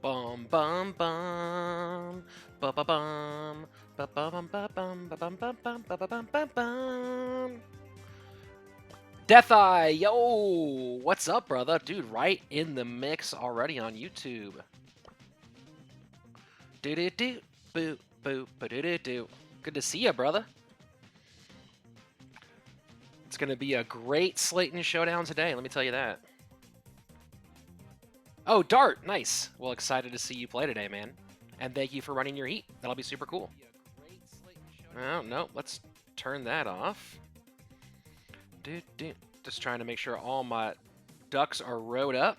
Bum bum bum ba ba bum ba ba bum ba bum ba bum bum bum ba ba bum bum bum. Death Eye, yo, what's up, brother? Dude, right in the mix already on YouTube. Do do do boo boo ba do do do. Good to see ya, brother. It's gonna be a great Slaton Showdown today. Let me tell you that. Oh, Dart, nice. Well, excited to see you play today, man. And thank you for running your heat. That'll be super cool. Oh, no, let's turn that off. Just trying to make sure all my ducks are rowed up.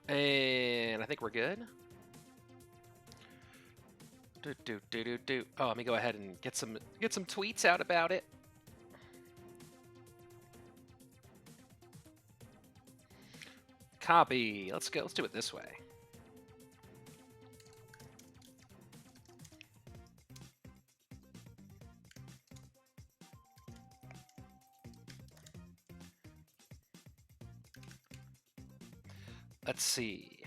And I think we're good. Oh, let me go ahead and get some tweets out about it. Copy. Let's go. Let's do it this way. Let's see.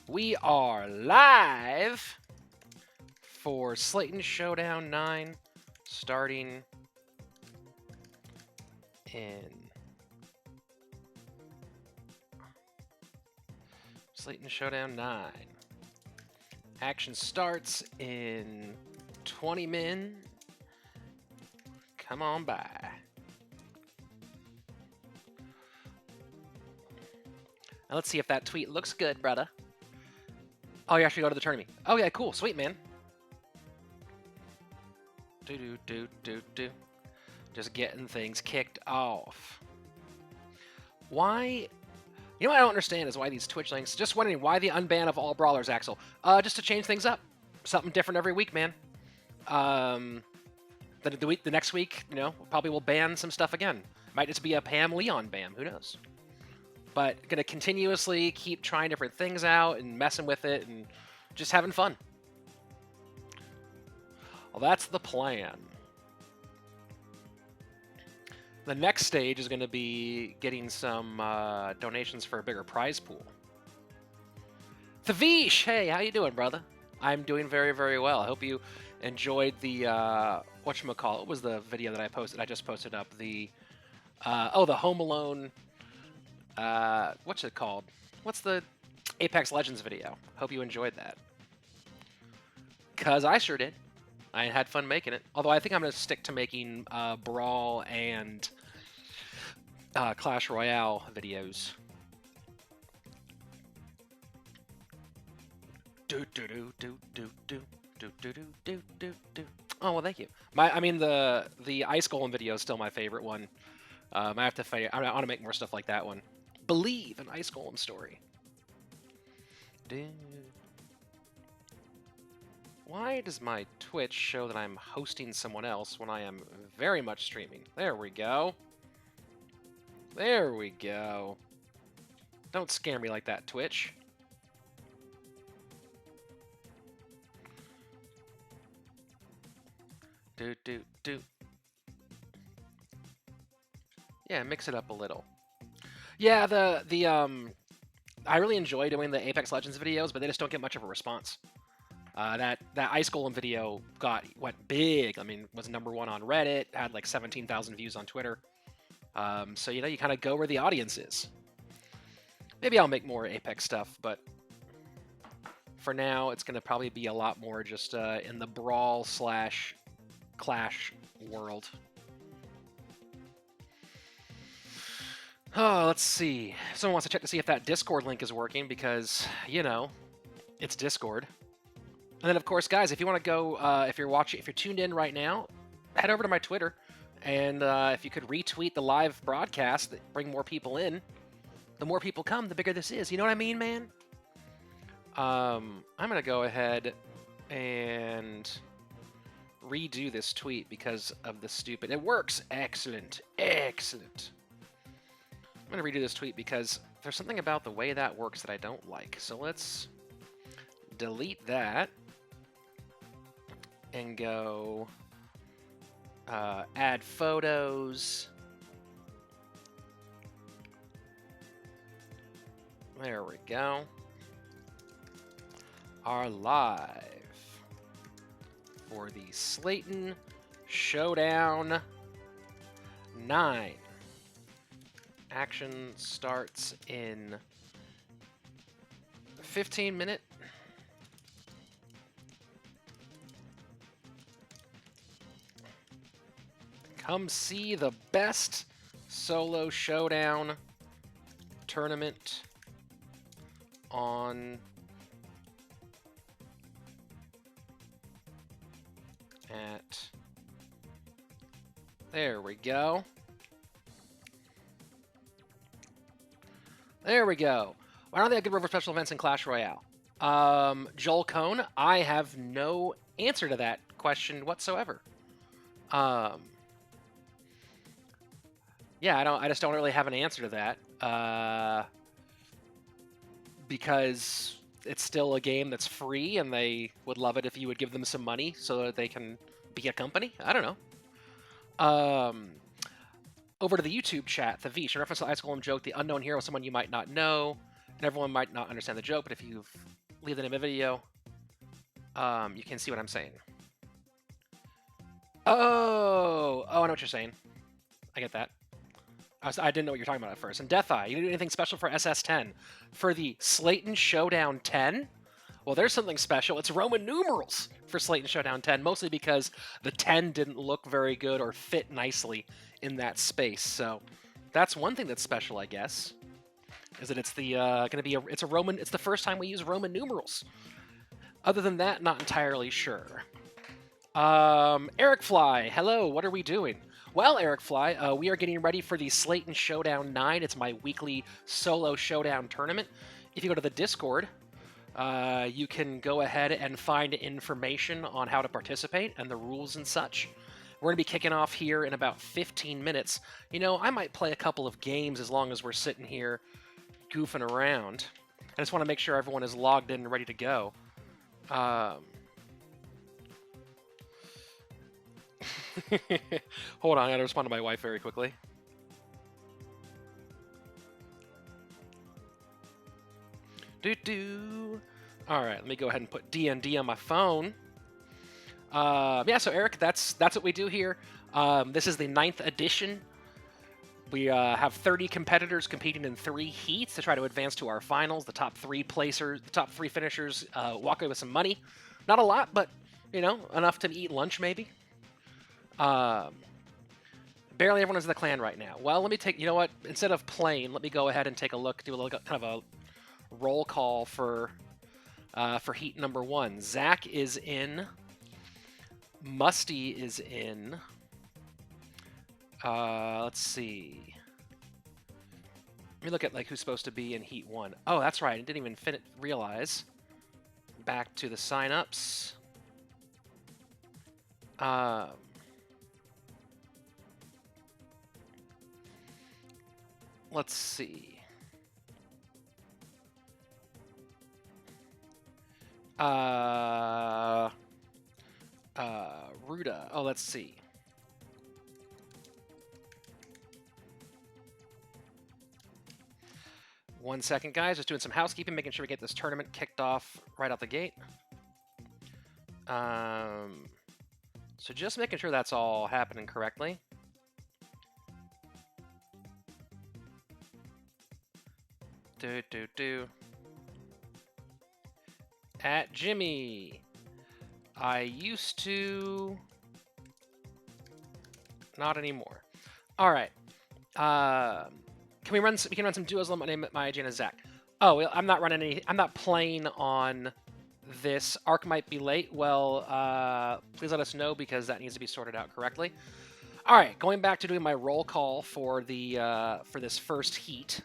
We are live for Slaton Showdown 9, starting in Slaton Showdown 9. Action starts in 20 min. Come on by. Now let's see if that tweet looks good, brother. Oh, you actually go to the tournament. Oh yeah, cool, sweet, man. Just getting things kicked off. Why? You know what I don't understand is why these Twitch links. Just wondering why the unban of all brawlers, Axel. Just to change things up. Something different every week, man. The next week, you know, probably will ban some stuff again. Might just be a Pam Leon ban. Who knows? But gonna continuously keep trying different things out and messing with it and just having fun. Well, that's the plan. The next stage is going to be getting some donations for a bigger prize pool. Thavish, hey, how you doing, brother? I'm doing very, very well. I hope you enjoyed the whatchamacallit. What was the video that I posted? I just posted up the the Home Alone. What's it called? What's the Apex Legends video? Hope you enjoyed that. Cause I sure did. I had fun making it. Although I think I'm going to stick to making Brawl and Clash Royale videos. Oh, well, thank you. The Ice Golem video is still my favorite one. I have to fight. I want to make more stuff like that one. Believe an Ice Golem story. Why does my Twitch show that I'm hosting someone else when I am very much streaming? There we go. There we go. Don't scare me like that, Twitch. Yeah, mix it up a little. Yeah, I really enjoy doing the Apex Legends videos, but they just don't get much of a response. That Ice Golem video went big. I mean, was #1 on Reddit, had like 17,000 views on Twitter. So, you know, you kind of go where the audience is. Maybe I'll make more Apex stuff, but for now, it's going to probably be a lot more just in the Brawl / Clash world. Oh, let's see. Someone wants to check to see if that Discord link is working because, you know, it's Discord. And then, of course, guys, if you want to go, if you're tuned in right now, head over to my Twitter. And if you could retweet the live broadcast, bring more people in. The more people come, the bigger this is. You know what I mean, man? I'm going to go ahead and redo this tweet because of the stupid... It works. Excellent. Excellent. I'm going to redo this tweet because there's something about the way that works that I don't like. So let's delete that and go Add photos. There we go. Are live for the Slaton Showdown 9. Action starts in 15 minutes. Come see the best solo showdown tournament on at. There we go. There we go. Why don't they have good river special events in Clash Royale? Joel Cone, I have no answer to that question whatsoever. Yeah, I just don't really have an answer to that. Because it's still a game that's free, and they would love it if you would give them some money so that they can be a company. I don't know. Over to the YouTube chat, the Vish, in reference to the Ice Golem joke, the unknown hero is someone you might not know, and everyone might not understand the joke, but if you leave the name of the video, you can see what I'm saying. Oh, I know what you're saying. I get that. I didn't know what you were talking about at first. And Death Eye, you do anything special for SS10? For the Slaton Showdown 10? Well, there's something special. It's Roman numerals for Slaton Showdown 10, mostly because the 10 didn't look very good or fit nicely in that space. So that's one thing that's special, I guess, is that it's the going to be it's the first time we use Roman numerals. Other than that, not entirely sure. Eric Fly, hello. What are we doing? Well, Eric Fly, we are getting ready for the Slaton Showdown 9. It's my weekly solo showdown tournament. If you go to the Discord, you can go ahead and find information on how to participate and the rules and such. We're going to be kicking off here in about 15 minutes. You know, I might play a couple of games as long as we're sitting here goofing around. I just want to make sure everyone is logged in and ready to go. Hold on, I gotta respond to my wife very quickly. Alright, let me go ahead and put DND on my phone. Yeah, so Eric, that's what we do here. This is the 9th edition. We have 30 competitors competing in 3 heats to try to advance to our finals. The top 3 finishers walk away with some money. Not a lot, but, you know, enough to eat lunch maybe. Barely everyone is in the clan right now. Well, let me take, you know what, instead of playing, let me go ahead and take a look, do a little kind of a roll call for heat number 1. Zach is in. Musty is in. Let's see. Let me look at like who's supposed to be in heat 1. Oh, that's right, I didn't even realize. Back to the signups. Let's see. Ruda. Oh, let's see. One second, guys. Just doing some housekeeping, making sure we get this tournament kicked off right out the gate. So just making sure that's all happening correctly. At Jimmy. I used to. Not anymore. All right. We can run some duos. My name, my agent is Zach. Oh, well, I'm not running any. I'm not playing on this. Arc might be late. Well, please let us know because that needs to be sorted out correctly. All right, going back to doing my roll call for the for this first heat,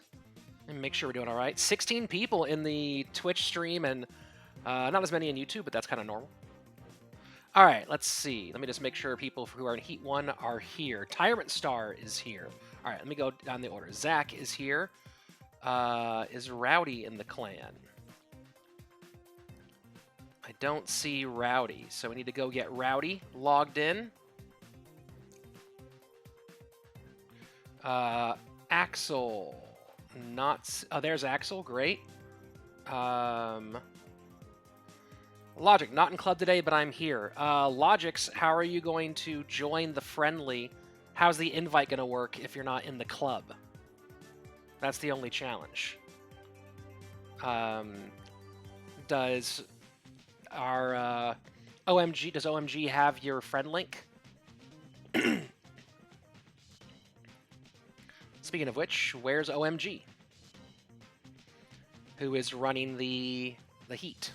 and make sure we're doing all right. 16 people in the Twitch stream, and not as many in YouTube, but that's kind of normal. All right, let's see. Let me just make sure people who are in Heat 1 are here. Tyrant Star is here. All right, let me go down the order. Zach is here. Is Rowdy in the clan? I don't see Rowdy, so we need to go get Rowdy logged in. Axel. Oh, there's Axel. Great. Logic, not in club today, but I'm here. Logix, how are you going to join the friendly? How's the invite going to work if you're not in the club? That's the only challenge. Does our OMG have your friend link? Speaking of which, where's OMG? Who is running the heat?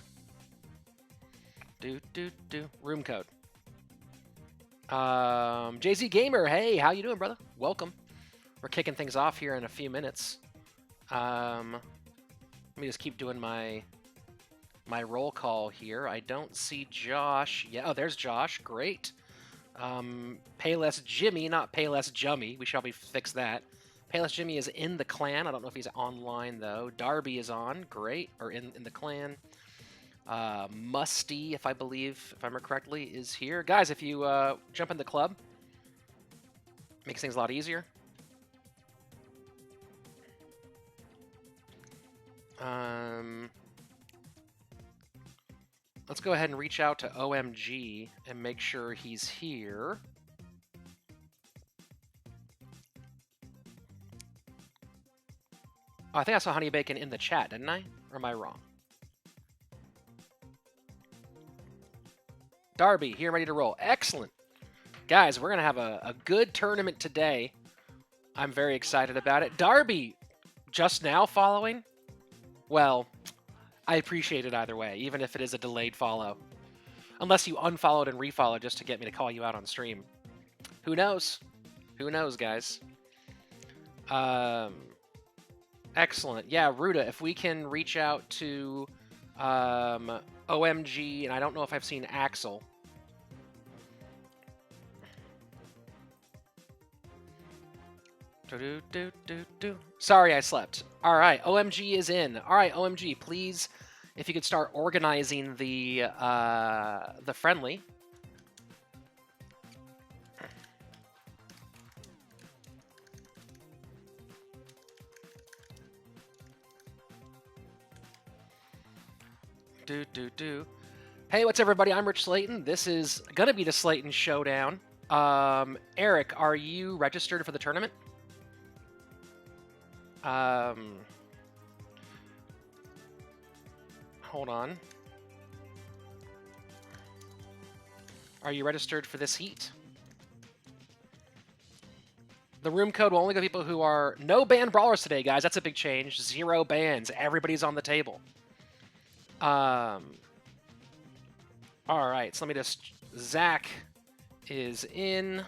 Room code. JZ Gamer, hey, how you doing, brother? Welcome. We're kicking things off here in a few minutes. Let me just keep doing my roll call here. I don't see Josh. Yeah, oh, there's Josh. Great. Payless Jimmy, not Payless Jummy. We should probably fix that. Payless Jimmy is in the clan. I don't know if he's online, though. Darby is on. Great. Or in the clan. Musty, if I remember correctly, is here. Guys, if you jump in the club, makes things a lot easier. Let's go ahead and reach out to OMG and make sure he's here. Oh, I think I saw Honey Bacon in the chat, didn't I? Or am I wrong? Darby, here, ready to roll. Excellent. Guys, we're going to have a good tournament today. I'm very excited about it. Darby, just now following? Well, I appreciate it either way, even if it is a delayed follow. Unless you unfollowed and refollowed just to get me to call you out on stream. Who knows? Who knows, guys? Excellent. Yeah, Ruda, if we can reach out to OMG, and I don't know if I've seen Axel. Sorry, I slept. All right, OMG is in. All right, OMG, please, if you could start organizing the friendly. Hey, what's everybody? I'm Rich Slaton. This is gonna be the Slaton Showdown. Eric, are you registered for the tournament? Hold on. Are you registered for this heat? The room code will only go to people who are... No ban brawlers today, guys. That's a big change. 0 bans. Everybody's on the table. All right, so let me just... Zach is in.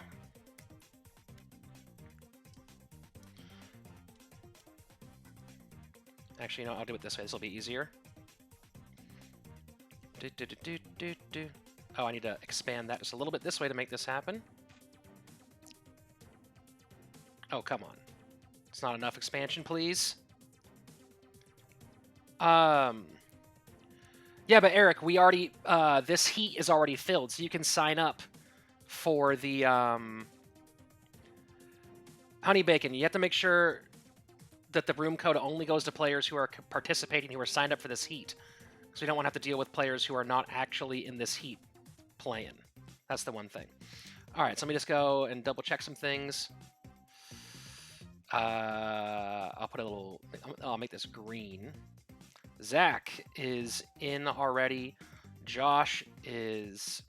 Actually, no, I'll do it this way. This will be easier. Oh, I need to expand that just a little bit this way to make this happen. Oh, come on. It's not enough expansion, please. Yeah, but Eric, we already, this heat is already filled, so you can sign up for the, Honey Bacon. You have to make sure that the room code only goes to players who are participating, who are signed up for this heat. So we don't want to have to deal with players who are not actually in this heat playing. That's the one thing. All right, so let me just go and double check some things. I'll put a little, I'll make this green. Zach is in already. Josh is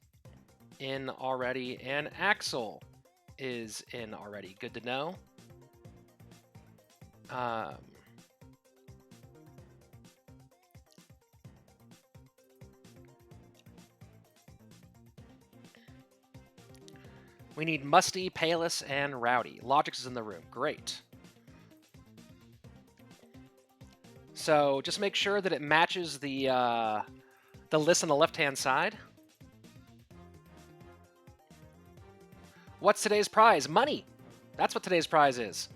in already. And Axel is in already. Good to know. We need Musty, Payless, and Rowdy. Logix is in the room. Great. So just make sure that it matches the list on the left-hand side. What's today's prize? Money. That's what today's prize is.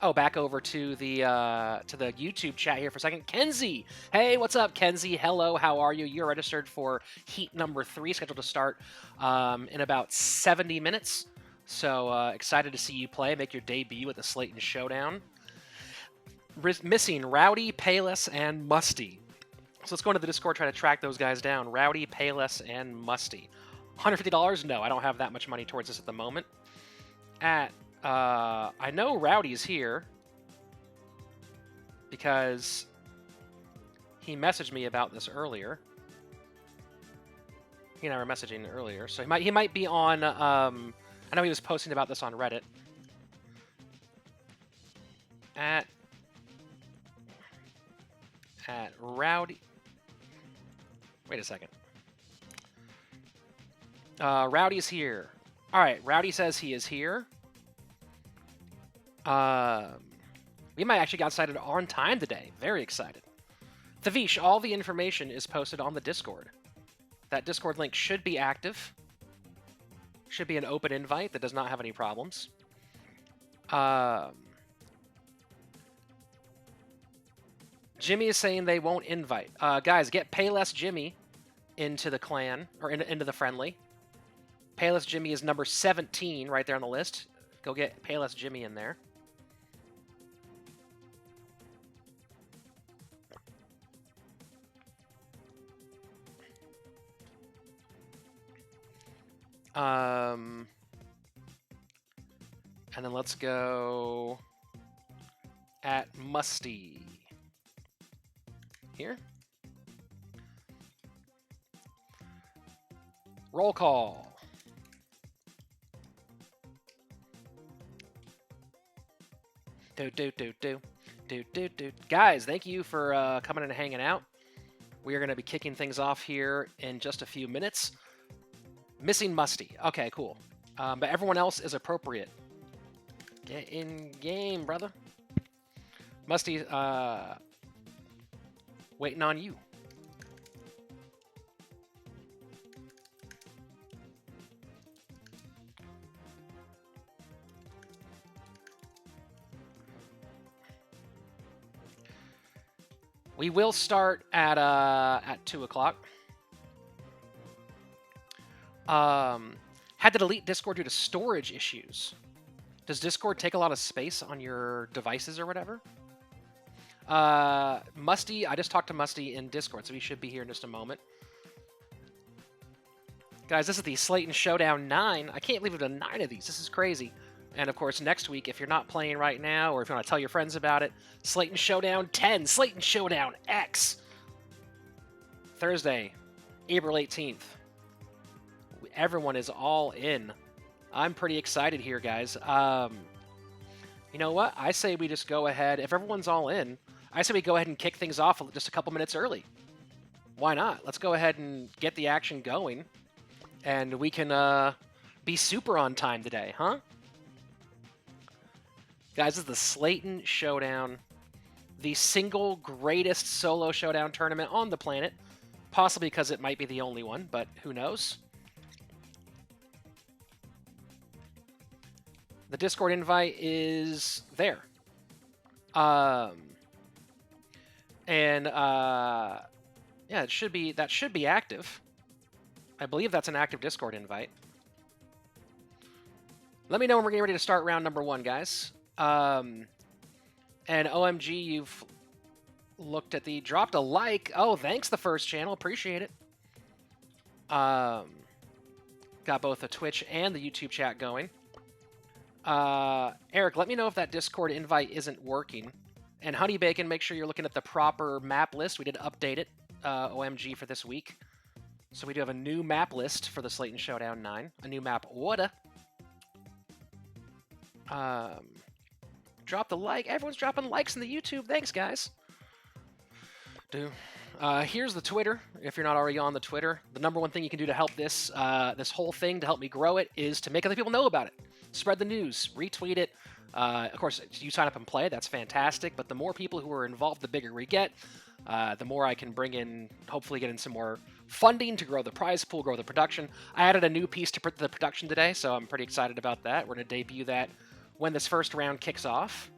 Oh, back over to the YouTube chat here for a second. Kenzie, hey, what's up, Kenzie? Hello, how are you? You're registered for heat number 3, scheduled to start in about 70 minutes. So excited to see you play, make your debut at the Slaton Showdown. Missing Rowdy, Payless, and Musty. So let's go into the Discord, try to track those guys down. Rowdy, Payless, and Musty. $150? No, I don't have that much money towards this at the moment. I know Rowdy's here because he messaged me about this earlier. He and I were messaging earlier, so he might be on. I know he was posting about this on Reddit. At Rowdy. Wait a second. Rowdy's here. All right, Rowdy says he is here. We might actually got cited on time today. Very excited. Thavish, all the information is posted on the Discord. That Discord link should be active. Should be an open invite that does not have any problems. Jimmy is saying they won't invite. Guys, get Payless Jimmy into the clan, or into the friendly. Payless Jimmy is number 17 right there on the list. Go get Payless Jimmy in there. And then let's go at Musty. Here. Roll call. Guys, thank you for coming and hanging out. We are going to be kicking things off here in just a few minutes. Missing Musty. Okay, cool. But everyone else is appropriate. Get in game, brother. Musty, waiting on you. We will start at 2 o'clock. Had to delete Discord due to storage issues. Does Discord take a lot of space on your devices or whatever? Musty, I just talked to Musty in Discord, so he should be here in just a moment. Guys, this is the Slaton Showdown 9. I can't believe we've done 9 of these. This is crazy. And of course, next week, if you're not playing right now, or if you want to tell your friends about it, Slaton Showdown 10, Slaton Showdown X. Thursday, April 18th. Everyone is all in. I'm pretty excited here, guys. You know what? I say we just go ahead. If everyone's all in, I say we go ahead and kick things off just a couple minutes early. Why not? Let's go ahead and get the action going. And we can be super on time today, huh? Guys, this is the Slaton Showdown. The single greatest solo showdown tournament on the planet. Possibly because it might be the only one, but who knows? The Discord invite is there. Yeah, that should be active. I believe that's an active Discord invite. Let me know when we're getting ready to start round number 1, guys. And OMG, you've looked at the dropped a like. Oh, thanks, the first channel. Appreciate it. Got both the Twitch and the YouTube chat going. Eric, let me know if that Discord invite isn't working. And Honey Bacon, make sure you're looking at the proper map list. We did update it, OMG, for this week. So we do have a new map list for the Slaton Showdown 9. A new map order. Drop the like. Everyone's dropping likes in the YouTube. Thanks, guys. Here's the Twitter. If you're not already on the Twitter, the number one thing you can do to help this this whole thing, to help me grow it, is to make other people know about it. Spread the news. Retweet it. Of course, you sign up and play. That's fantastic. But the more people who are involved, the bigger we get. The more I can bring in, hopefully get in some more funding to grow the prize pool, grow the production. I added a new piece to the production today, so I'm pretty excited about that. We're going to debut that when this first round kicks off.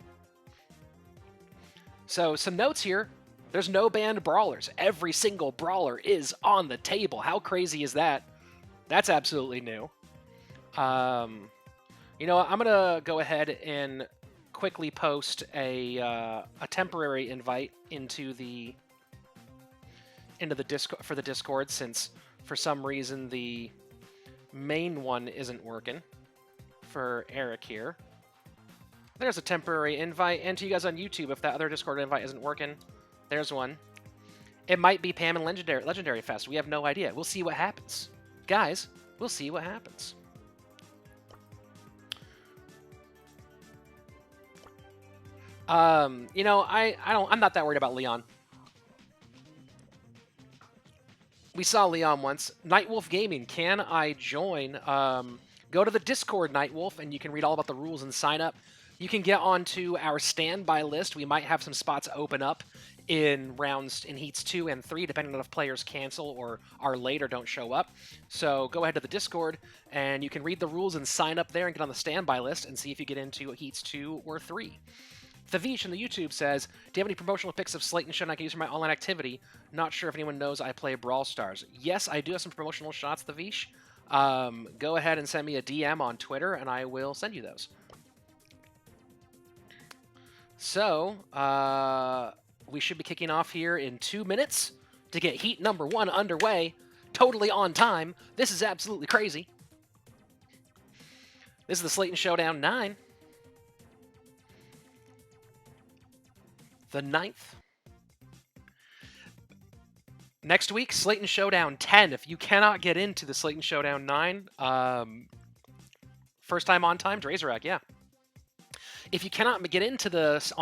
So some notes here. There's no banned brawlers. Every single brawler is on the table. How crazy is that? That's absolutely new. You know what? I'm gonna go ahead and quickly post a temporary invite into the Discord for the Discord, since for some reason the main one isn't working for Eric here. There's a temporary invite, and to you guys on YouTube, if that other Discord invite isn't working, there's one. It might be Pam and Legendary Fest. We have no idea. We'll see what happens. Guys, we'll see what happens. You know, I'm not that worried about Leon. We saw Leon once. Nightwolf Gaming, can I join? Go to the Discord, Nightwolf, and you can read all about the rules and sign up. You can get onto our standby list. We might have some spots open up in rounds in heats 2 and 3, depending on if players cancel or are late or don't show up. So go ahead to the Discord, and you can read the rules and sign up there and get on the standby list and see if you get into heats 2 or 3. Thavish in the YouTube says, do you have any promotional pics of Slaton Showdown I can use for my online activity? Not sure if anyone knows I play Brawl Stars. Yes, I do have some promotional shots, Thavish. Go ahead and send me a DM on Twitter, and I will send you those. So, we should be kicking off here in 2 minutes to get heat number 1 underway. Totally on time. This is absolutely crazy. This is the Slaton Showdown 9. The 9th. Next week, Slaton Showdown 10. If you cannot get into the Slaton Showdown 9, first time on time, Drazerac, yeah. If you cannot get into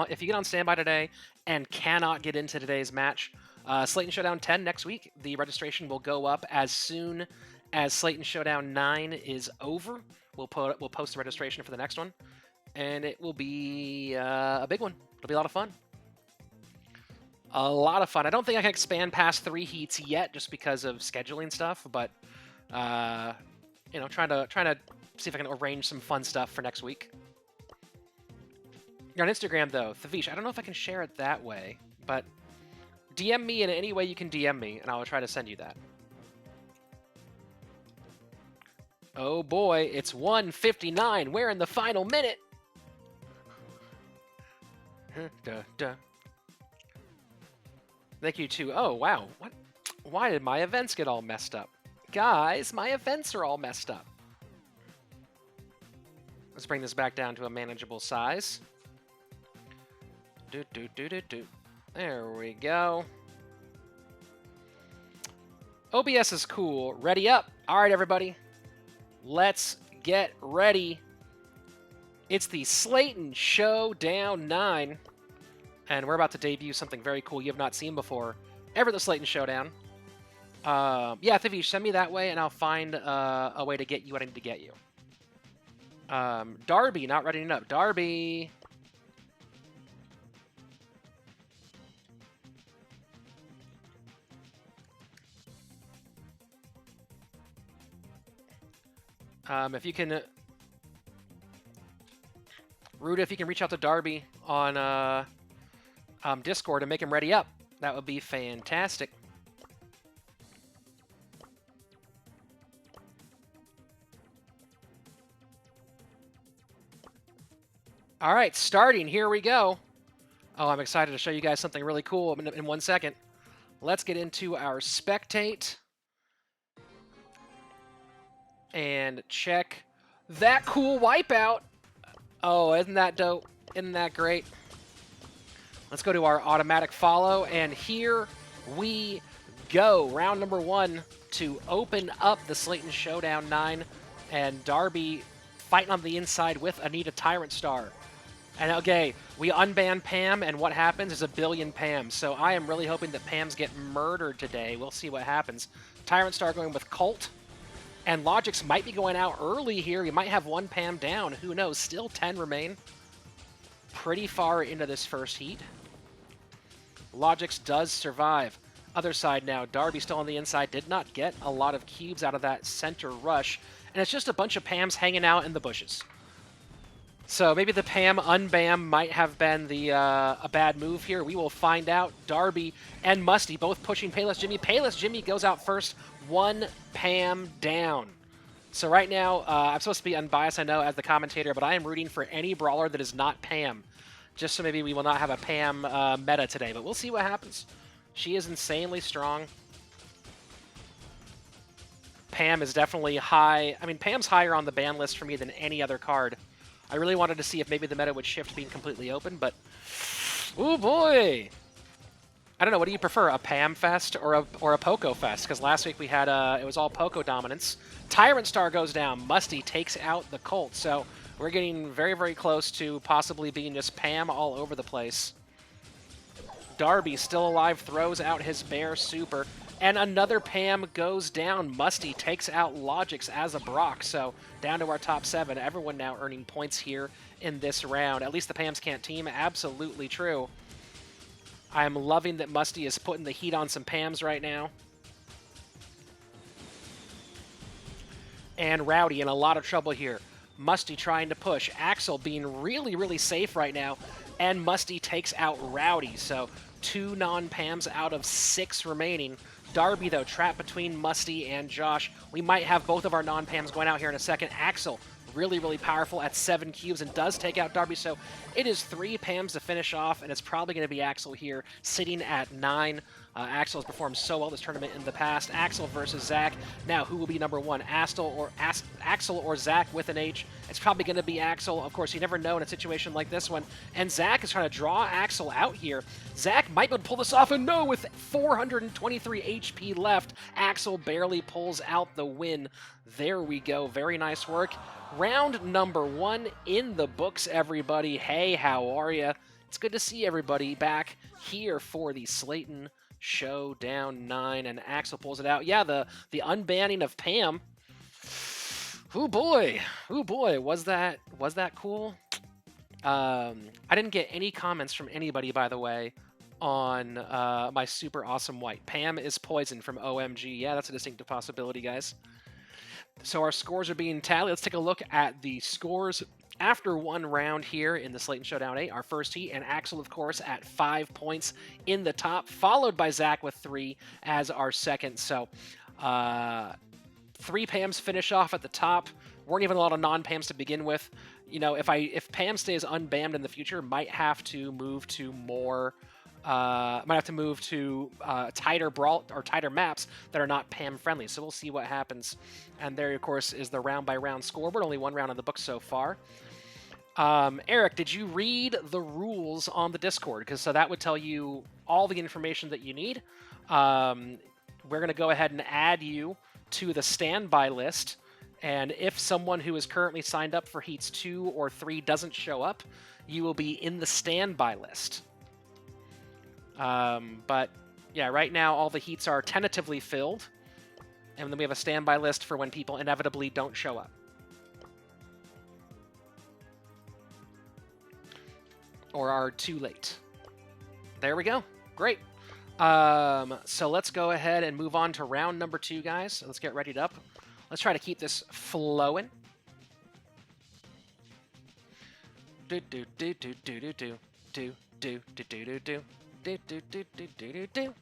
if you get on standby today and cannot get into today's match, Slaton Showdown 10 next week, the registration will go up as soon as Slaton Showdown 9 is over. We'll post the registration for the next one, and it will be a big one. It'll be a lot of fun. A lot of fun. I don't think I can expand past 3 heats yet, just because of scheduling stuff. But you know, trying to see if I can arrange some fun stuff for next week. You're on Instagram though, Thavish. I don't know if I can share it that way, but DM me in any way you can DM me, and I will try to send you that. Oh boy, it's 1:59. We're in the final minute. Duh, duh. Thank you too. Oh, wow. What? Why did my events get all messed up? Guys, my events are all messed up. Let's bring this back down to a manageable size. There we go. OBS is cool. Ready up. All right, everybody. Let's get ready. It's the Slaton Showdown 9. And we're about to debut something very cool you have not seen before ever, the Slaton Showdown. Yeah, Thavish, send me that way, and I'll find a way to get you what I need to get you. Darby, not readying up. Darby. If you can... Ruda, if you can reach out to Darby on... Discord and make him ready up. That would be fantastic. All right, starting. Here we go. Oh, I'm excited to show you guys something really cool in 1 second. Let's get into our spectate and check that cool wipeout. Oh, isn't that dope? Isn't that great? Let's go to our automatic follow, and here we go. Round number 1 to open up the Slaton Showdown 9, and Darby fighting on the inside with Anita Tyrant Star. And okay, we unban Pam, and what happens is a billion Pams. So I am really hoping that Pams get murdered today. We'll see what happens. Tyrant Star going with Colt, and Logix might be going out early here. We might have 1 Pam down. Who knows? Still 10 remain. Pretty far into this first heat. Logix does survive. Other side now, Darby still on the inside, did not get a lot of cubes out of that center rush, and it's just a bunch of Pams hanging out in the bushes. So maybe the Pam unbam might have been the a bad move here. We will find out. Darby and Musty both pushing Payless Jimmy. Payless Jimmy goes out first. 1 Pam down. So right now, I'm supposed to be unbiased, I know, as the commentator, but I am rooting for any brawler that is not Pam. Just so maybe we will not have a Pam meta today, but we'll see what happens. She is insanely strong. Pam is definitely high. I mean, Pam's higher on the ban list for me than any other card. I really wanted to see if maybe the meta would shift being completely open, but... oh boy! I don't know, what do you prefer, a Pam fest or a Poco fest? Because last week we had, it was all Poco dominance. Tyrant Star goes down. Musty takes out the Colt, so we're getting very, very close to possibly being just Pam all over the place. Darby, still alive, throws out his bear super. And another Pam goes down. Musty takes out Logix as a Brock. So down to our top 7. Everyone now earning points here in this round. At least the Pams can't team. Absolutely true. I am loving that Musty is putting the heat on some Pams right now. And Rowdy in a lot of trouble here. Musty trying to push. Axel being really, really safe right now. And Musty takes out Rowdy. So 2 non-Pams out of 6 remaining. Darby, though, trapped between Musty and Josh. We might have both of our non-Pams going out here in a second. Axel, really, really powerful at 7 cubes and does take out Darby. So it is 3 Pams to finish off, and it's probably going to be Axel here, sitting at 9. Axel has performed so well this tournament in the past. Axel versus Zach. Now, who will be number 1? Axel or Zach with an H? It's probably going to be Axel. Of course, you never know in a situation like this one. And Zach is trying to draw Axel out here. Zach might be able to pull this off, and no, with 423 HP left, Axel barely pulls out the win. There we go. Very nice work. Round number 1 in the books, everybody. Hey, how are ya? It's good to see everybody back here for the Slaton Showdown 9, and Axel pulls it out. Yeah, the unbanning of Pam. Oh boy, was that cool? I didn't get any comments from anybody, by the way, on my super awesome white. Pam is poison from OMG. Yeah, that's a distinctive possibility, guys. So our scores are being tallied. Let's take a look at the scores after 1 round here in the Slaton Showdown 8, our first heat, and Axel, of course, at 5 points in the top, followed by Zach with 3 as our second. So 3 Pams finish off at the top. Weren't even a lot of non-Pams to begin with. You know, if Pam stays unbanned in the future, might have to move to more... tighter brawl or tighter maps that are not Pam friendly. So we'll see what happens. And there, of course, is the round by round scoreboard. Only 1 round in the book so far. Eric, did you read the rules on the Discord? Because so that would tell you all the information that you need. We're going to go ahead and add you to the standby list. And if someone who is currently signed up for Heats 2 or 3 doesn't show up, you will be in the standby list. But yeah, right now all the heats are tentatively filled, and then we have a standby list for when people inevitably don't show up. Or are too late. There we go. Great. So let's go ahead and move on to round number 2, guys. So let's get readied up. Let's try to keep this flowing. Do do do do do do do do do do do do do.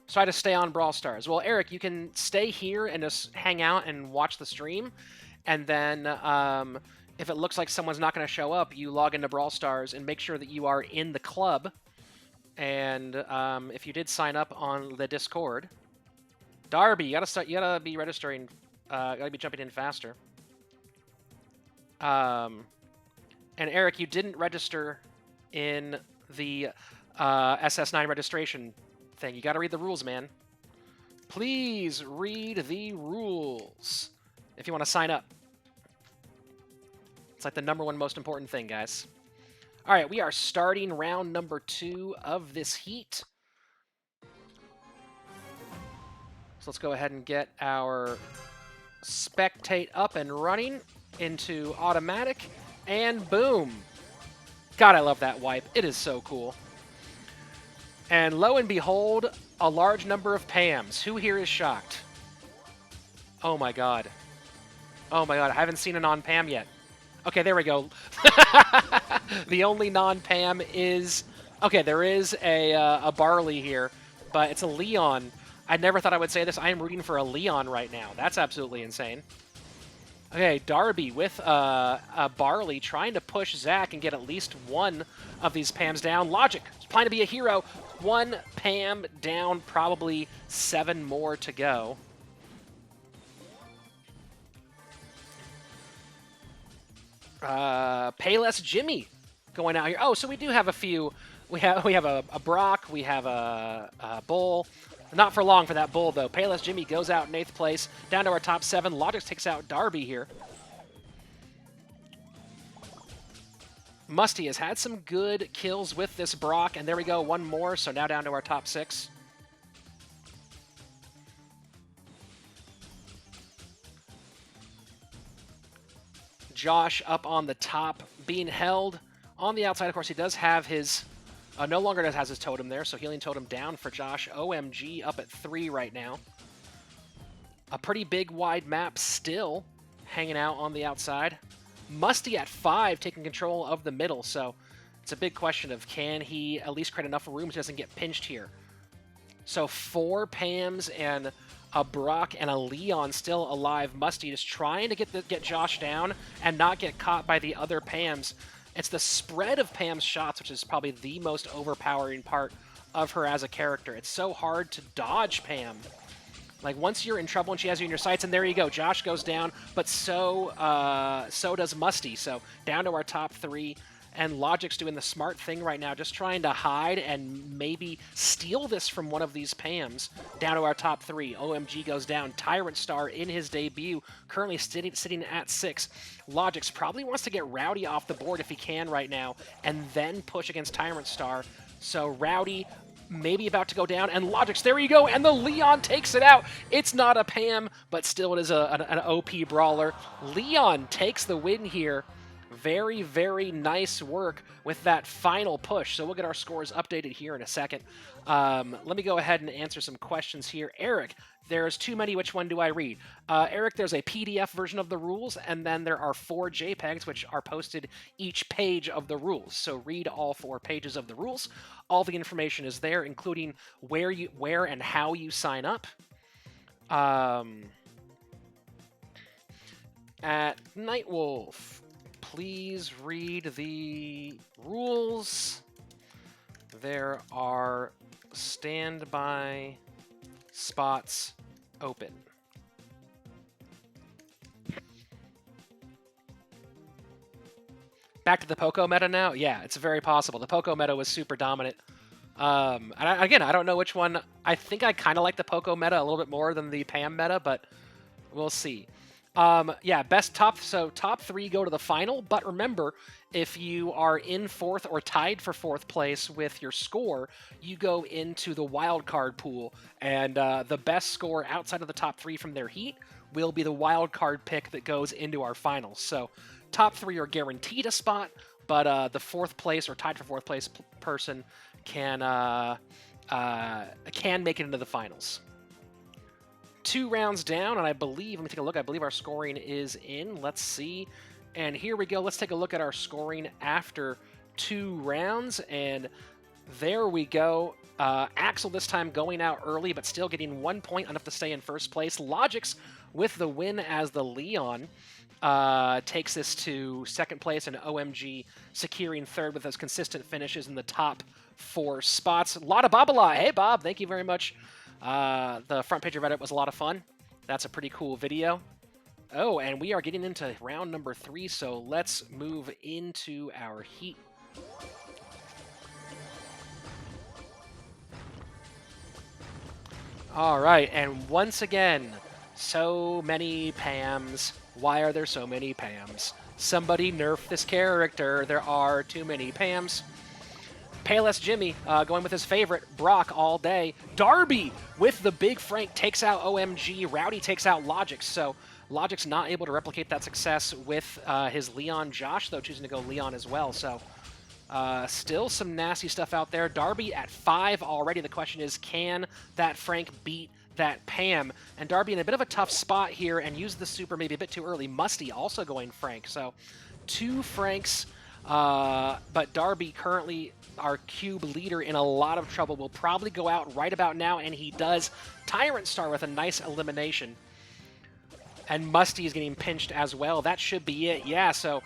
So I had to stay on Brawl Stars. Well, Eric, you can stay here and just hang out and watch the stream. And then if it looks like someone's not going to show up, you log into Brawl Stars and make sure that you are in the club. And if you did sign up on the Discord, Darby, you gotta be registering, gotta be jumping in faster. And Eric, you didn't register in the SS9 registration thing. You got to read the rules, man. Please read the rules if you want to sign up. It's like the #1 most important thing, guys. All right, we are starting round number 2 of this heat. So let's go ahead and get our spectate up and running into automatic. And boom. God, I love that wipe. It is so cool. And lo and behold, a large number of Pams. Who here is shocked? Oh my god. Oh my god, I haven't seen a non-Pam yet. Okay, there we go. The only non-Pam is... Okay, there is a Barley here, but it's a Leon. I never thought I would say this. I am rooting for a Leon right now. That's absolutely insane. Okay, Darby with Barley trying to push Zach and get at least one of these Pams down. Logic trying to be a hero. One Pam down, probably 7 more to go. Payless Jimmy going out here. Oh, so we do have a few. We have a Brock. We have a Bull. Not for long for that Bull, though. Payless Jimmy goes out in 8th place. Down to our top 7. Logix takes out Darby here. Musty has had some good kills with this Brock, and there we go, one more, so now down to our top 6. Josh up on the top, being held. On the outside, of course, he does have his... no longer has his totem there, so healing totem down for Josh. OMG up at 3 right now. A pretty big wide map still hanging out on the outside. Musty at 5 taking control of the middle, so it's a big question of can he at least create enough room so he doesn't get pinched here. So 4 Pams and a Brock and a Leon still alive. Musty just trying to get Josh down and not get caught by the other Pams. It's the spread of Pam's shots, which is probably the most overpowering part of her as a character. It's so hard to dodge Pam. Like, once you're in trouble and she has you in your sights, and there you go. Josh goes down, but so does Musty. So down to our top 3. And Logic's doing the smart thing right now, just trying to hide and maybe steal this from one of these Pams. Down to our top 3. OMG goes down. Tyrant Star in his debut, currently sitting at 6. Logic's probably wants to get Rowdy off the board if he can right now, and then push against Tyrant Star. So Rowdy maybe about to go down, and Logic's, there you go, and the Leon takes it out. It's not a Pam, but still it is an OP brawler. Leon takes the win here. Very, very nice work with that final push. So we'll get our scores updated here in a second. Let me go ahead and answer some questions here. Eric, there's too many. Which one do I read? Eric, there's a PDF version of the rules, and then there are 4 JPEGs, which are posted each page of the rules. So read all 4 pages of the rules. All the information is there, including where and how you sign up. At Nightwolf, please read the rules. There are standby spots open. Back to the Poco meta now? Yeah, it's very possible. The Poco meta was super dominant. Again, I don't know which one. I think I kind of like the Poco meta a little bit more than the Pam meta, but we'll see. Yeah, top 3 go to the final, but remember, if you are in 4th or tied for 4th place with your score, you go into the wild card pool, and the best score outside of the top 3 from their heat will be the wild card pick that goes into our finals. So top 3 are guaranteed a spot, but the 4th place or tied for 4th place person can make it into the finals. 2 rounds down, and I believe, let me take a look, I believe our scoring is in. Let's see. And here we go. Let's take a look at our scoring after 2 rounds, and there we go. Axel this time going out early, but still getting 1 point, enough to stay in 1st place. Logix with the win as the Leon takes this to 2nd place, and OMG securing 3rd with those consistent finishes in the top 4 spots. Lotta Babala. Hey, Bob. Thank you very much. The front page of Reddit was a lot of fun. That's a pretty cool video. Oh, and we are getting into round number 3, so let's move into our heat. All right, and once again, so many Pams. Why are there so many Pams? Somebody nerf this character. There are too many Pams. Payless Jimmy going with his favorite, Brock, all day. Darby with the big Frank takes out OMG. Rowdy takes out Logix. So Logic's not able to replicate that success with his Leon. Josh, though, choosing to go Leon as well. So still some nasty stuff out there. Darby at 5 already. The question is, can that Frank beat that Pam? And Darby in a bit of a tough spot here and used the super maybe a bit too early. Musty also going Frank. So 2 Franks But Darby, currently our cube leader, in a lot of trouble, will probably go out right about now, and he does. Tyrant Star with a nice elimination. And Musty is getting pinched as well. That should be it. Yeah, so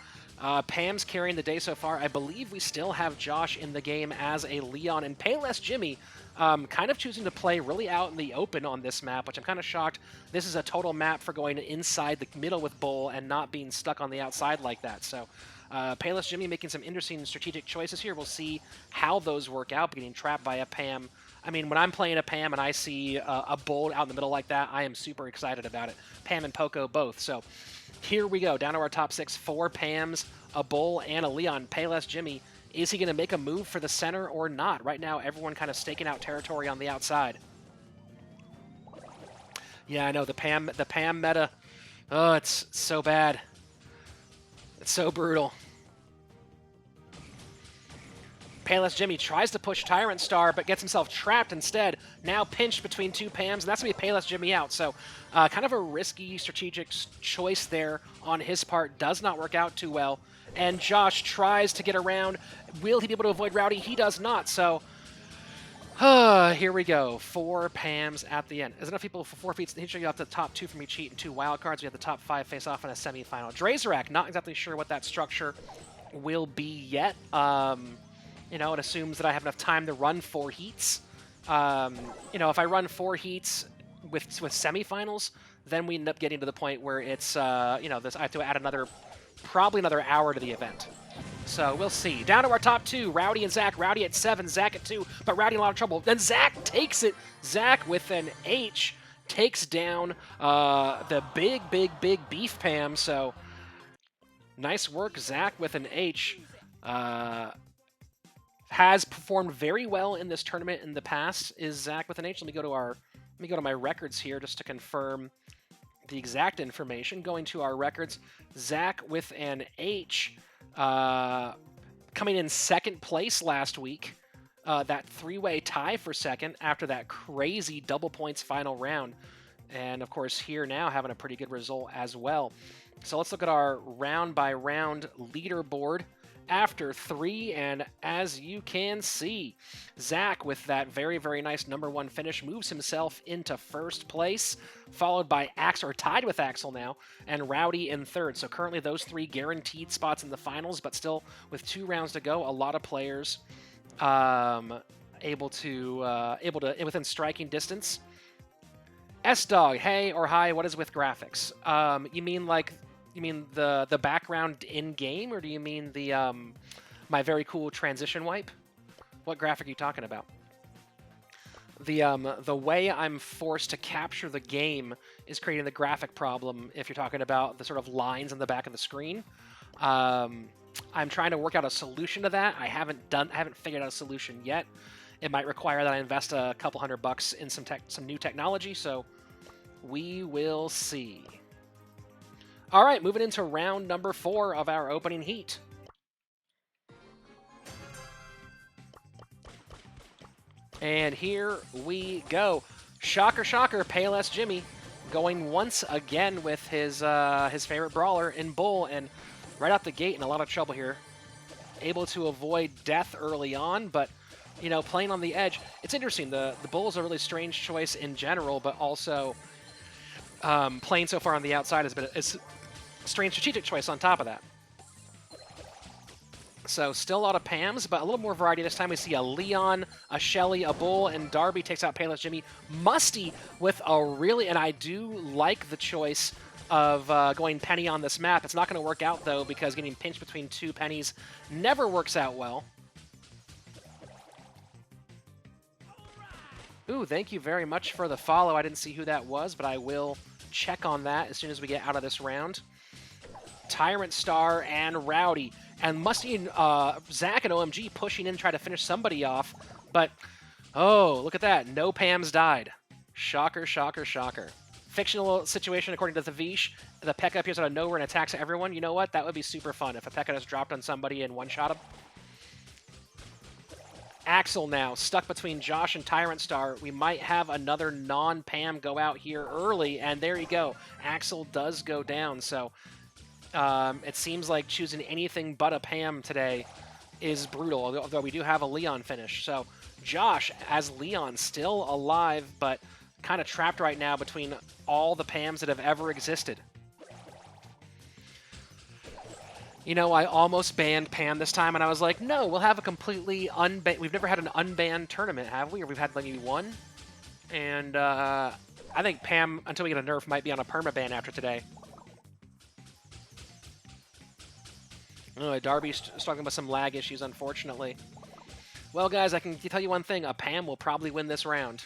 Pam's carrying the day so far. I believe we still have Josh in the game as a Leon, and Payless Jimmy kind of choosing to play really out in the open on this map, which I'm kind of shocked. This is a total map for going inside the middle with Bull and not being stuck on the outside like that. So Payless Jimmy making some interesting strategic choices here. We'll see how those work out, getting trapped by a Pam. I mean, when I'm playing a Pam and I see a Bull out in the middle like that, I am super excited about it. Pam and Poco both. So here we go, down to our top 6. 4 Pams, a Bull, and a Leon. Payless Jimmy, is he going to make a move for the center or not? Right now, everyone kind of staking out territory on the outside. Yeah, I know, the Pam meta, oh, it's so bad. It's so brutal. Payless Jimmy tries to push Tyrant Star, but gets himself trapped instead. Now pinched between 2 Pams, and that's going to be Payless Jimmy out. So kind of a risky strategic choice there on his part. Does not work out too well. And Josh tries to get around. Will he be able to avoid Rowdy? He does not. So here we go. 4 Pams at the end. There's enough people for 4 feet. You have the top 2 from each heat and 2 wild cards. We have the top 5 face off in a semifinal. Drazorak, not exactly sure what that structure will be yet. You know, it assumes that I have enough time to run 4 heats. You know, if I run 4 heats with semifinals, then we end up getting to the point where it's, you know, I have to add probably another hour to the event. So we'll see. Down to our top 2, Rowdy and Zach. Rowdy at 7, Zach at 2, but Rowdy in a lot of trouble. Then Zach takes it. Zach with an H takes down the big beef Pam. So nice work, Zach with an H. Has performed very well in this tournament in the past. Is Zach with an H? Let me go to my records here just to confirm the exact information. Going to our records, Zach with an H, coming in 2nd place last week. That 3-way tie for 2nd after that crazy double points final round. And of course here now having a pretty good result as well. So let's look at our round by round leaderboard after 3, and as you can see, Zach with that very nice #1 finish moves himself into 1st place, followed by Axel, or tied with Axel now, and Rowdy in 3rd. So currently those 3 guaranteed spots in the finals, but still with 2 rounds to go, a lot of players able to within striking distance. S-Dog, hey or hi, what is with graphics? You mean the background in game, or do you mean the my very cool transition wipe? What graphic are you talking about? The way I'm forced to capture the game is creating the graphic problem. If you're talking about the sort of lines on the back of the screen, I'm trying to work out a solution to that. I haven't figured out a solution yet. It might require that I invest a couple $100 in some new technology. So we will see. All right, moving into round number 4 of our opening heat. And here we go. Shocker, Payless Jimmy going once again with his favorite brawler in Bull, and right out the gate in a lot of trouble here. Able to avoid death early on, but you know, playing on the edge. It's interesting. The Bull is a really strange choice in general, but also playing so far on the outside has been a strange strategic choice on top of that. So still a lot of Pams, but a little more variety. This time we see a Leon, a Shelly, a Bull, and Darby takes out Payless Jimmy. Musty with a really, and I do like the choice of going Penny on this map. It's not going to work out, though, because getting pinched between 2 pennies never works out well. Ooh, thank you very much for the follow. I didn't see who that was, but I will check on that as soon as we get out of this round. Tyrant Star and Rowdy. And Musty and Zach and OMG pushing in to try to finish somebody off. But, oh, look at that. No Pams died. Shocker. Fictional situation according to the Vish. The P.E.K.K.A. appears out of nowhere and attacks everyone. You know what? That would be super fun if a P.E.K.K.A. just dropped on somebody and one-shot him. Axel now, stuck between Josh and Tyrant Star. We might have another non-Pam go out here early, and there you go. Axel does go down, so It seems like choosing anything but a Pam today is brutal, although we do have a Leon finish. So Josh, as Leon, still alive, but kind of trapped right now between all the Pams that have ever existed. You know, I almost banned Pam this time, and I was like, no, we'll have a completely unbanned... We've never had an unbanned tournament, have we? Or we've had maybe one? And I think Pam, until we get a nerf, might be on a permaban after today. Darby's struggling with some lag issues, unfortunately. Well, guys, I can tell you one thing. A Pam will probably win this round.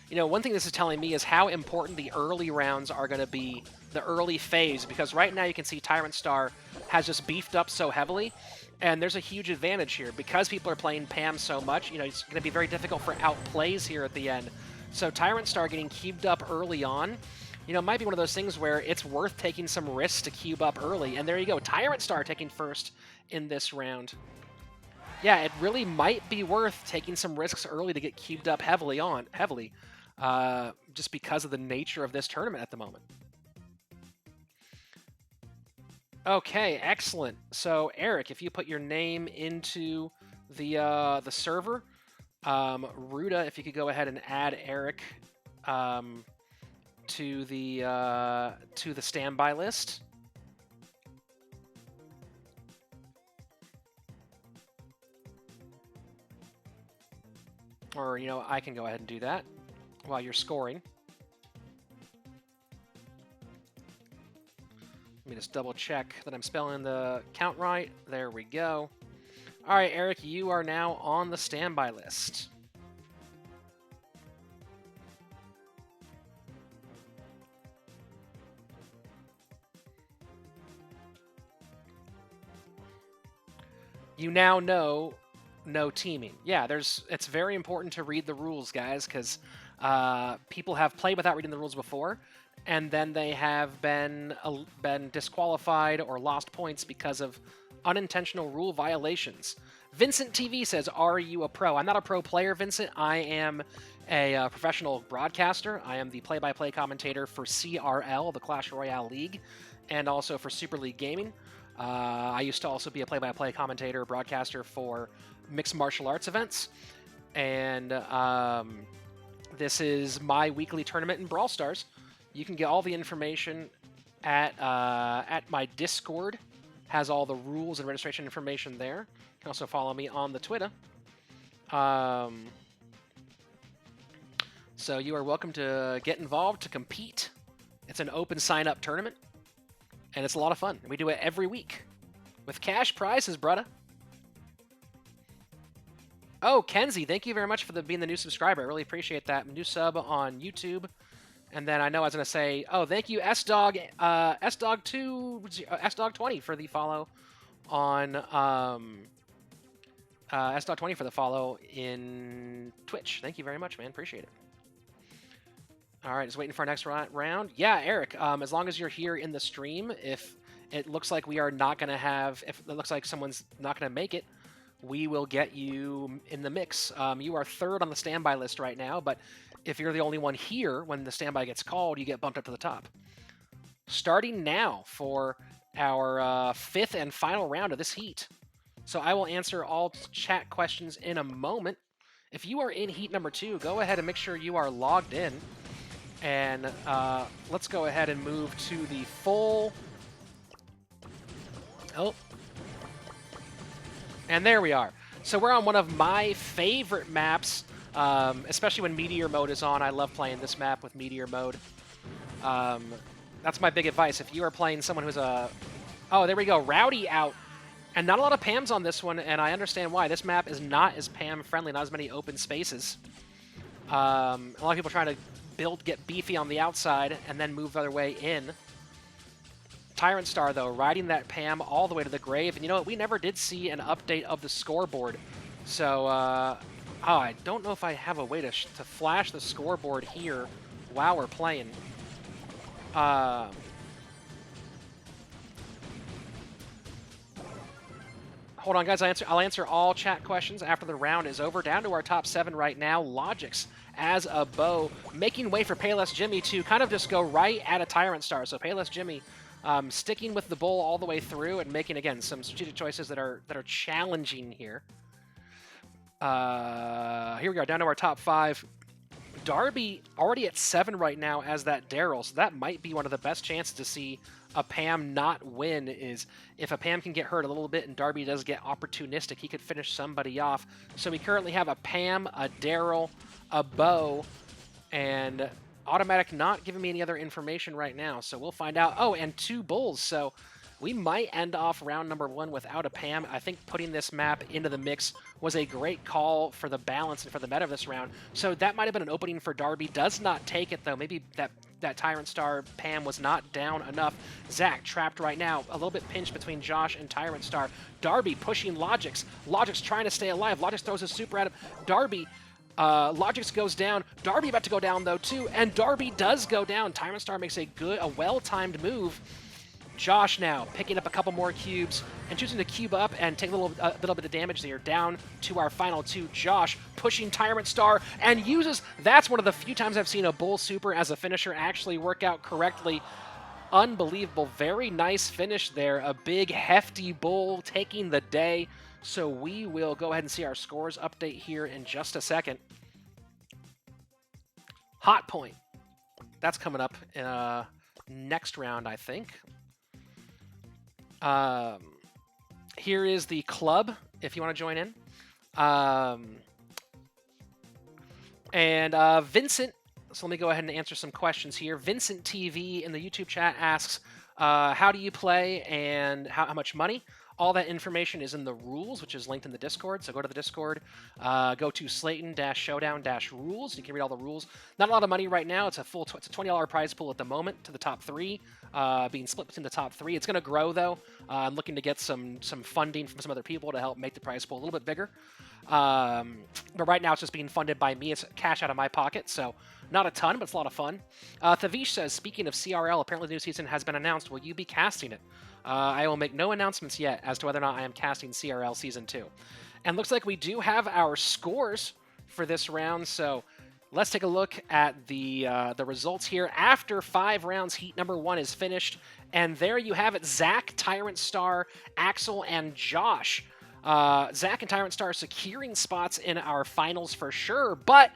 You know, one thing this is telling me is how important the early rounds are going to be, the early phase, because right now you can see Tyrant Star has just beefed up so heavily, and there's a huge advantage here. Because people are playing Pam so much, you know, it's going to be very difficult for outplays here at the end. So Tyrant Star getting cubed up early on, you know, might be one of those things where it's worth taking some risks to cube up early. And there you go, Tyrant Star taking first in this round. Yeah, it really might be worth taking some risks early to get cubed up heavily, just because of the nature of this tournament at the moment. Okay, excellent. So Eric, if you put your name into the server, Ruda, if you could go ahead and add Eric to the standby list. Or, you know, I can go ahead and do that while you're scoring. Let me just double check that I'm spelling the count right. There we go. All right, Eric, you are now on the standby list. You now know no teaming. Yeah, it's very important to read the rules, guys, because people have played without reading the rules before, and then they have been disqualified or lost points because of unintentional rule violations. Vincent TV says, are you a pro? I'm not a pro player, Vincent. I am a professional broadcaster. I am the play-by-play commentator for CRL, the Clash Royale League, and also for Super League Gaming. I used to also be a play-by-play commentator, broadcaster for mixed martial arts events. And this is my weekly tournament in Brawl Stars. You can get all the information at my Discord. Has all the rules and registration information there. You can also follow me on the Twitter. So you are welcome to get involved, to compete. It's an open sign-up tournament, and it's a lot of fun. We do it every week with cash prizes, brother. Oh, Kenzie, thank you very much for being the new subscriber. I really appreciate that. New sub on YouTube. And then I know I was going to say, oh, thank you, SDog, SDog20 for the follow on, SDog20 for the follow in Twitch. Thank you very much, man. Appreciate it. All right, just waiting for our next round. Yeah, Eric, as long as you're here in the stream, if it looks like we are not going to have, if it looks like someone's not going to make it, we will get you in the mix. You are third on the standby list right now, but if you're the only one here when the standby gets called, you get bumped up to the top. Starting now for our fifth and final round of this heat. So I will answer all chat questions in a moment. If you are in heat number 2, go ahead and make sure you are logged in. And let's go ahead and move to the full... Oh. And there we are. So we're on one of my favorite maps, especially when Meteor Mode is on. I love playing this map with Meteor Mode. That's my big advice. If you are playing someone who's a... Oh, there we go. Rowdy out. And not a lot of Pams on this one, and I understand why. This map is not as Pam-friendly, not as many open spaces. A lot of people trying to get beefy on the outside, and then move their way in. Tyrant Star, though, riding that Pam all the way to the grave. And you know what? We never did see an update of the scoreboard. So, I don't know if I have a way to flash the scoreboard here while we're playing. Hold on, guys. I'll answer all chat questions after the round is over. Down to our top 7 right now. Logix as a bow, making way for Payless Jimmy to kind of just go right at a Tyrant Star. So Payless Jimmy sticking with the bull all the way through and making, again, some strategic choices that are challenging here. Here we go, down to our top 5. Darby already at 7 right now as that Daryl, so that might be one of the best chances to see a Pam not win, is if a Pam can get hurt a little bit and Darby does get opportunistic, he could finish somebody off. So we currently have a Pam, a Daryl, a Bo, and Automatic not giving me any other information right now, so we'll find out. Oh, and 2 Bulls, so we might end off round number 1 without a Pam. I think putting this map into the mix was a great call for the balance and for the meta of this round. So that might have been an opening for Darby. Does not take it, though. Maybe that Tyrant Star Pam was not down enough. Zach trapped right now. A little bit pinched between Josh and Tyrant Star. Darby pushing Logix. Logix trying to stay alive. Logix throws his super at him. Darby... Logix goes down. Darby about to go down, though, too. And Darby does go down. Tyrant Star makes a well-timed move. Josh now picking up a couple more cubes and choosing to cube up and take a little bit of damage there. Down to our final 2. Josh pushing Tyrant Star and uses... That's one of the few times I've seen a Bull Super as a finisher actually work out correctly. Unbelievable. Very nice finish there. A big, hefty Bull taking the day. So we will go ahead and see our scores update here in just a second. Hot Point. That's coming up next round, I think. Here is the club, if you want to join in. Vincent, so let me go ahead and answer some questions here. Vincent TV in the YouTube chat asks, how do you play and how much money? All that information is in the rules, which is linked in the Discord. So go to the Discord, go to Slaton-Showdown-rules. You can read all the rules. Not a lot of money right now. It's a it's a $20 prize pool at the moment to the top 3, being split between the top 3. It's going to grow, though. I'm looking to get some funding from some other people to help make the prize pool a little bit bigger. But right now it's just being funded by me. It's cash out of my pocket, so not a ton, but it's a lot of fun. Thavish says, speaking of CRL, apparently the new season has been announced. Will you be casting it? I will make no announcements yet as to whether or not I am casting CRL Season 2. And looks like we do have our scores for this round, so let's take a look at the results here. After 5 rounds, heat number 1 is finished, and there you have it. Zach, Tyrant Star, Axel, and Josh. Zach and Tyrant Star securing spots in our finals for sure, but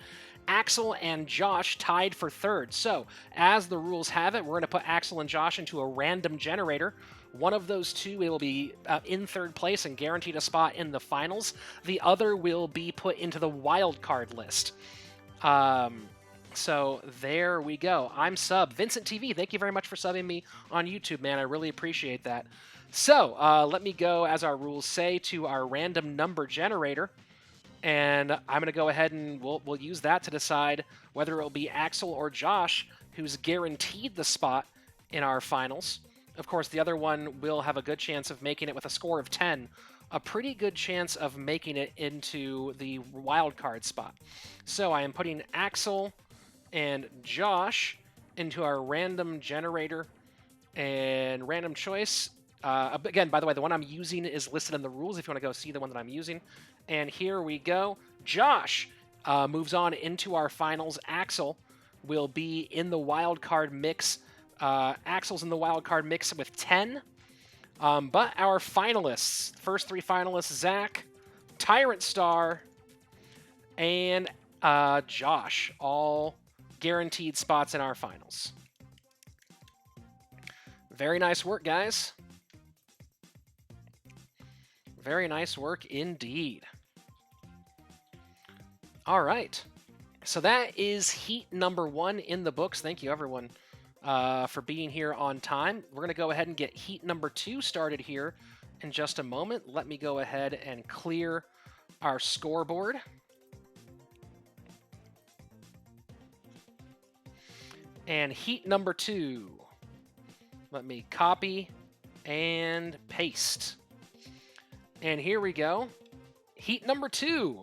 Axel and Josh tied for 3rd. So, as the rules have it, we're going to put Axel and Josh into a random generator. One of those 2 will be in 3rd place and guaranteed a spot in the finals. The other will be put into the wild card list. So there we go. I'm Sub. Vincent TV, thank you very much for subbing me on YouTube, man. I really appreciate that. So let me go, as our rules say, to our random number generator. And I'm going to go ahead and we'll use that to decide whether it will be Axel or Josh who's guaranteed the spot in our finals. Of course, the other one will have a good chance of making it with a score of 10. A pretty good chance of making it into the wild card spot. So I am putting Axel and Josh into our random generator and random choice. Again, by the way, the one I'm using is listed in the rules if you want to go see the one that I'm using. And here we go. Josh moves on into our finals. Axel will be in the wild card mix. Axel's in the wild card mix with 10. But our finalists, first 3 finalists, Zach, Tyrant Star, and Josh, all guaranteed spots in our finals. Very nice work, guys. Very nice work indeed. All right. So that is heat number 1 in the books. Thank you, everyone, for being here on time. We're going to go ahead and get heat number 2 started here in just a moment. Let me go ahead and clear our scoreboard. And heat number 2. Let me copy and paste. And here we go. Heat number 2.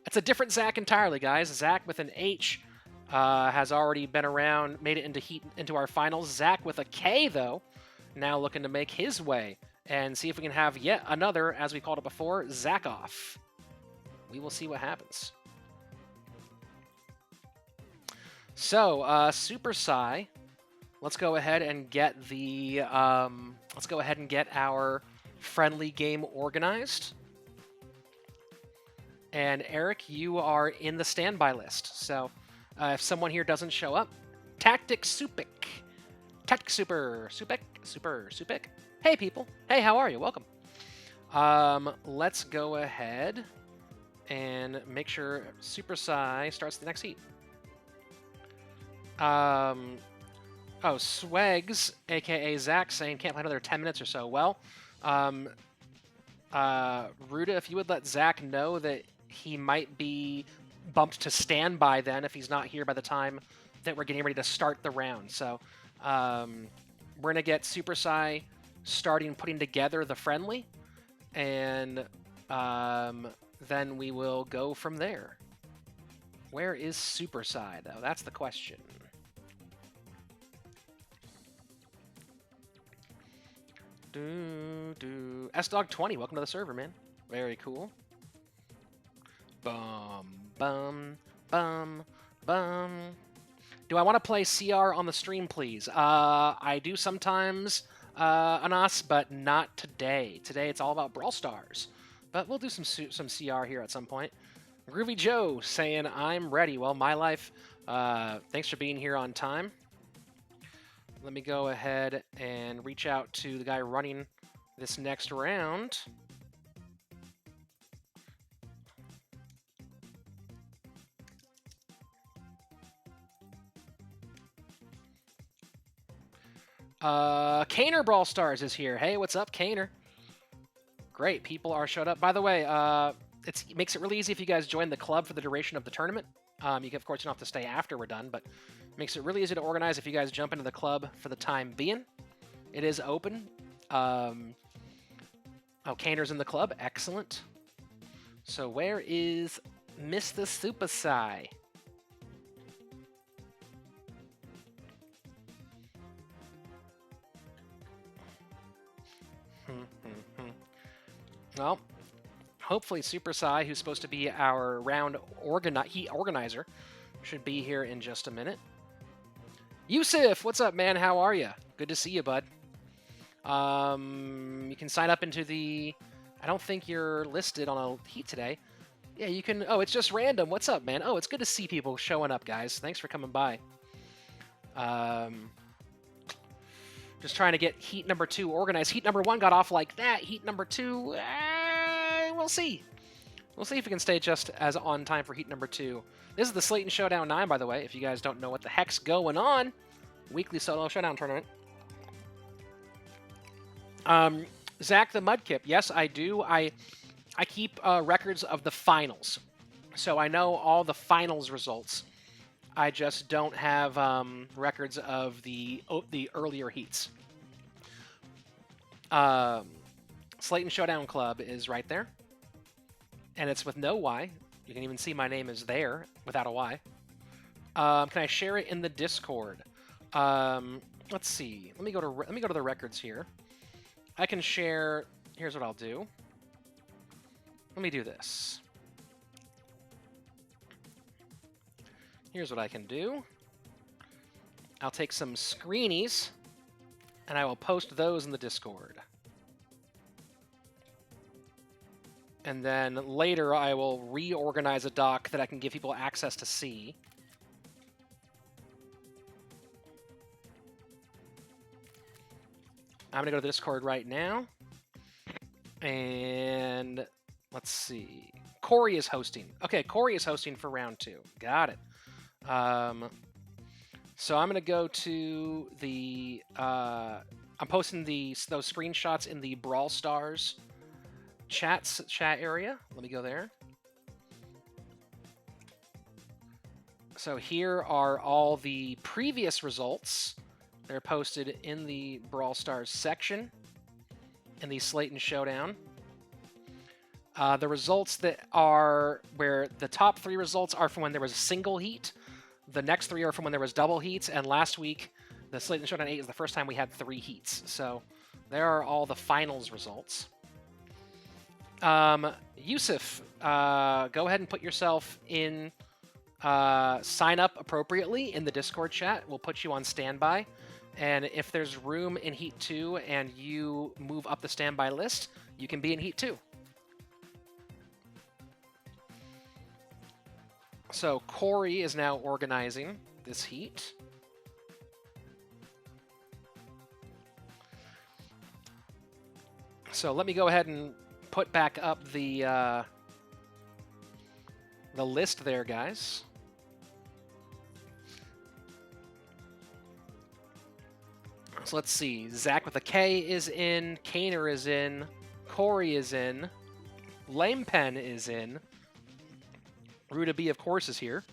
It's a different Zach entirely, guys. Zach with an H has already been around, made it into our finals. Zach with a K, though, now looking to make his way and see if we can have yet another, as we called it before, Zach off. We will see what happens. So, Super Psy, let's go ahead and get the let's go ahead and get our friendly game organized. And Eric, you are in the standby list. So, if someone here doesn't show up, Tactic Supik. Tactic Supik. Hey people. Hey, how are you? Welcome. Let's go ahead and make sure Super Psy starts the next heat. Oh, Swags, aka Zach, saying can't play another 10 minutes or so. Well, Ruda, if you would let Zach know that he might be bumped to standby then if he's not here by the time that we're getting ready to start the round. So, we're going to get Super Psy starting putting together the friendly, and then we will go from there. Where is Super Psy, though? That's the question. S-Dog20, welcome to the server, man. Very cool. Bum, bum, bum, bum. Do I want to play CR on the stream, please? I do sometimes, Anas, but not today. Today it's all about Brawl Stars. But we'll do some CR here at some point. Groovy Joe saying, I'm ready. Well, my life, thanks for being here on time. Let me go ahead and reach out to the guy running this next round. Kaner Brawl Stars is here. Hey, what's up, Kaner? Great, people are showed up. By the way, it makes it really easy if you guys join the club for the duration of the tournament. You can, of course, you don't have to stay after we're done, but it makes it really easy to organize if you guys jump into the club for the time being. It is open. Oh, Kaner's in the club. Excellent. So where is Mr. Super Psy? Well, hopefully Super Psy, who's supposed to be our round organizer, should be here in just a minute. Yusuf, what's up, man? How are you? Good to see you, bud. You can sign up into the... I don't think you're listed on a heat today. Yeah, you can... Oh, it's just random. What's up, man? Oh, it's good to see people showing up, guys. Thanks for coming by. Just trying to get heat number 2 organized. Heat number 1 got off like that. Heat number 2, we'll see. We'll see if we can stay just as on time for heat number 2. This is the Slaton Showdown 9, by the way, if you guys don't know what the heck's going on. Weekly solo showdown tournament. Zach the Mudkip. Yes, I do. I keep records of the finals. So I know all the finals results. I just don't have records of the earlier heats. Slaton Showdown Club is right there. And it's with no Y. You can even see my name is there without a Y. Can I share it in the Discord? Let's see. Let me go to the records here. I can share. Here's what I'll do. Let me do this. Here's what I can do. I'll take some screenies, and I will post those in the Discord. And then later I will reorganize a doc that I can give people access to see. I'm going to go to the Discord right now. And let's see. Corey is hosting. Okay, Corey is hosting for round 2. Got it. So I'm going to go to the... I'm posting those screenshots in the Brawl Stars chat area. Let me go there. So here are all the previous results. They're posted in the Brawl Stars section in the Slaton Showdown. The results that are where the top 3 results are from when there was a single heat. The next 3 are from when there was double heats. And last week, the Slaton Showdown 8 is the first time we had 3 heats. So there are all the finals results. Yusuf, go ahead and put yourself in sign up appropriately in the Discord chat. We'll put you on standby. And if there's room in Heat 2 and you move up the standby list, you can be in Heat 2. So Corey is now organizing this heat. So let me go ahead and put back up the list there, guys. So let's see. Zach with a K is in. Kaner is in. Corey is in. Lamepen is in. Ruta B, of course, is here.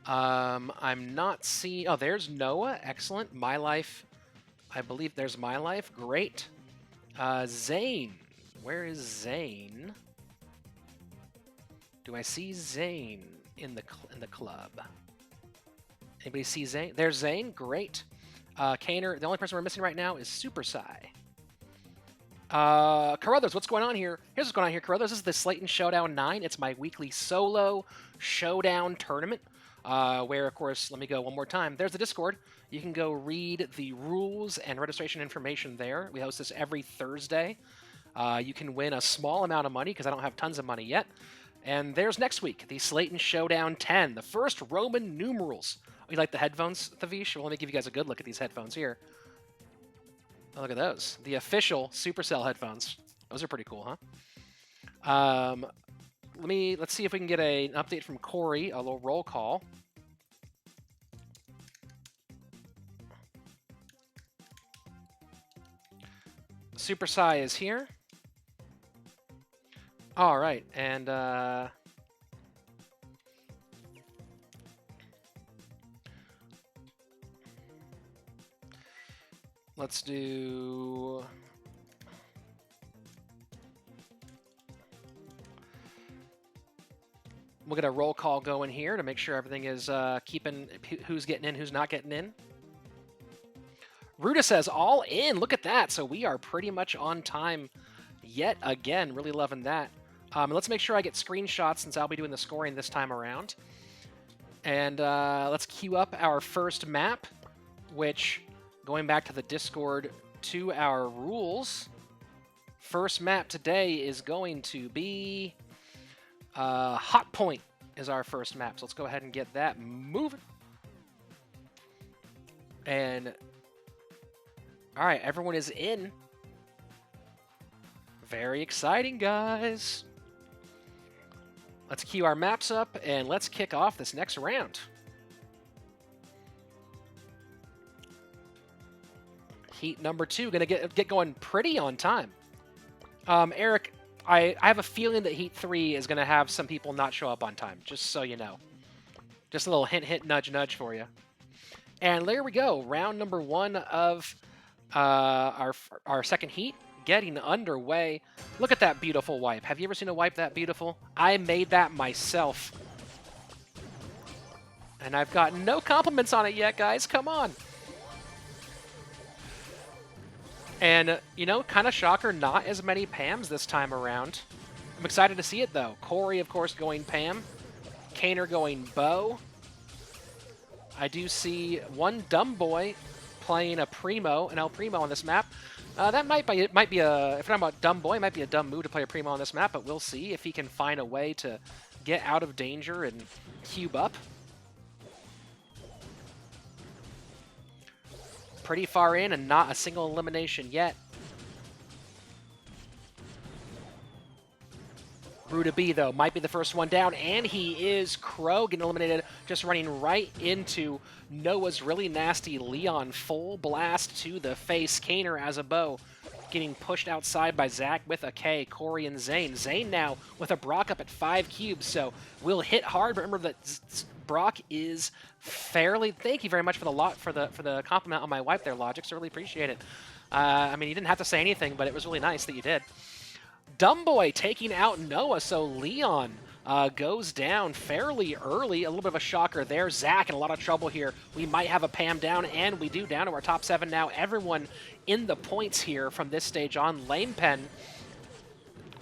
I'm not seeing... Oh, there's Noah. Excellent. My Life. I believe there's My Life. Great. Zane. Where is Zane? Do I see Zane in the club? Anybody see Zane? There's Zane. Great. Kaner. The only person we're missing right now is Super Sai. Carruthers, what's going on here? Here's what's going on here, Carruthers. This is the Slaton Showdown 9. It's my weekly solo showdown tournament, where, of course, let me go one more time. There's the Discord. You can go read the rules and registration information there. We host this every Thursday. You can win a small amount of money, because I don't have tons of money yet. And there's next week, the Slaton Showdown 10, the first Roman numerals. Oh, you like the headphones, Thavish? Well, let me give you guys a good look at these headphones here. Oh, look at those. The official Supercell headphones. Those are pretty cool, huh? Let's see if we can get an update from Corey, a little roll call. Super Sai is here. All right, and let's do... We'll get a roll call going here to make sure everything is keeping who's getting in, who's not getting in. Ruta says all in. Look at that. So we are pretty much on time yet again. Really loving that. Let's make sure I get screenshots since I'll be doing the scoring this time around. And let's queue up our first map, which, going back to the Discord to our rules, first map today is going to be Hot Point is our first map. So let's go ahead and get that moving. And all right, everyone is in. Very exciting, guys. Let's queue our maps up and let's kick off this next round. Heat number 2, gonna get going pretty on time. Eric, I have a feeling that Heat 3 is gonna have some people not show up on time, just so you know. Just a little hint, hint, nudge, nudge for you. And there we go, round number 1 of our second heat getting underway. Look at that beautiful wipe. Have you ever seen a wipe that beautiful? I made that myself. And I've got no compliments on it yet, guys. Come on. And, you know, kind of shocker, not as many Pams this time around. I'm excited to see it, though. Corey, of course, going Pam. Kaner going Bo. I do see one dumb boy playing an El Primo on this map. That might be if we're talking about dumb boy, it might be a dumb move to play a Primo on this map, but we'll see if he can find a way to get out of danger and cube up. Pretty far in and not a single elimination yet. Ruta B, though, might be the first one down, and he is. Crow getting eliminated, just running right into Noah's really nasty Leon. Full blast to the face. Kaner as a bow, getting pushed outside by Zach with a K. Corey and Zane. Zane now with a Brock up at 5 cubes, so will hit hard, but remember that Brock is fairly... Thank you very much for the compliment on my wipe there, Logix. I really appreciate it. I mean, you didn't have to say anything, but it was really nice that you did. Dumbboy taking out Noah, so Leon goes down fairly early. A little bit of a shocker there. Zach in a lot of trouble here. We might have a Pam down, and we do, down to our top 7 now. Everyone in the points here from this stage on. Lamepen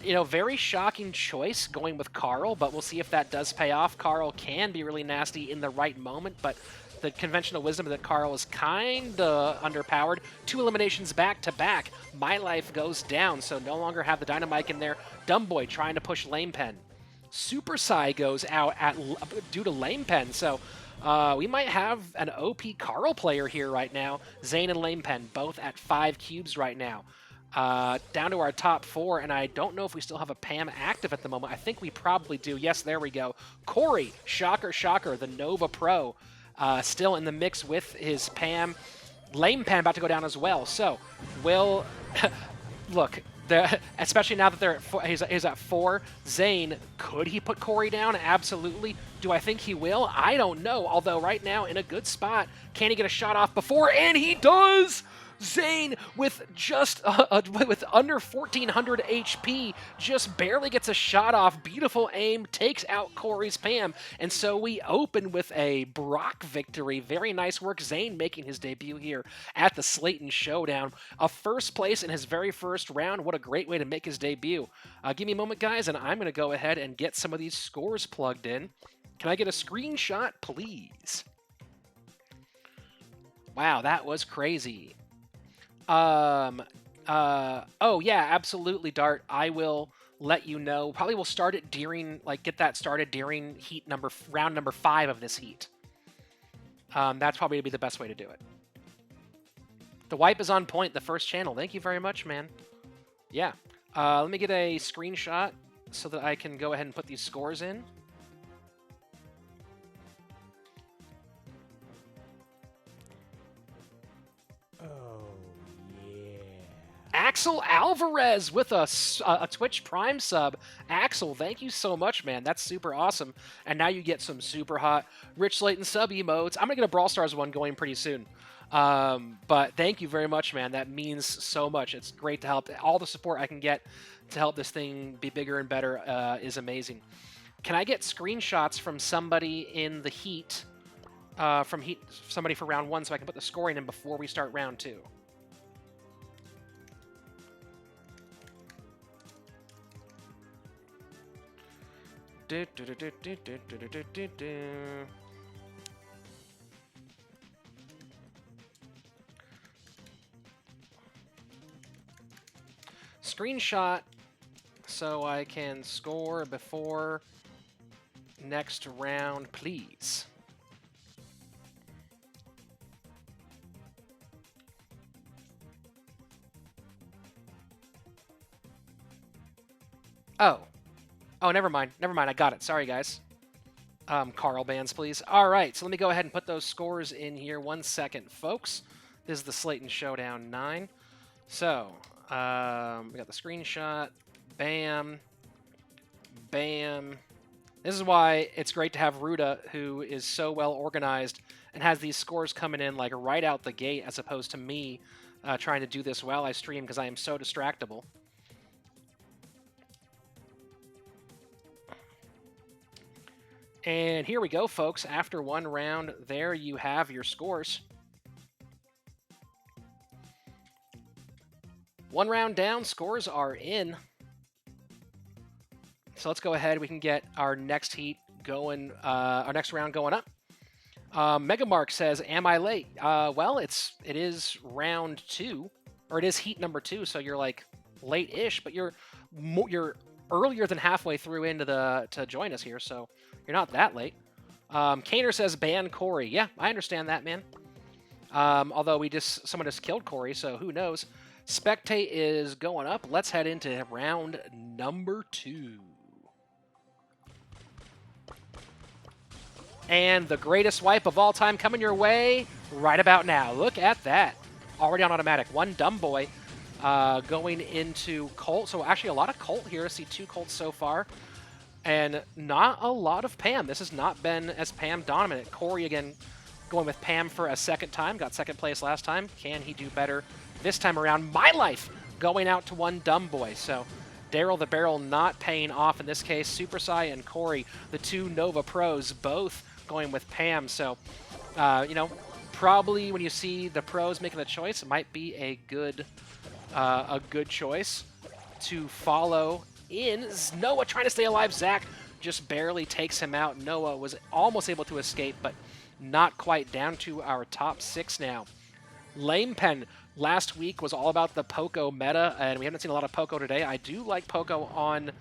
You know, very shocking choice going with Carl, but we'll see if that does pay off. Carl can be really nasty in the right moment, but the conventional wisdom that Carl is kind of underpowered. 2 eliminations back to back. My life goes down, so no longer have the Dynamite in there. Dumbboy trying to push Lame Pen. Super Psy goes out due to Lame Pen, so we might have an OP Carl player here right now. Zane and Lame Pen both at 5 cubes right now. Down to our top 4, and I don't know if we still have a Pam active at the moment. I think we probably do. Yes, there we go. Corey, shocker, shocker, the Nova Pro, still in the mix with his Pam. Lame Pam about to go down as well. So, will look, especially now that they're at he's at 4. Zane, could he put Corey down? Absolutely. Do I think he will? I don't know. Although right now in a good spot, can he get a shot off before? And he does. Zane, with just with under 1,400 HP, just barely gets a shot off. Beautiful aim, takes out Corey's Pam, and so we open with a Brock victory. Very nice work. Zane making his debut here at the Slaton Showdown. A first place in his very first round. What a great way to make his debut. Give me a moment, guys, and I'm going to go ahead and get some of these scores plugged in. Can I get a screenshot, please? Wow, that was crazy. Oh yeah, absolutely, Dart. I will let you know. Probably we'll start it during, like, get that started during round number 5 of this heat. That's probably gonna be the best way to do it. The wipe is on point, the first channel. Thank you very much, man. Yeah. Let me get a screenshot so that I can go ahead and put these scores in. Axel Alvarez with a Twitch Prime sub. Axel, thank you so much, man. That's super awesome. And now you get some super hot Rich Slaton sub emotes. I'm going to get a Brawl Stars one going pretty soon. But thank you very much, man. That means so much. It's great to help. All the support I can get to help this thing be bigger and better is amazing. Can I get screenshots from somebody in the heat, somebody for round 1 so I can put the scoring in before we start round 2? Screenshot so I can score before next round, please. Oh, never mind. Never mind. I got it. Sorry, guys. Carl bans, please. All right, so let me go ahead and put those scores in here. 1 second, folks. This is the Slaton Showdown 9. So, we got the screenshot. Bam. Bam. This is why it's great to have Ruda, who is so well organized and has these scores coming in like right out the gate, as opposed to me trying to do this while I stream because I am so distractible. And here we go, folks. After 1 round, there you have your scores. 1 round down, scores are in. So let's go ahead. We can get our next heat going, our next round going up. Megamark says, "Am I late?" Well, it is round 2, or it is heat number 2. So you're like late-ish, but you're earlier than halfway through into to join us here. So you're not that late. Kaner says, "Ban Corey." Yeah, I understand that, man. Although someone just killed Corey, so who knows? Spectate is going up. Let's head into round number 2. And the greatest wipe of all time coming your way right about now. Look at that. Already on automatic. 1 Dumbboy going into Colt. So actually a lot of Colt here. I see 2 Colts so far. And not a lot of Pam. This has not been as Pam dominant. Corey again going with Pam for a second time. Got 2nd place last time. Can he do better this time around? My life going out to 1 Dumbboy. So Daryl the Barrel not paying off in this case. Super Sai and Corey, the 2 Nova pros, both going with Pam. So, you know, probably when you see the pros making the choice, it might be a good choice to follow in. Noah trying to stay alive. Zach just barely takes him out. Noah was almost able to escape, but not quite. Down to our top 6 now. Lame Pen last week was all about the Poco meta, and we haven't seen a lot of Poco today. I do like Poco on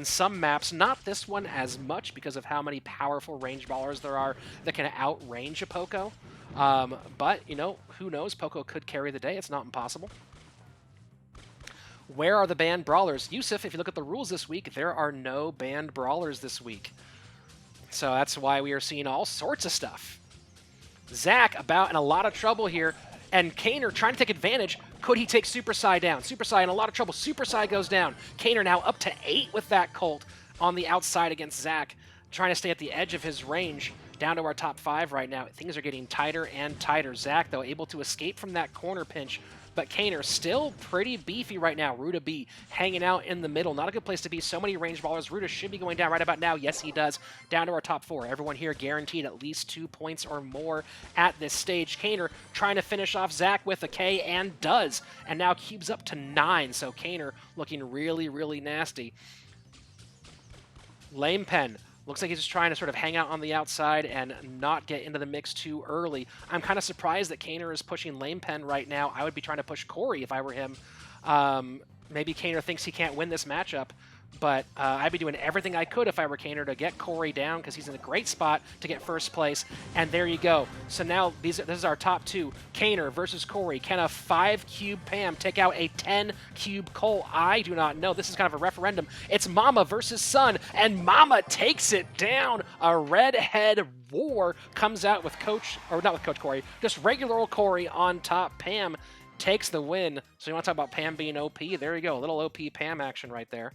some maps, not this one as much because of how many powerful range ballers there are that can outrange a Poco. But, you know, who knows? Poco could carry the day. It's not impossible. Where are the banned brawlers? Yusuf, if you look at the rules this week, there are no banned brawlers this week. So that's why we are seeing all sorts of stuff. Zach about in a lot of trouble here, and Kaner trying to take advantage. Could he take Super Psy down? Super Psy in a lot of trouble. Super Psy goes down. Kaner now up to 8 with that Colt on the outside against Zach, trying to stay at the edge of his range. Down to our top 5 right now. Things are getting tighter and tighter. Zach, though, able to escape from that corner pinch, but Kaner still pretty beefy right now. Ruta B hanging out in the middle. Not a good place to be. So many range ballers. Ruta should be going down right about now. Yes, he does. Down to our top 4. Everyone here guaranteed at least 2 points or more at this stage. Kaner trying to finish off Zach with a K, and does. And now cubes up to 9. So Kaner looking really, really nasty. Lame Pen. Looks like he's just trying to sort of hang out on the outside and not get into the mix too early. I'm kind of surprised that Kaner is pushing Lame Pen right now. I would be trying to push Corey if I were him. Maybe Kaner thinks he can't win this matchup, but I'd be doing everything I could if I were Kaner to get Corey down, because he's in a great spot to get first place. And there you go. So now this is our top 2. Kaner versus Corey. Can a 5-cube Pam take out a 10-cube Cole? I do not know. This is kind of a referendum. It's Mama versus Son, and Mama takes it down. A redhead war comes out with Coach, or not with Coach Corey, just regular old Corey on top. Pam takes the win. So you want to talk about Pam being OP? There you go. A little OP Pam action right there.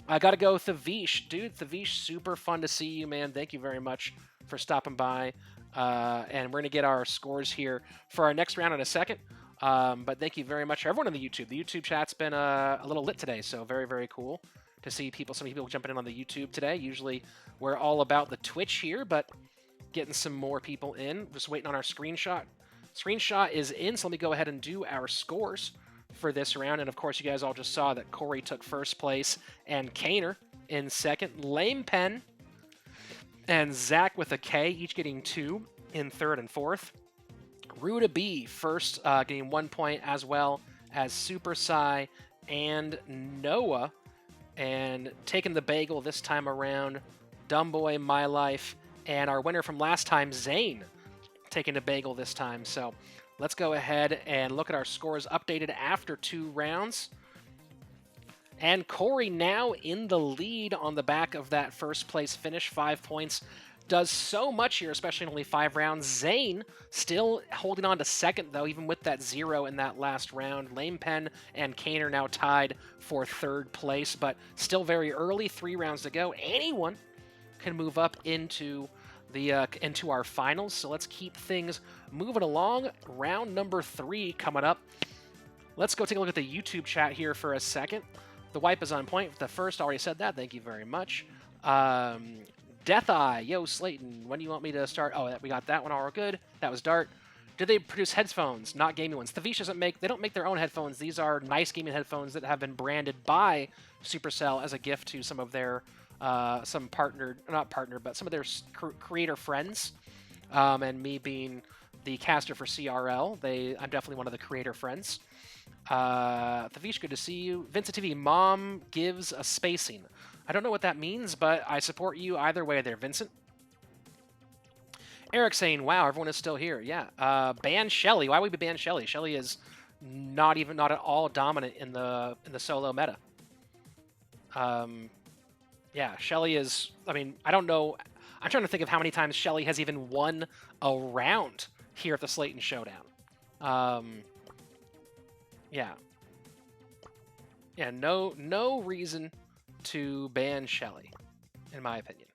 I got to go with Thavish. Dude, Thavish, super fun to see you, man. Thank you very much for stopping by. And we're going to get our scores here for our next round in a second. But thank you very much for everyone on the YouTube. The YouTube chat's been a little lit today, so very, very cool to see people. So many people jumping in on the YouTube today. Usually we're all about the Twitch here, but getting some more people in. Just waiting on our screenshot. Screenshot is in, so let me go ahead and do our scores for this round. And of course, you guys all just saw that Corey took first place and Kaner in second. Lame Pen and Zach with a K, each getting 2 in third and fourth. Ruta B first, getting 1 point, as well as Super Psy and Noah. And taking the bagel this time around, Dumbboy, My Life, and our winner from last time, Zane, taking the bagel this time. So let's go ahead and look at our scores updated after 2 rounds. And Corey now in the lead on the back of that first place finish, 5 points. Does so much here, especially in only 5 rounds. Zane still holding on to second, though, even with that 0 in that last round. Lame Pen and Kaner now tied for third place, but still very early, 3 rounds to go. Anyone can move up into into our finals, so let's keep things moving along. Round number 3 coming up. Let's go take a look at the YouTube chat here for a second. The wipe is on point. The first, already said that. Thank you very much. Death Eye, yo, Slaton, when do you want me to start? Oh, we got that one all good. That was Dart. Do they produce headphones, not gaming ones? Thavish doesn't make, they don't make their own headphones. These are nice gaming headphones that have been branded by Supercell as a gift to some of their some partnered, not partnered, but some of their creator friends. And me being the caster for CRL, I'm definitely one of the creator friends. Thavish, good to see you. Vincent TV, mom gives a spacing. I don't know what that means, but I support you either way there, Vincent. Eric saying, wow, everyone is still here. Yeah. Ban Shelly. Why would we ban Shelly? Shelly is not at all dominant in the solo meta. Yeah, Shelly is, I mean, I don't know. I'm trying to think of how many times Shelly has even won a round here at the Slaton Showdown. Yeah. Yeah, no reason to ban Shelly, in my opinion.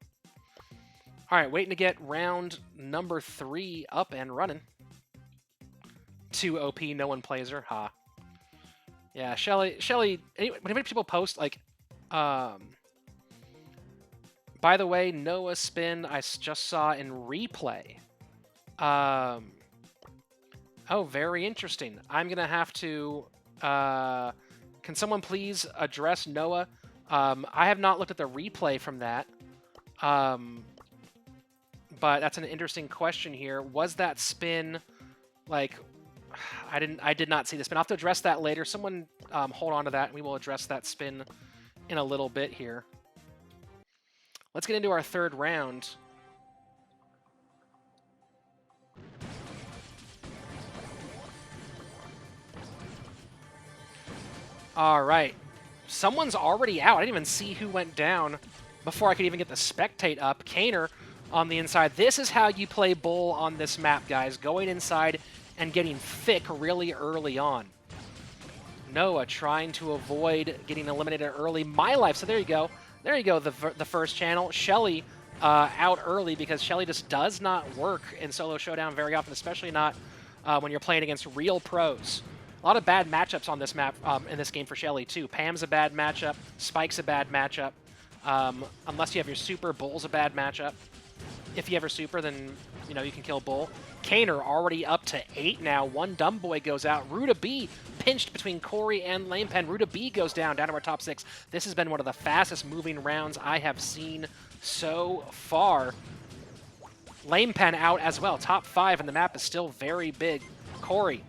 All right, waiting to get round number 3 up and running. 2 OP, no one plays her. Ha. Yeah, Shelly, whenever people post, like, by the way, Noah spin I just saw in replay. Oh, very interesting. I'm going to have to... can someone please address Noah? I have not looked at the replay from that. But that's an interesting question here. Was that spin, like, I did not see the spin. I'll have to address that later. Someone hold on to that, and we will address that spin in a little bit here. Let's get into our third round. All right. Someone's already out. I didn't even see who went down before I could even get the spectate up. Kaner on the inside. This is how you play bull on this map, guys. Going inside and getting thick really early on. Noah trying to avoid getting eliminated early. My life. So there you go. There you go, the first channel. Shelly out early because Shelly just does not work in solo showdown very often, especially not when you're playing against real pros. A lot of bad matchups on this map in this game for Shelly, too. Pam's a bad matchup. Spike's a bad matchup. Unless you have your super, Bull's a bad matchup. If you have your super, then you can kill Bull. Kaner already up to 8 now. One dumb boy goes out. Ruta B pinched between Corey and Lamepen. Ruta B goes down to our top 6. This has been one of the fastest moving rounds I have seen so far. Lamepen out as well. Top 5, and the map is still very big. Corey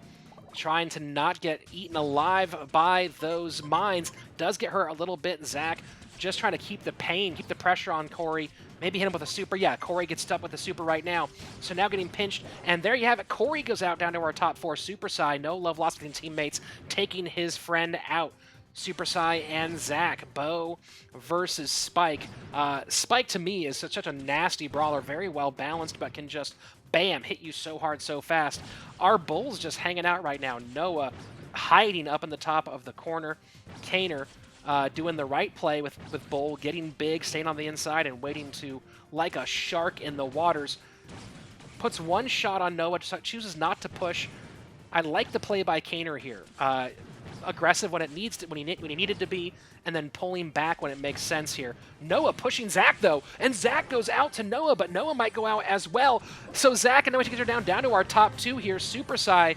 trying to not get eaten alive by those mines. Does get hurt a little bit. Zach just trying to keep the pain, keep the pressure on Corey. Maybe hit him with a super. Yeah, Corey gets stuck with the super right now. So now getting pinched. And there you have it. Corey goes out down to our top 4. Super Sai, no love lost between teammates, taking his friend out. Super Sai and Zach. Bo versus Spike. Spike, to me, is such a nasty brawler. Very well balanced, but can just, bam, hit you so hard so fast. Our Bull's just hanging out right now. Noah hiding up in the top of the corner. Kaner doing the right play with Bull, getting big, staying on the inside, and waiting to, like a shark in the waters. Puts one shot on Noah, chooses not to push. I like the play by Kaner here. Aggressive when it needs to, when he needed to be, and then pulling back when it makes sense here. Noah pushing Zach, though, and Zach goes out to Noah, but Noah might go out as well. So Zach and Noah takes her down to our top 2 here. Super Sai.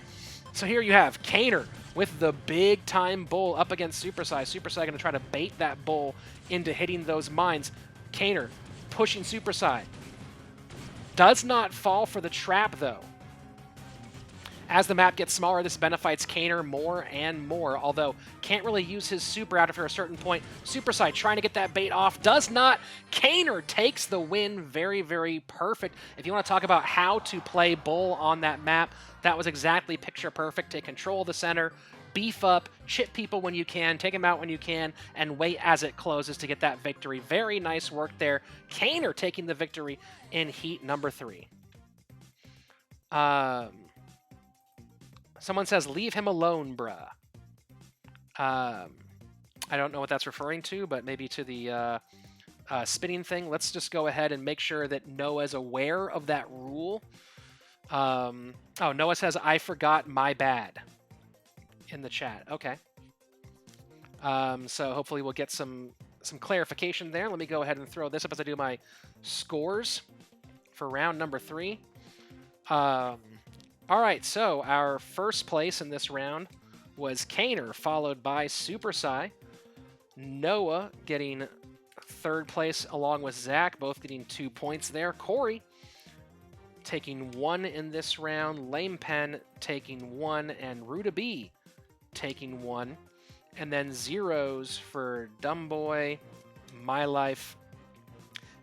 So here you have Kaner with the big-time Bull up against Super Sai. Super Sai going to try to bait that Bull into hitting those mines. Kaner pushing Super Sai. Does not fall for the trap, though. As the map gets smaller, this benefits Kaner more and more, although can't really use his super after a certain point. Super Sai trying to get that bait off, does not. Kaner takes the win. Very, very perfect. If you want to talk about how to play Bull on that map, that was exactly picture perfect. Take control of the center, beef up, chip people when you can, take them out when you can, and wait as it closes to get that victory. Very nice work there. Kaner taking the victory in heat number 3. Someone says, leave him alone, bruh. I don't know what that's referring to, but maybe to the spinning thing. Let's just go ahead and make sure that Noah's aware of that rule. Oh, Noah says, I forgot, my bad, in the chat. Okay. So hopefully we'll get some clarification there. Let me go ahead and throw this up as I do my scores for round number 3. All right, so our first place in this round was Kaner, followed by Super Sai. Noah getting 3rd place along with Zach, both getting 2 points there. Corey taking 1 in this round. Lamepen taking 1, and Ruta B taking 1. And then zeros for Dumbboy, My Life,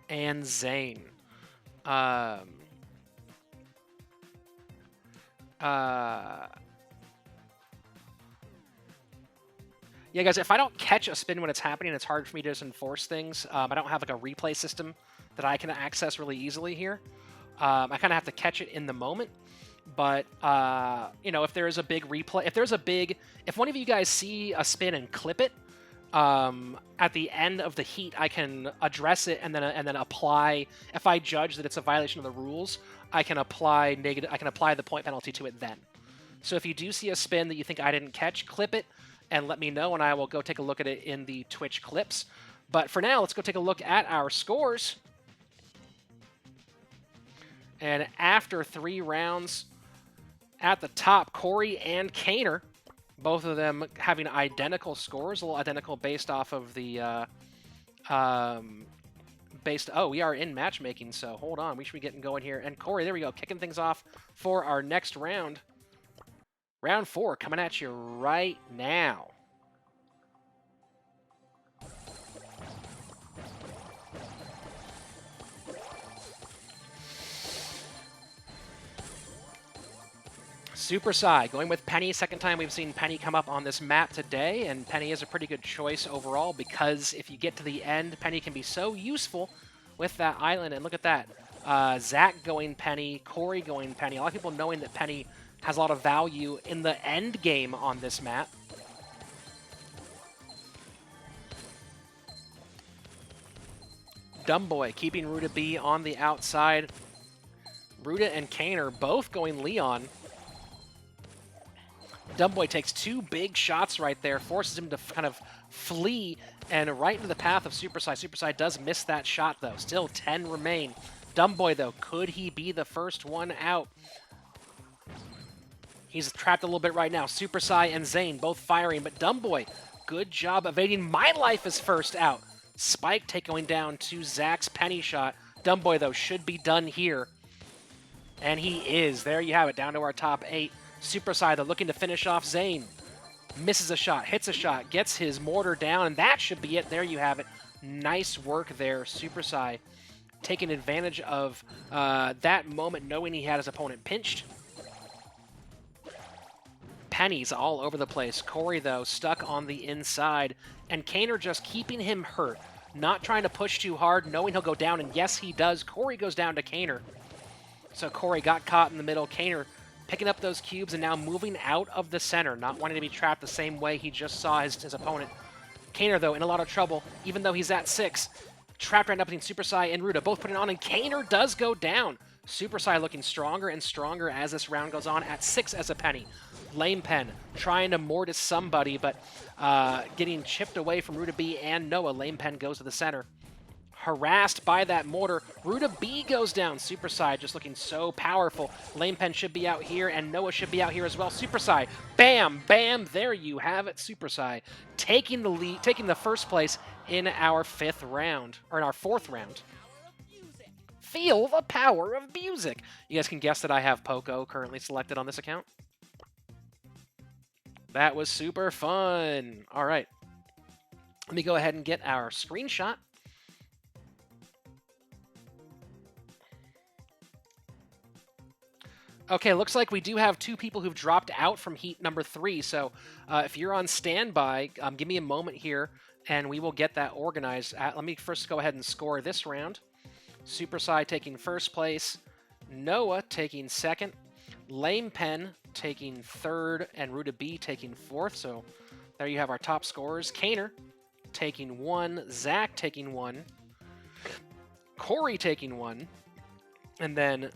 and Zane. Yeah, guys, if I don't catch a spin when it's happening, it's hard for me to just enforce things. I don't have like a replay system that I can access really easily here. I kind of have to catch it in the moment. But, if there is a big replay, if one of you guys see a spin and clip it, at the end of the heat, I can address it and then apply. If I judge that it's a violation of the rules, I can apply the point penalty to it then. So if you do see a spin that you think I didn't catch, clip it and let me know, and I will go take a look at it in the Twitch clips. But for now, let's go take a look at our scores. And after 3 rounds, at the top, Corey and Kaner, both of them having identical scores, a little identical based off of the based. Oh, we are in matchmaking, so hold on. We should be getting going here. And Corey, there we go, kicking things off for our next round. Round 4 coming at you right now. Super Psy going with Penny. Second time we've seen Penny come up on this map today, and Penny is a pretty good choice overall because if you get to the end, Penny can be so useful with that island. And look at that. Zach going Penny, Corey going Penny. A lot of people knowing that Penny has a lot of value in the end game on this map. Dumbboy keeping Ruta B on the outside. Ruta and Kaner both going Leon. Dumbboy takes 2 big shots right there, forces him to kind of flee and right into the path of Super Psy. Super Psy does miss that shot, though. Still 10 remain. Dumbboy, though, could he be the first one out? He's trapped a little bit right now. Super Psy and Zane both firing, but Dumbboy, good job evading. My Life is first out. Spike taking down to Zach's penny shot. Dumbboy, though, should be done here. And he is. There you have it, down to our top 8. Super Psy, though, looking to finish off Zane. Misses a shot, hits a shot, gets his mortar down, and that should be it. There you have it. Nice work there, Super Psy. Taking advantage of that moment, knowing he had his opponent pinched. Pennies all over the place. Corey, though, stuck on the inside, and Kaner just keeping him hurt. Not trying to push too hard, knowing he'll go down, and yes, he does. Corey goes down to Kaner. So Corey got caught in the middle. Kaner picking up those cubes and now moving out of the center, not wanting to be trapped the same way he just saw his opponent. Kaner, though, in a lot of trouble, even though he's at 6. Trapped right up between Super Psy and Ruta, both putting on, and Kaner does go down. Super Psy looking stronger and stronger as this round goes on, at 6 as a penny. Lame Pen trying to mortis somebody, but getting chipped away from Ruta B and Noah. Lame Pen goes to the center. Harassed by that mortar. Ruta B goes down. Super Psy just looking so powerful. Lame Pen should be out here, and Noah should be out here as well. Super Psy, bam, bam, there you have it. Super Psy taking the lead, taking the first place in our 5th round, or in our 4th round. Feel the power of music. You guys can guess that I have Poco currently selected on this account. That was super fun. All right. Let me go ahead and get our screenshot. Okay, looks like we do have 2 people who've dropped out from heat number 3. So if you're on standby, give me a moment here, and we will get that organized. Let me first go ahead and score this round. Super Psy taking first place. Noah taking 2nd. Lame Pen taking 3rd, and Ruta B taking 4th. So there you have our top scorers. Kaner taking 1. Zach taking 1. Corey taking 1. And then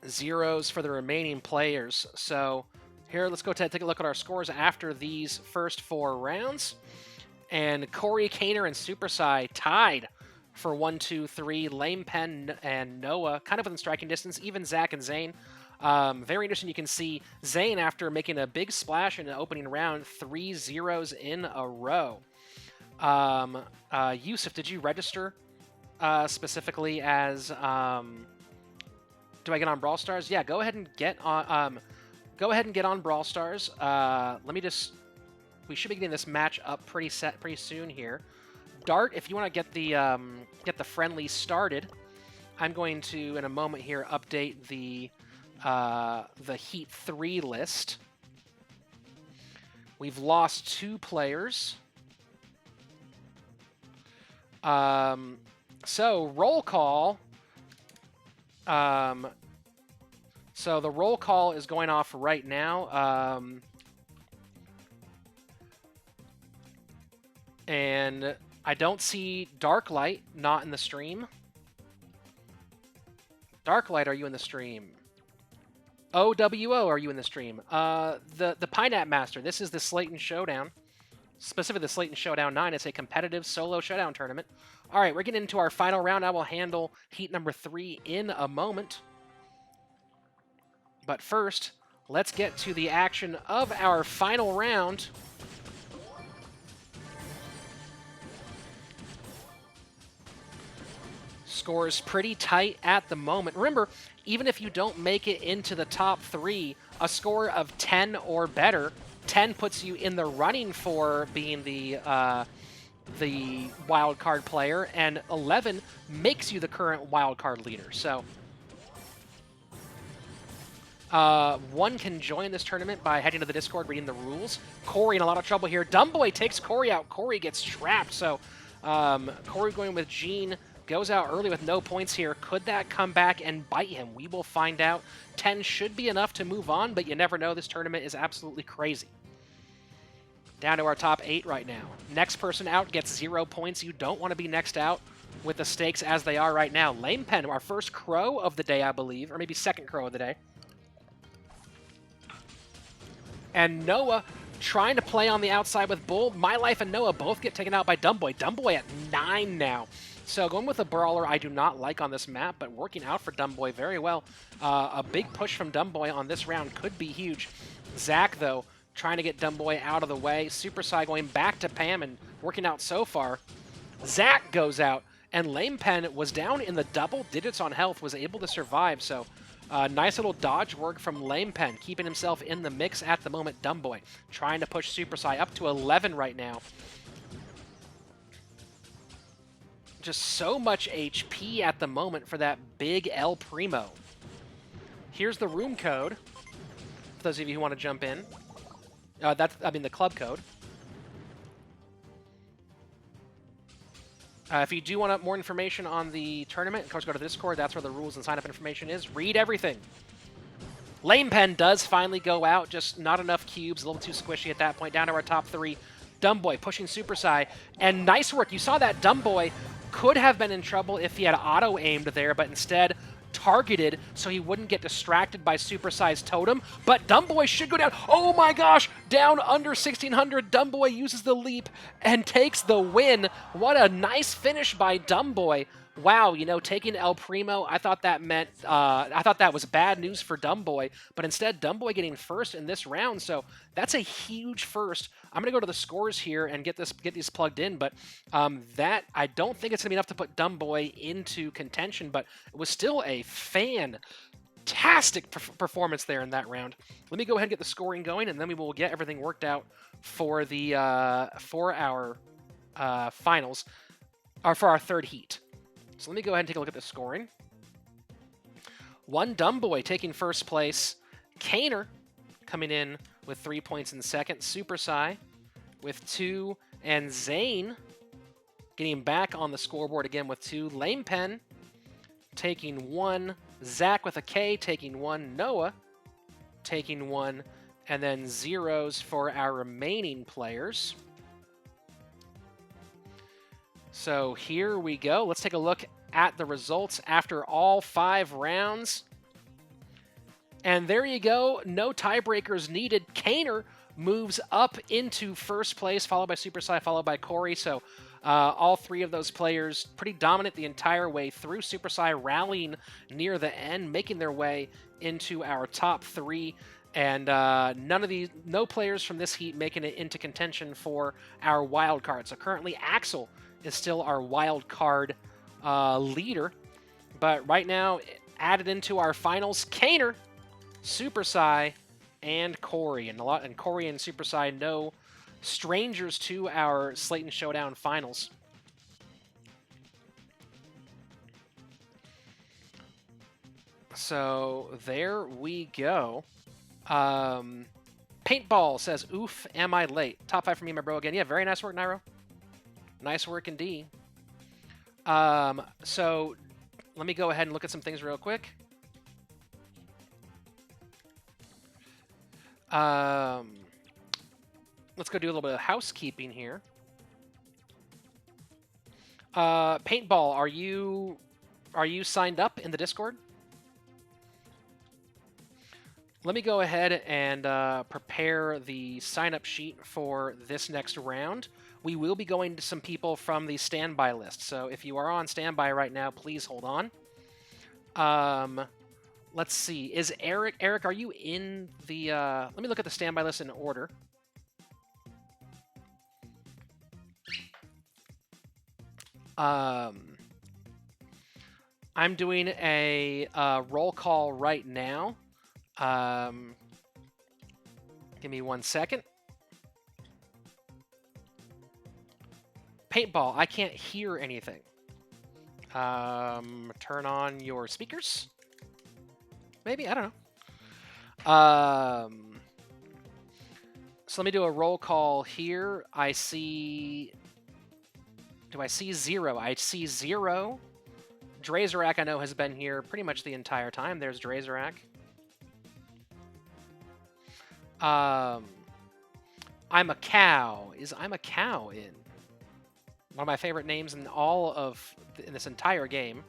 zeros for the remaining players. So here, let's go take a look at our scores after these first 4 rounds. And Corey, Kaner, and Super Psy tied for 1, 2, 3. Lame Pen and Noah kind of within striking distance. Even Zach and Zane. Very interesting. You can see Zane, after making a big splash in the opening round, 3 zeros in a row. Yusuf, did you register specifically as... do I get on Brawl Stars? Yeah, go ahead and get on. Go ahead and get on Brawl Stars. Let me just. We should be getting this match up pretty soon here. Dart, if you want to get the friendly started, I'm going to in a moment here update the Heat 3 list. We've lost 2 players. So roll call. So the roll call is going off right now. And I don't see Darklight not in the stream. Darklight, are you in the stream? OWO, are you in the stream? The Pineapple Master, this is the Slaton Showdown. Specifically the Slaton Showdown 9. It's a competitive solo showdown tournament. All right, we're getting into our final round. I will handle heat number 3 in a moment. But first, let's get to the action of our final round. Score is pretty tight at the moment. Remember, even if you don't make it into the top 3, a score of 10 or better, 10 puts you in the running for being the wild card player, and 11 makes you the current wild card leader. So one can join this tournament by heading to the Discord, reading the rules. Corey in a lot of trouble here. Dumbboy takes Corey out. Corey gets trapped. So Corey going with Gene goes out early with no points here. Could that come back and bite him? We will find out. 10 should be enough to move on, but you never know. This tournament is absolutely crazy. Down to our top 8 right now. Next person out gets 0 points. You don't want to be next out with the stakes as they are right now. Lame Pen, our first crow of the day, I believe, or maybe second crow of the day. And Noah trying to play on the outside with Bull. My Life and Noah both get taken out by Dumbboy. Dumbboy at 9 now. So going with a brawler I do not like on this map, but working out for Dumbboy very well. A big push from Dumbboy on this round could be huge. Zach, though, trying to get Dumbboy out of the way. Super Sai going back to Pam and working out so far. Zach goes out, and Lame Pen was down in the double digits on health, was able to survive. So nice little dodge work from Lame Pen, keeping himself in the mix at the moment. Dumbboy trying to push Super Sai up to 11 right now. Just so much HP at the moment for that big El Primo. Here's the room code, for those of you who want to jump in. The club code. If you do want more information on the tournament, of course, go to the Discord. That's where the rules and sign-up information is. Read everything. Lame Pen does finally go out, just not enough cubes, a little too squishy at that point. Down to our top 3. Dumbboy pushing Super Sai, and nice work. You saw that Dumbboy could have been in trouble if he had auto-aimed there, but instead targeted so he wouldn't get distracted by Super Sai's totem. But Dumbboy should go down. Oh my gosh! Down under 1600. Dumbboy uses the leap and takes the win. What a nice finish by Dumbboy. Wow, you know, taking El Primo, I thought that meant, I thought that was bad news for Dumbboy, but instead, Dumbboy getting first in this round, so that's a huge first. I'm going to go to the scores here and get these plugged in, but that, I don't think it's going to be enough to put Dumbboy into contention, but it was still a fantastic performance there in that round. Let me go ahead and get the scoring going, and then we will get everything worked out for the, for our finals, or for our third heat. So let me go ahead and take a look at the scoring. One Dumbboy taking first place. Kaner coming in with 3 points in second. Super Sai with 2. And Zane getting back on the scoreboard again with 2. Lame Pen taking 1. Zach with a K taking 1. Noah taking 1. And then zeros for our remaining players. So here we go. Let's take a look at the results after all 5 rounds. And there you go. No tiebreakers needed. Kaner moves up into first place, followed by Super Sai, followed by Corey. So all 3 of those players pretty dominant the entire way through. Super Sai rallying near the end, making their way into our top 3. And no players from this heat making it into contention for our wild card. So currently Axel is still our wild card leader. But right now, added into our finals, Kaner, Super Sai, and Corey. And Corey and Super Sai, no strangers to our Slaton Showdown finals. So there we go. Paintball says, oof, am I late? Top 5 for me, my bro, again. Yeah, very nice work, Nairo. Nice work indeed. So let me go ahead and look at some things real quick. Let's go do a little bit of housekeeping here. Paintball, are you signed up in the Discord? Let me go ahead and prepare the sign-up sheet for this next round. We will be going to some people from the standby list, so if you are on standby right now, please hold on. Let's see. Is Eric, are you in the... let me look at the standby list in order. I'm doing a roll call right now. Give me 1 second. Paintball, I can't hear anything. Turn on your speakers. Maybe, I don't know. So let me do a roll call here. I see... Do I see 0? I see 0. Drazorak, I know, has been here pretty much the entire time. There's Drazorak. I'm a cow. Is I'm a cow in? One of my favorite names in all of... in this entire game.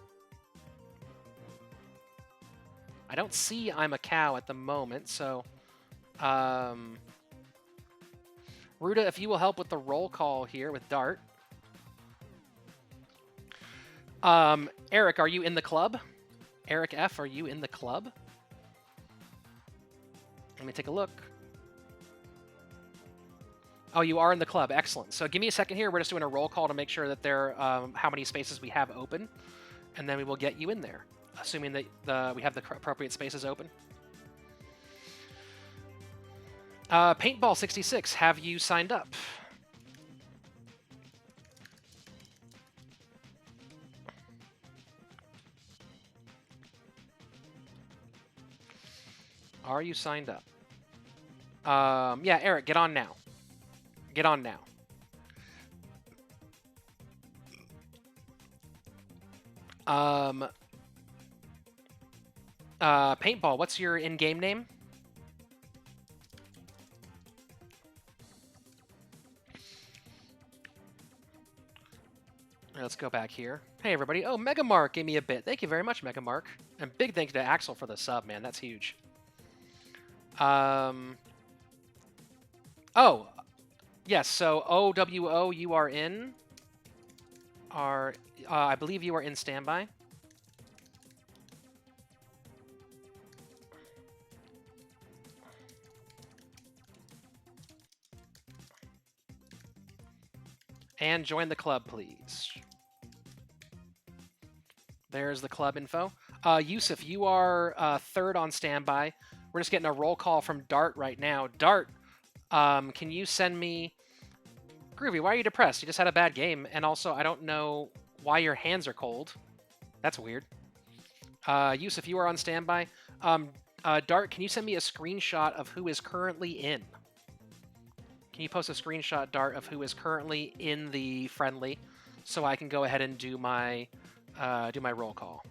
I don't see I'm a cow at the moment, so... Ruda, if you will help with the roll call here with Dart. Eric, are you in the club? Eric F, are you in the club? Let me take a look. Oh, you are in the club. Excellent. So give me a second here. We're just doing a roll call to make sure that there how many spaces we have open, and then we will get you in there, assuming that we have the appropriate spaces open. Paintball 66, have you signed up? Are you signed up? Yeah, Eric, get on now. Get on now. Paintball, what's your in-game name? Let's go back here. Hey, everybody. Oh, Megamark gave me a bit. Thank you very much, Megamark. And big thank you to Axel for the sub, man. That's huge. Oh. Yes, so OWO, you are in. I believe you are in standby. And join the club, please. There's the club info. Yusuf, you are third on standby. We're just getting a roll call from Dart right now. Dart, can you send me... Groovy, why are you depressed? You just had a bad game. And also, I don't know why your hands are cold. That's weird. Yusuf, you are on standby. Dart, can you send me a screenshot of who is currently in? Can you post a screenshot, Dart, of who is currently in the friendly, so I can go ahead and do my roll call?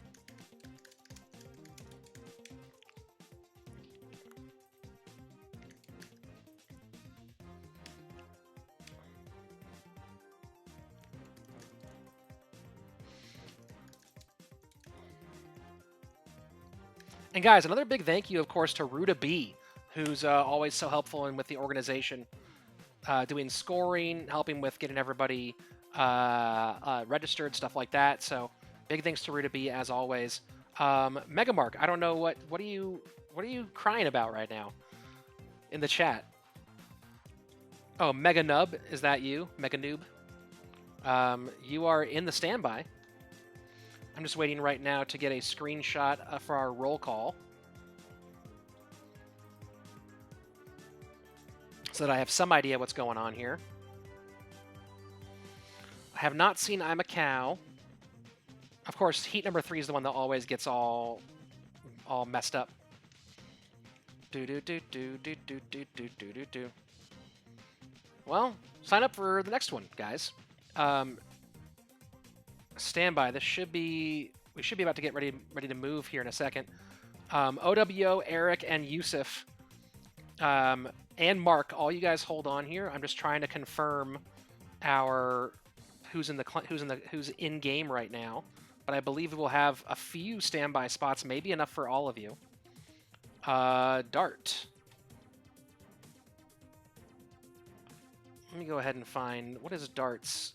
And guys, another big thank you, of course, to Ruda B, who's always so helpful and with the organization, doing scoring, helping with getting everybody registered, stuff like that. So big thanks to Ruda B as always. Megamark, I don't know what are you crying about right now in the chat? Oh, Mega Nub, is that you? Mega Noob? You are in the standby. I'm just waiting right now to get a screenshot for our roll call, so that I have some idea what's going on here. I have not seen I'm a cow. Of course, heat number 3 is the one that always gets all messed up. Do. Well, sign up for the next one, guys. Standby. We should be about to get ready to move here in a second. OWO, Eric, and Yusuf, and Mark, all you guys hold on here. I'm just trying to confirm who's in game right now. But I believe we will have a few standby spots, maybe enough for all of you. Dart. Let me go ahead and find what is Dart's.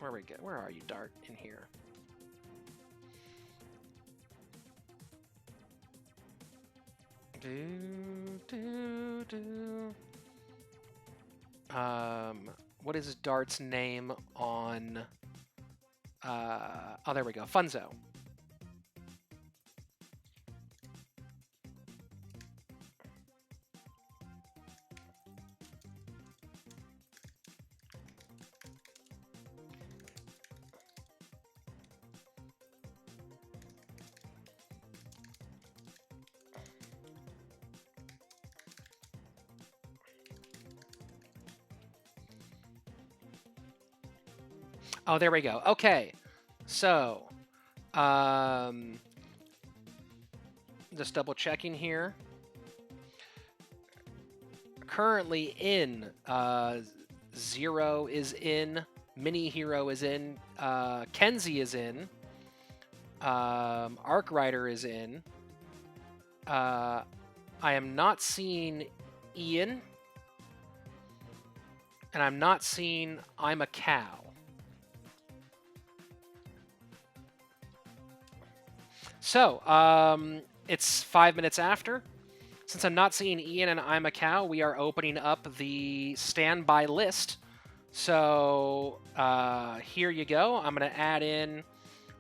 Where are you, Dart, in here? What is Dart's name on Oh, there we go. Funzo. Oh, there we go. Okay. So, just double checking here. Currently in, Zero is in, Mini Hero is in, Kenzie is in, Arc Rider is in. I am not seeing Ian, and I'm not seeing I'm a Cow. So, it's 5 minutes after. Since I'm not seeing Ian and I'm a Cow, we are opening up the standby list. So, here you go. I'm going to add in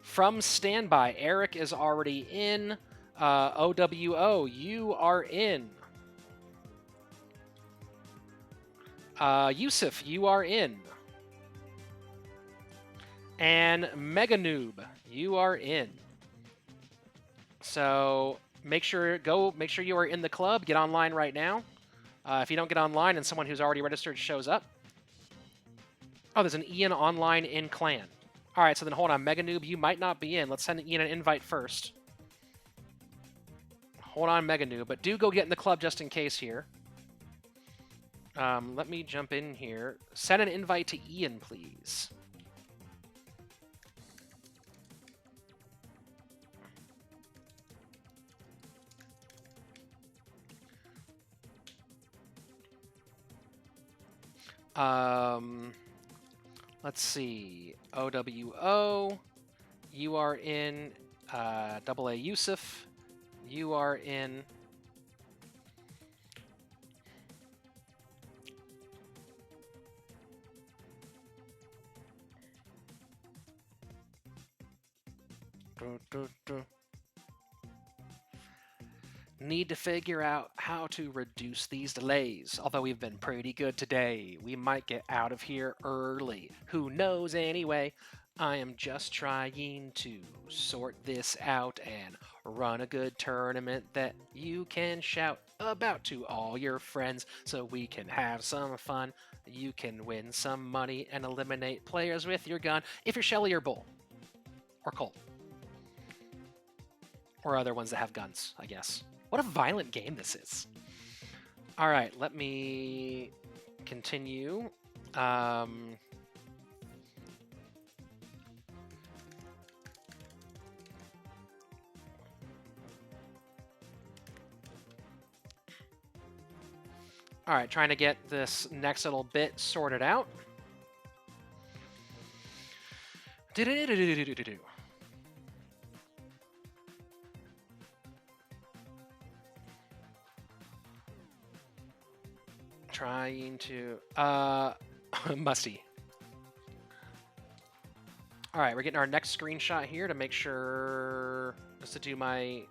from standby. Eric is already in. OWO, you are in. Yusuf, you are in. And Mega Noob, you are in. So make sure you are in the club. Get online right now. If you don't get online and someone who's already registered shows up. Oh, there's an Ian online in clan. All right, so then hold on. Mega Noob, you might not be in. Let's send Ian an invite first. Hold on, Mega Noob, but do go get in the club just in case here. Let me jump in here. Send an invite to Ian, please. Let's see. OWO, you are in. AA Yusuf, you are in. Need to figure out how to reduce these delays. Although we've been pretty good today, we might get out of here early. Who knows anyway? I am just trying to sort this out and run a good tournament that you can shout about to all your friends so we can have some fun. You can win some money and eliminate players with your gun if you're Shelly or Bull. Or Colt. Or other ones that have guns, I guess. What a violent game this is. All right, let me continue. All right, trying to get this next little bit sorted out. Trying to musty. All right, we're getting our next screenshot here to make sure just to do my.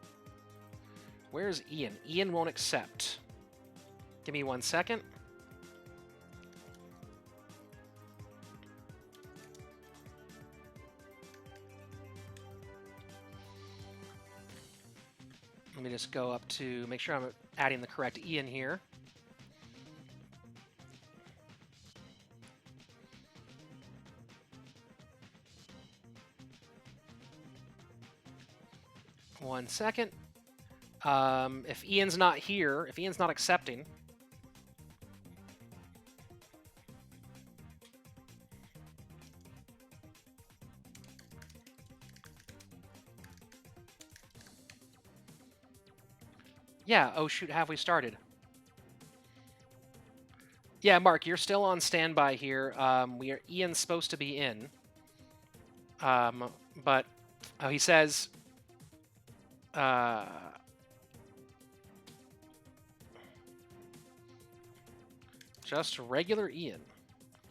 Where's Ian? Ian won't accept. Give me 1 second. Let me just go up to make sure I'm adding the correct Ian here. One second. If Ian's not here, if Ian's not accepting. Yeah, oh shoot, have we started? Yeah, Mark, you're still on standby here. Ian's supposed to be in. But he says just regular Ian.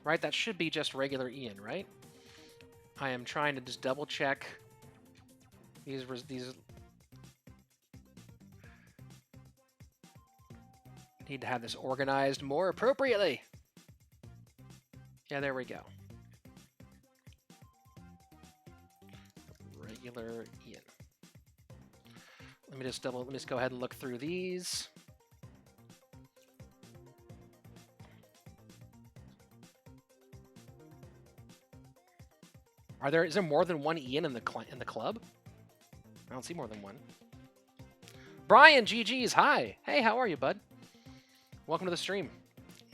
Right? That should be just regular Ian, right? I am trying to just double check these. Need to have this organized more appropriately. Yeah, there we go. Regular Ian. Let me just go ahead and look through these. Is there more than one Ian in the club? I don't see more than one. Brian, GG's, hi. Hey, how are you, bud? Welcome to the stream.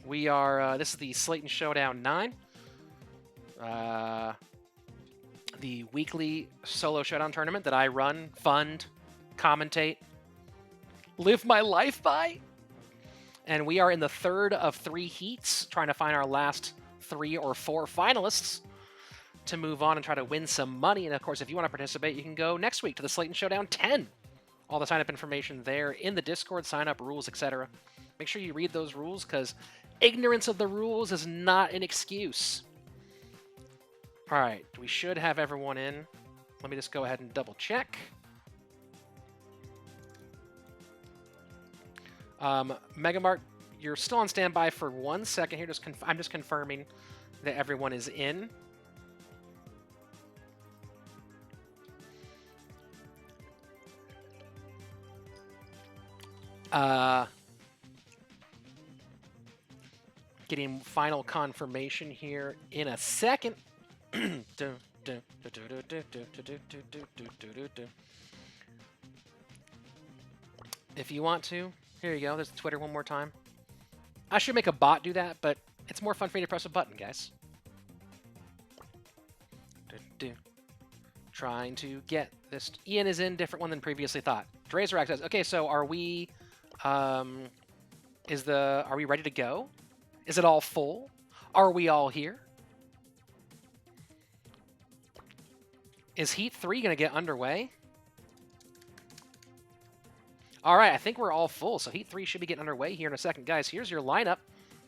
We are, this is the Slaton Showdown 9. The weekly solo showdown tournament that I run, fund, commentate, live my life by. And we are in the third of 3 heats, trying to find our last 3 or 4 finalists to move on and try to win some money. And of course, if you want to participate, you can go next week to the Slaton Showdown 10. All the sign-up information there in the Discord, sign-up rules, etc. Make sure you read those rules, because ignorance of the rules is not an excuse. All right, we should have everyone in. Let me just go ahead and double check. Megamart, you're still on standby for 1 second here. I'm just confirming that everyone is in. Getting final confirmation here in a second. If you want to, here you go. There's Twitter one more time. I should make a bot do that, but it's more fun for me to press a button, guys. Trying to get this. Ian is in, different one than previously thought. Drazerac says, okay, so are we, are we ready to go? Is it all full? Are we all here? Is Heat 3 going to get underway? All right, I think we're all full, so Heat 3 should be getting underway here in a second. Guys, here's your lineup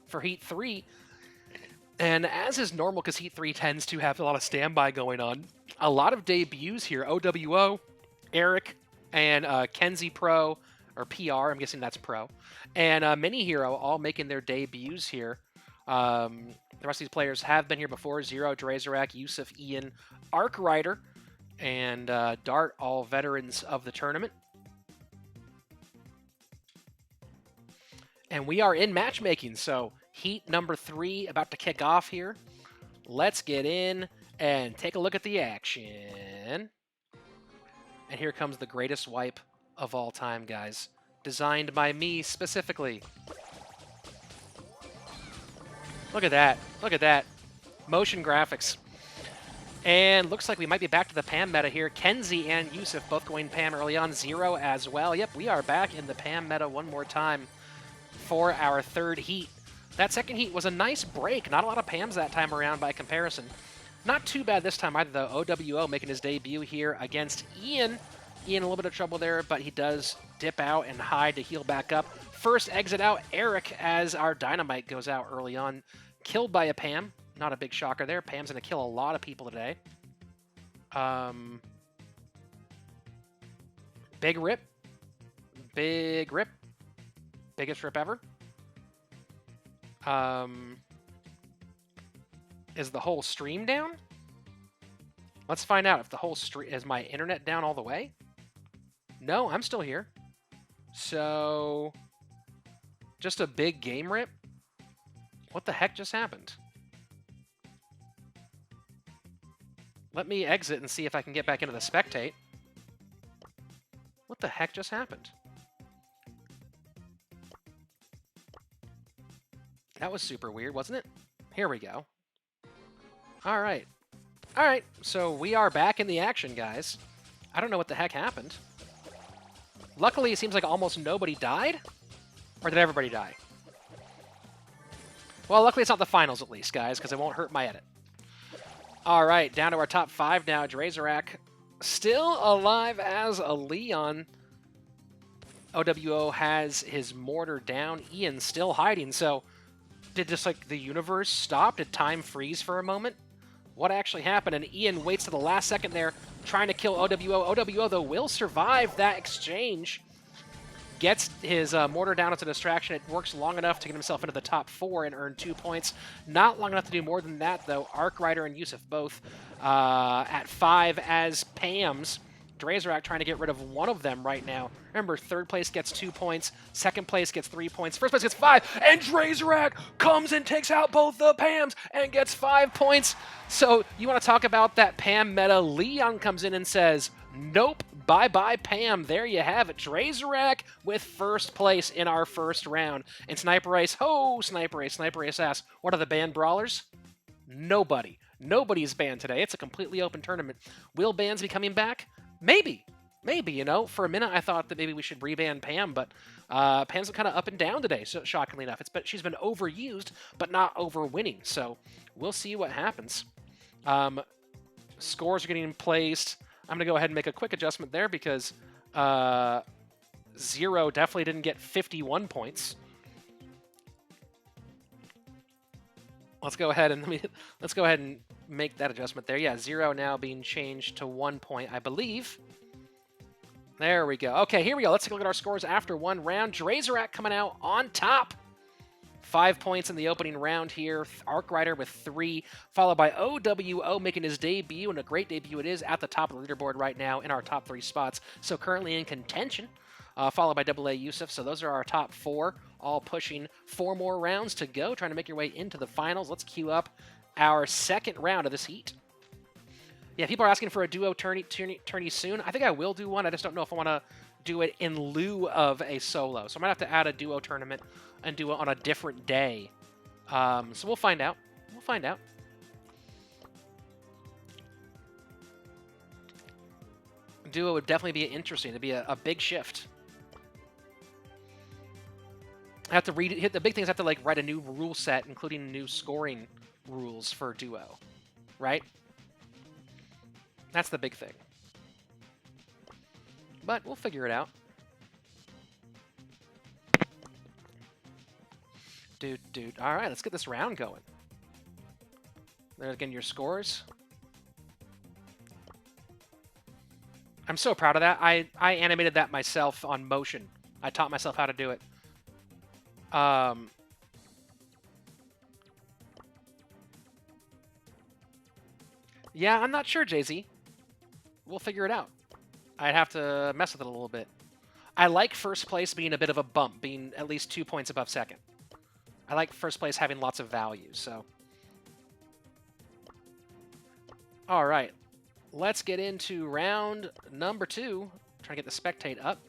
for Heat 3. And as is normal, because Heat 3 tends to have a lot of standby going on, a lot of debuts here. OWO, Eric, and Kenzie Pro, or PR, I'm guessing that's Pro, and Mini Hero all making their debuts here. The rest of these players have been here before. Zero, Drazerac, Yusuf, Ian, Arc Rider, and Dart, all veterans of the tournament. And we are in matchmaking, so Heat number 3 about to kick off here. Let's get in and take a look at the action. And here comes the greatest wipe of all time, guys. Designed by me specifically. Look at that. Look at that. Motion graphics. And looks like we might be back to the Pam meta here. Kenzie and Yusuf both going Pam early on. Zero as well. Yep, we are back in the Pam meta one more time for our third heat. That second heat was a nice break. Not a lot of Pams that time around by comparison. Not too bad this time either, though. OWO making his debut here against Ian. Ian a little bit of trouble there, but he does dip out and hide to heal back up. First exit out, Eric, as our Dynamite goes out early on. Killed by a Pam. Not a big shocker there. Pam's going to kill a lot of people today. Big rip. Big rip. Biggest rip ever. Is the whole stream down? Let's find out if the whole stream... Is my internet down all the way? No, I'm still here. So... Just a big game rip? What the heck just happened? Let me exit and see if I can get back into the spectate. What the heck just happened? That was super weird, wasn't it? Here we go. All right. All right, so we are back in the action, guys. I don't know what the heck happened. Luckily, it seems like almost nobody died. Or did everybody die? Well, luckily it's not the finals, at least, guys, because it won't hurt my edit. All right, down to our top 5 now. Drazerac still alive as a Leon. OWO has his mortar down. Ian still hiding, so... Did just, like, the universe stop? Did time freeze for a moment? what actually happened, and Ian waits to the last second there, trying to kill OWO. OWO, though, will survive that exchange. Gets his mortar down as a distraction. It works long enough to get himself into the top 4 and earn 2 points. Not long enough to do more than that, though. Arc Rider and Yusuf both at 5 as Pams. Drazorak trying to get rid of one of them right now. Remember, third place gets 2 points, second place gets 3 points, first place gets 5, and Drazorak comes and takes out both the Pams and gets 5 points. So you want to talk about that Pam meta? Leon comes in and says, nope, bye-bye Pam. There you have it. Drazorak with first place in our first round. And Sniper Ace, Sniper Ace asks, what are the banned brawlers? Nobody. Nobody's banned today. It's a completely open tournament. Will bans be coming back? Maybe, you know. For a minute, I thought that maybe we should reban Pam, but Pam's kind of up and down today, so shockingly enough. She's been overused, but not over-winning, so we'll see what happens. Scores are getting placed. I'm going to go ahead and make a quick adjustment there because Zero definitely didn't get 51 points. Let's go ahead and make that adjustment there. Yeah, 0 now being changed to 1 point, I believe. There we go. Okay, here we go. Let's take a look at our scores after one round. Drazorak coming out on top. 5 points in the opening round here. Arc Rider with 3, followed by OWO making his debut, and a great debut it is, at the top of the leaderboard right now in our top 3 spots. So currently in contention, followed by AA Yusuf. So those are our top 4, all pushing 4 more rounds to go, trying to make your way into the finals. Let's queue up our second round of this heat. Yeah, people are asking for a duo tourney soon. I think I will do one. I just don't know if I want to do it in lieu of a solo. So I might have to add a duo tournament and do it on a different day. So we'll find out. We'll find out. Duo would definitely be interesting. It'd be a big shift. I have to read it. The big thing is I have to write a new rule set, including new scoring rules for duo, right? That's the big thing. But we'll figure it out. Dude. All right, let's get this round going. There again, your scores. I'm so proud of that. I animated that myself on Motion. I taught myself how to do it. Yeah, I'm not sure, Jay-Z. We'll figure it out. I'd have to mess with it a little bit. I like first place being a bit of a bump, being at least 2 points above second. I like first place having lots of value, so. All right. Let's get into round number 2. Trying to get the spectate up.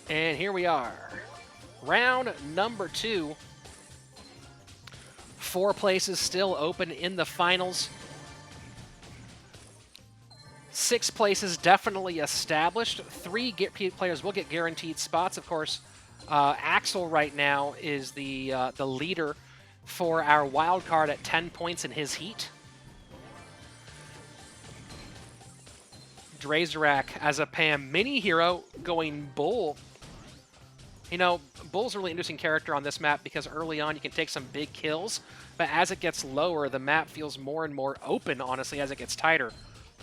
And here we are. Round number 2. 4 places still open in the finals. 6 places definitely established. 3 players will get guaranteed spots. Of course, Axel right now is the leader for our wild card at 10 points in his heat. Drazorak as a Pam mini hero going Bull. You know, Bull's a really interesting character on this map because early on you can take some big kills, but as it gets lower, the map feels more and more open, honestly, as it gets tighter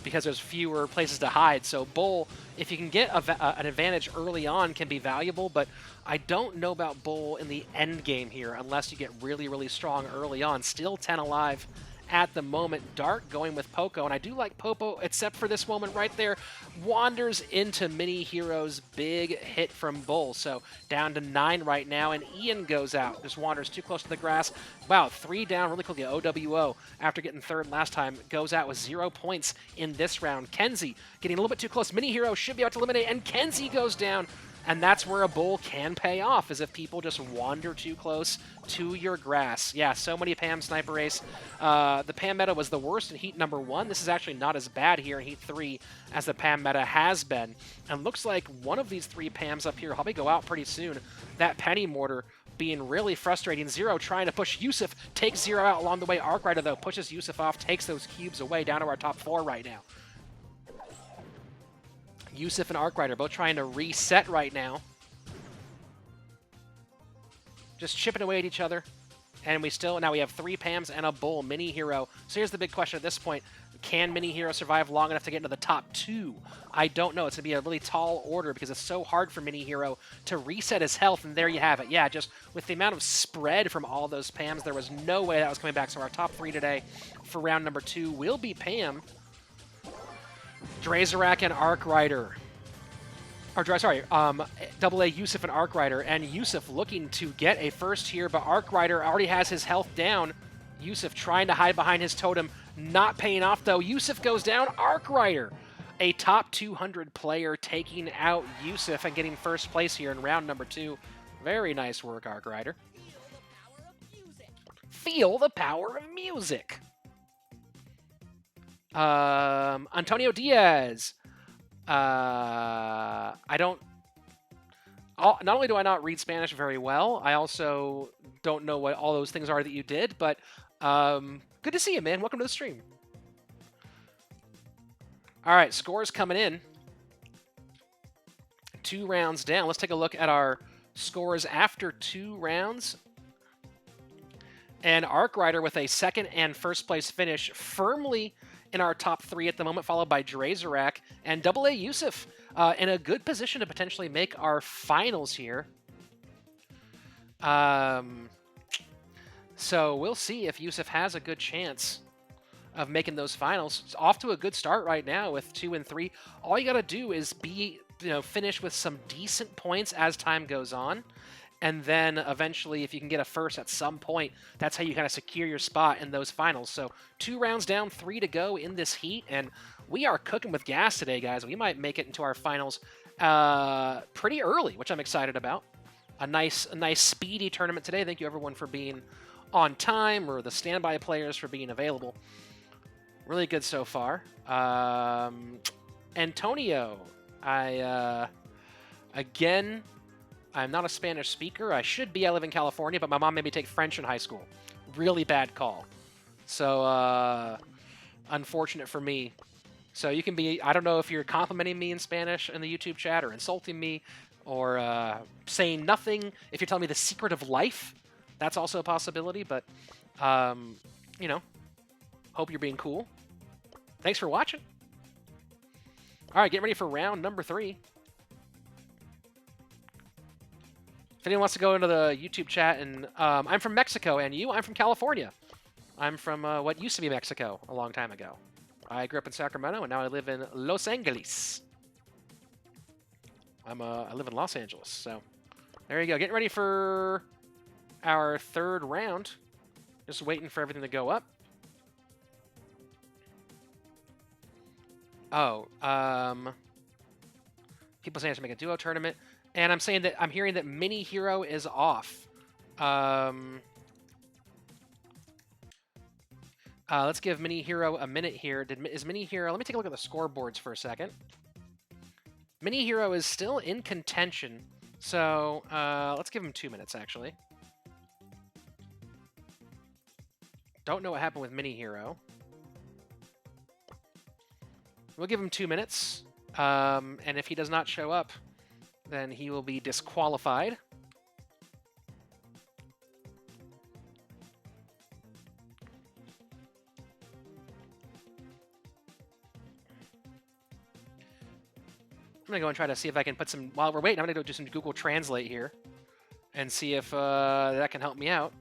because there's fewer places to hide. So Bull, if you can get an advantage early on, can be valuable, but I don't know about Bull in the end game here unless you get really, really strong early on. Still 10 alive at the moment. Dark going with Poco, and I do like Popo, except for this moment right there. Wanders into Mini Hero's big hit from Bull. So down to 9 right now, and Ian goes out. Just wanders too close to the grass. Wow, 3 down really quickly. OWO, after getting 3rd last time, goes out with 0 points in this round. Kenzie getting a little bit too close. Mini Hero should be able to eliminate, and Kenzie goes down. And that's where a Bull can pay off, is if people just wander too close to your grass. Yeah, so many Pam Sniper Ace. The Pam meta was the worst in Heat number 1. This is actually not as bad here in Heat 3 as the Pam meta has been. And looks like one of these 3 Pams up here will probably go out pretty soon. That Penny Mortar being really frustrating. Zero trying to push Yusuf, takes Zero out along the way. Arc Rider, though, pushes Yusuf off, takes those cubes away down to our top 4 right now. Yusuf and Arc Rider both trying to reset right now. just chipping away at each other. And now we have 3 Pams and a Bull, Mini Hero. So here's the big question at this point. Can Mini Hero survive long enough to get into the top 2? I don't know. It's going to be a really tall order because it's so hard for Mini Hero to reset his health, and there you have it. Yeah, just with the amount of spread from all those Pams, there was no way that was coming back. So our top 3 today for round number 2 will be Pam, Drazarak, and Arc Rider. AA Yusuf and Arc Rider, and Yusuf looking to get a first here, but Arc Rider already has his health down. Yusuf trying to hide behind his totem, not paying off though. Yusuf goes down. Arc Rider, a top 200 player, taking out Yusuf and getting first place here in round number 2. Very nice work, Arc Rider. Feel the power of music. Antonio Diaz. Not only do I not read Spanish very well, I also don't know what all those things are that you did, but good to see you, man. Welcome to the stream. All right, scores coming in. 2 rounds down. Let's take a look at our scores after 2 rounds. And Arc Rider with a second and first place finish, firmly in our top 3 at the moment, followed by Drazarak and AA Yusuf in a good position to potentially make our finals here. So we'll see if Yusuf has a good chance of making those finals. It's off to a good start right now with 2 and 3. All you got to do is finish with some decent points as time goes on. And then eventually, if you can get a first at some point, that's how you kind of secure your spot in those finals. So 2 rounds down, 3 to go in this heat. And we are cooking with gas today, guys. We might make it into our finals pretty early, which I'm excited about. A nice speedy tournament today. Thank you, everyone, for being on time, or the standby players for being available. Really good so far. Antonio, again, I'm not a Spanish speaker. I should be. I live in California, but my mom made me take French in high school. Really bad call. So, unfortunate for me. So you can be, I don't know if you're complimenting me in Spanish in the YouTube chat, or insulting me, or saying nothing. If you're telling me the secret of life, that's also a possibility. But, you know, hope you're being cool. Thanks for watching. All right, get ready for round number 3. If anyone wants to go into the YouTube chat, and I'm from Mexico, and I'm from California. I'm from what used to be Mexico a long time ago. I grew up in Sacramento, and now I live in Los Angeles. I live in Los Angeles, so there you go. Getting ready for our 3rd round. Just waiting for everything to go up. Oh, people saying I should make a duo tournament. And I'm saying that I'm hearing that Mini Hero is off. Let's give Mini Hero a minute here. Is Mini Hero... Let me take a look at the scoreboards for a second. Mini Hero is still in contention. So let's give him 2 minutes, actually. Don't know what happened with Mini Hero. We'll give him 2 minutes. And if he does not show up, then he will be disqualified. I'm going to go and try to see if I can put some... While we're waiting, I'm going to go do some Google Translate here and see if that can help me out.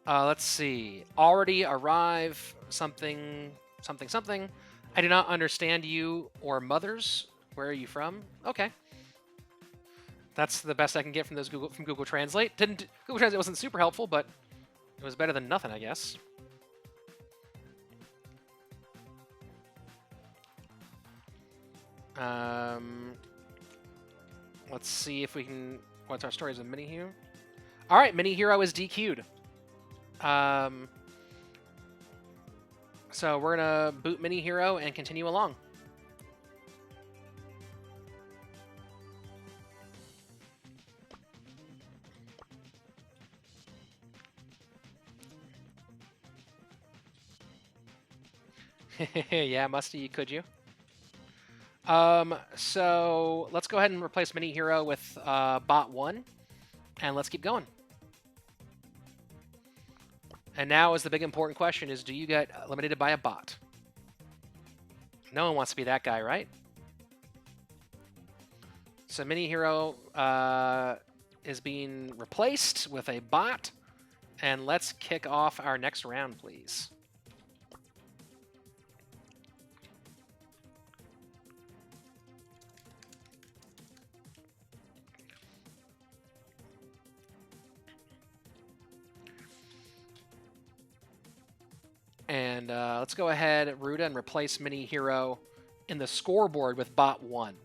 Let's see. Already arrive, something. I do not understand you or mothers. Where are you from? Okay. That's the best I can get from Google Translate. Google Translate wasn't super helpful, but it was better than nothing, I guess. Let's see if we can... What's our stories with Mini Hero? All right, Mini Hero is DQ'd. So we're gonna boot Mini Hero and continue along. Yeah, Musty, could you? So let's go ahead and replace Mini Hero with Bot 1, and let's keep going. And now is the big important question is, do you get eliminated by a bot? No one wants to be that guy, right? So Mini Hero is being replaced with a bot, and let's kick off our next round, please. And let's go ahead, Ruda, and replace Mini Hero in the scoreboard with Bot 1.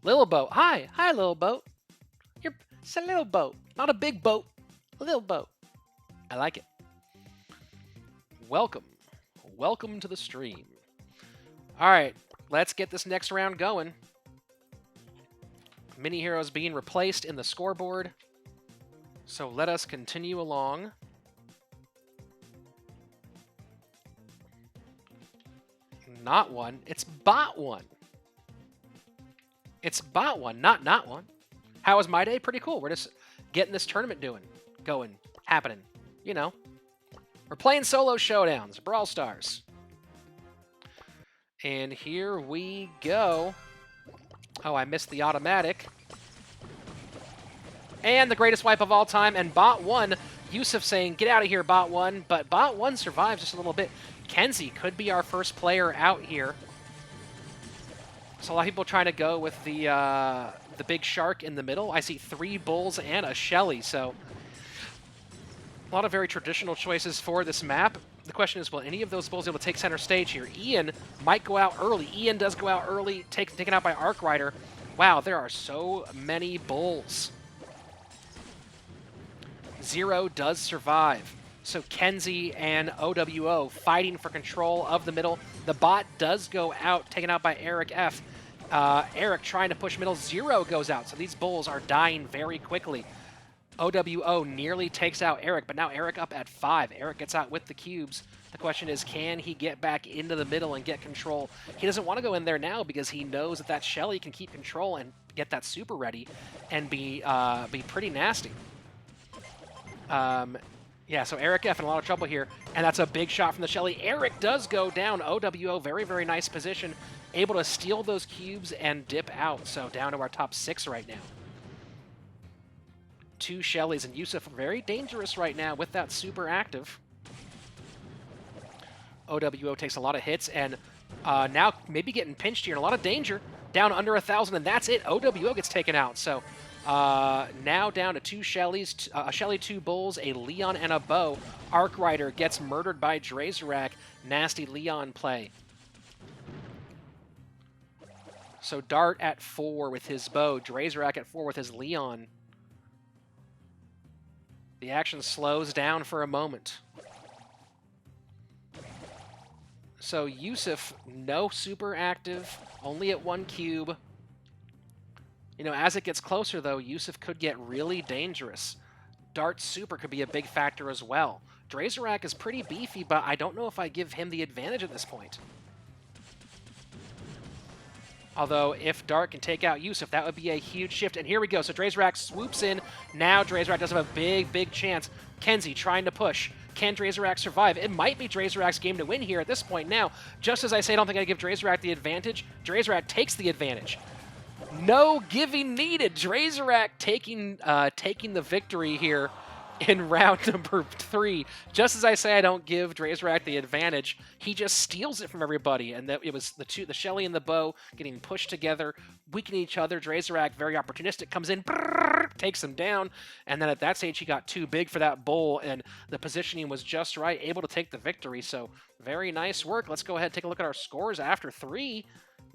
Little boat. Hi, little boat. It's a little boat, not a big boat. A little boat. I like it. Welcome to the stream. All right, let's get this next round going. Mini Heroes being replaced in the scoreboard. So let us continue along. Not one. It's Bot 1. It's Bot 1, not one. How was my day? Pretty cool. We're just getting this tournament going, happening. You know. We're playing solo showdowns, Brawl Stars. And here we go. Oh, I missed the automatic. And the greatest wipe of all time, and Bot 1, Yusuf saying, get out of here, Bot 1. But Bot 1 survives just a little bit. Kenzie could be our first player out here. So a lot of people trying to go with the big shark in the middle. I see 3 bulls and a Shelly, so a lot of very traditional choices for this map. The question is, will any of those bulls be able to take center stage here? Ian might go out early. Ian does go out early, taken out by Arc Rider. Wow, there are so many bulls. Zero does survive. So Kenzie and OWO fighting for control of the middle. The bot does go out, taken out by Eric F. Eric trying to push middle. Zero goes out, so these bulls are dying very quickly. OWO nearly takes out Eric, but now Eric up at 5. Eric gets out with the cubes. The question is, can he get back into the middle and get control? He doesn't want to go in there now because he knows that Shelly can keep control and get that super ready and be pretty nasty. Yeah, so Eric F in a lot of trouble here, and that's a big shot from the Shelly. Eric does go down. OWO, very, very nice position, able to steal those cubes and dip out. So down to our top 6 right now. 2 Shellys, and Yusuf very dangerous right now with that super active. OWO takes a lot of hits, and now maybe getting pinched here in a lot of danger. Down under 1,000, and that's it. OWO gets taken out. So now down to 2 Shellys, a Shelly, 2 bulls, a Leon, and a bow. Arc Rider gets murdered by Drazorak. Nasty Leon play. So Dart at 4 with his bow. Drazorak at 4 with his Leon. The action slows down for a moment. So Yusuf, no super active, only at 1 cube. You know, as it gets closer, though, Yusuf could get really dangerous. Dart's super could be a big factor as well. Drazorak is pretty beefy, but I don't know if I give him the advantage at this point. Although, if Dart can take out Yusuf, that would be a huge shift. And here we go. So Drazorak swoops in. Now Drazorak does have a big, big chance. Kenzie trying to push. Can Drazorak survive? It might be Drazorak's game to win here at this point. Now, just as I say I don't think I give Drazorak the advantage, Drazorak takes the advantage. No giving needed. Drazorak taking the victory here in round number 3. Just as I say I don't give Drazorak the advantage, he just steals it from everybody. And that it was the Shelly and the bow getting pushed together, weakening each other. Drazorak, very opportunistic, comes in, brrr, takes him down. And then at that stage, he got too big for that bull, and the positioning was just right, able to take the victory. So very nice work. Let's go ahead and take a look at our scores after 3.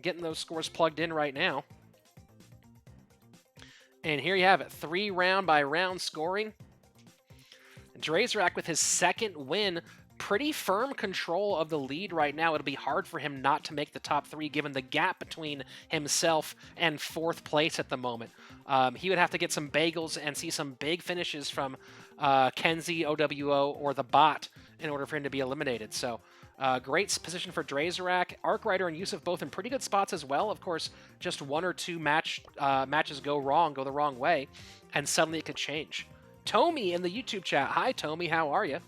Getting those scores plugged in right now. And here you have it, 3 round by round scoring. Drazorak with his 2nd win, pretty firm control of the lead right now. It'll be hard for him not to make the top 3 given the gap between himself and 4th place at the moment. He would have to get some bagels and see some big finishes from Kenzie, OWO, or the bot in order for him to be eliminated. So great position for Drazorak. Arkwriter and Yusuf both in pretty good spots as well. Of course, just 1 or 2 matches go the wrong way, and suddenly it could change. Tomy in the YouTube chat. Hi, Tomy. How are you?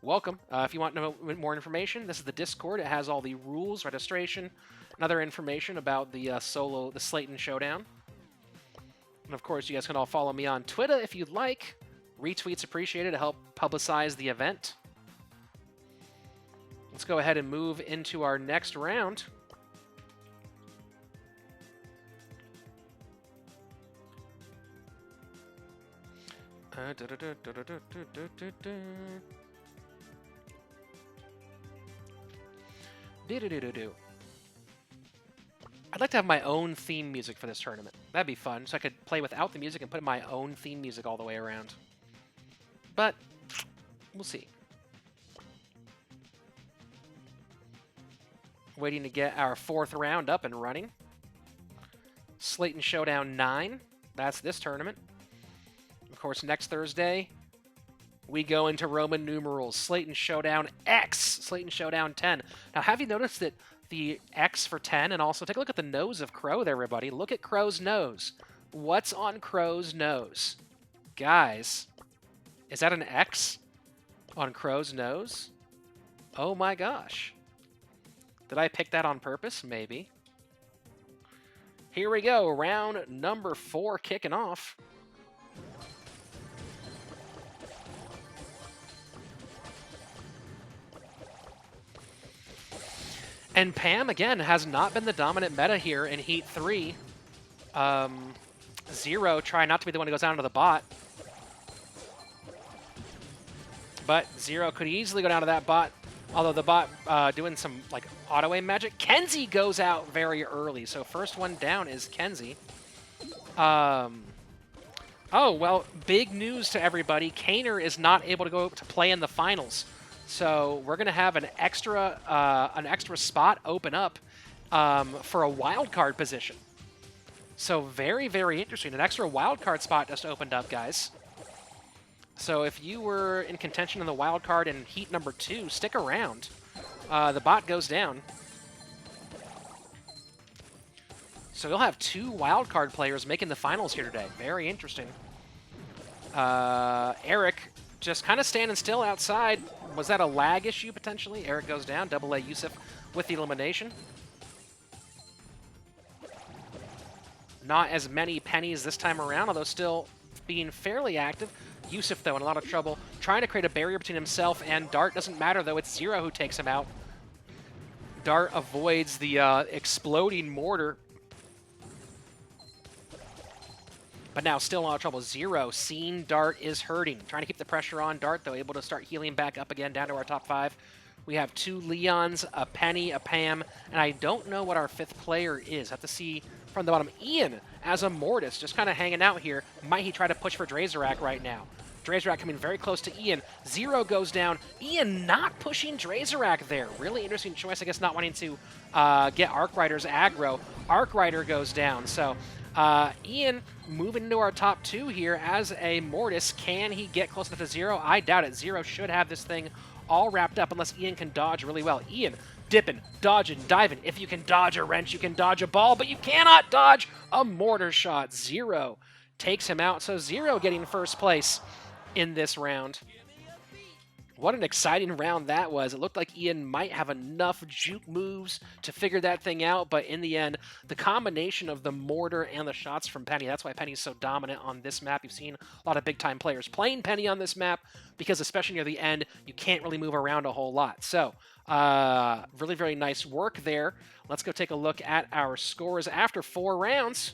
Welcome. If you want to know more information, this is the Discord. It has all the rules, registration, and other information about the Slaton Showdown. And of course, you guys can all follow me on Twitter if you'd like. Retweets appreciated to help publicize the event. Let's go ahead and move into our next round. I'd like to have my own theme music for this tournament. That'd be fun, so I could play without the music and put my own theme music all the way around. But we'll see. Waiting to get our 4th round up and running. Slaton Showdown 9. That's this tournament. Of course, next Thursday, we go into Roman numerals. Slaton Showdown X. Slaton Showdown 10. Now, have you noticed that the X for 10, and also take a look at the nose of Crow there, everybody. Look at Crow's nose. What's on Crow's nose? Guys, is that an X on Crow's nose? Oh my gosh. Did I pick that on purpose? Maybe. Here we go. Round number 4 kicking off. And Pam, again, has not been the dominant meta here in Heat 3. Zero trying not to be the one who goes down to the bot. But Zero could easily go down to that bot, although the bot doing some like auto-aim magic. Kenzie goes out very early, so first one down is Kenzie. Oh, well, big news to everybody. Kaner is not able to go to play in the finals. So we're going to have an extra spot open up for a wild card position. So very, very interesting. An extra wild card spot just opened up, guys. So if you were in contention in the wild card in Heat number 2, stick around. The bot goes down. So you'll have 2 wild card players making the finals here today. Very interesting. Eric just kind of standing still outside. Was that a lag issue, potentially? Eric goes down. Double A Yusuf with the elimination. Not as many pennies this time around, although still being fairly active. Yusuf, though, in a lot of trouble, trying to create a barrier between himself and Dart. Doesn't matter, though. It's Zero who takes him out. Dart avoids the exploding mortar. But now still in a lot of trouble. Zero, seeing Dart is hurting. Trying to keep the pressure on. Dart, though, able to start healing back up again down to our top 5. We have 2 Leons, a Penny, a Pam, and I don't know what our 5th player is. Have to see from the bottom. Ian, as a Mortis, just kind of hanging out here. Might he try to push for Drazorak right now? Drazorak coming very close to Ian. Zero goes down. Ian not pushing Drazorak there. Really interesting choice, I guess, not wanting to get Arkwriter's aggro. Arkwriter goes down, so... Ian moving into our top 2 here as a Mortis. Can he get close enough to Zero? I doubt it. Zero should have this thing all wrapped up unless Ian can dodge really well. Ian dipping, dodging, diving. If you can dodge a wrench, you can dodge a ball, but you cannot dodge a mortar shot. Zero takes him out. So Zero getting first place in this round. What an exciting round that was. It looked like Ian might have enough juke moves to figure that thing out, but in the end, the combination of the mortar and the shots from Penny, that's why Penny's so dominant on this map. You've seen a lot of big-time players playing Penny on this map because especially near the end, you can't really move around a whole lot. So, really very nice work there. Let's go take a look at our scores after 4 rounds.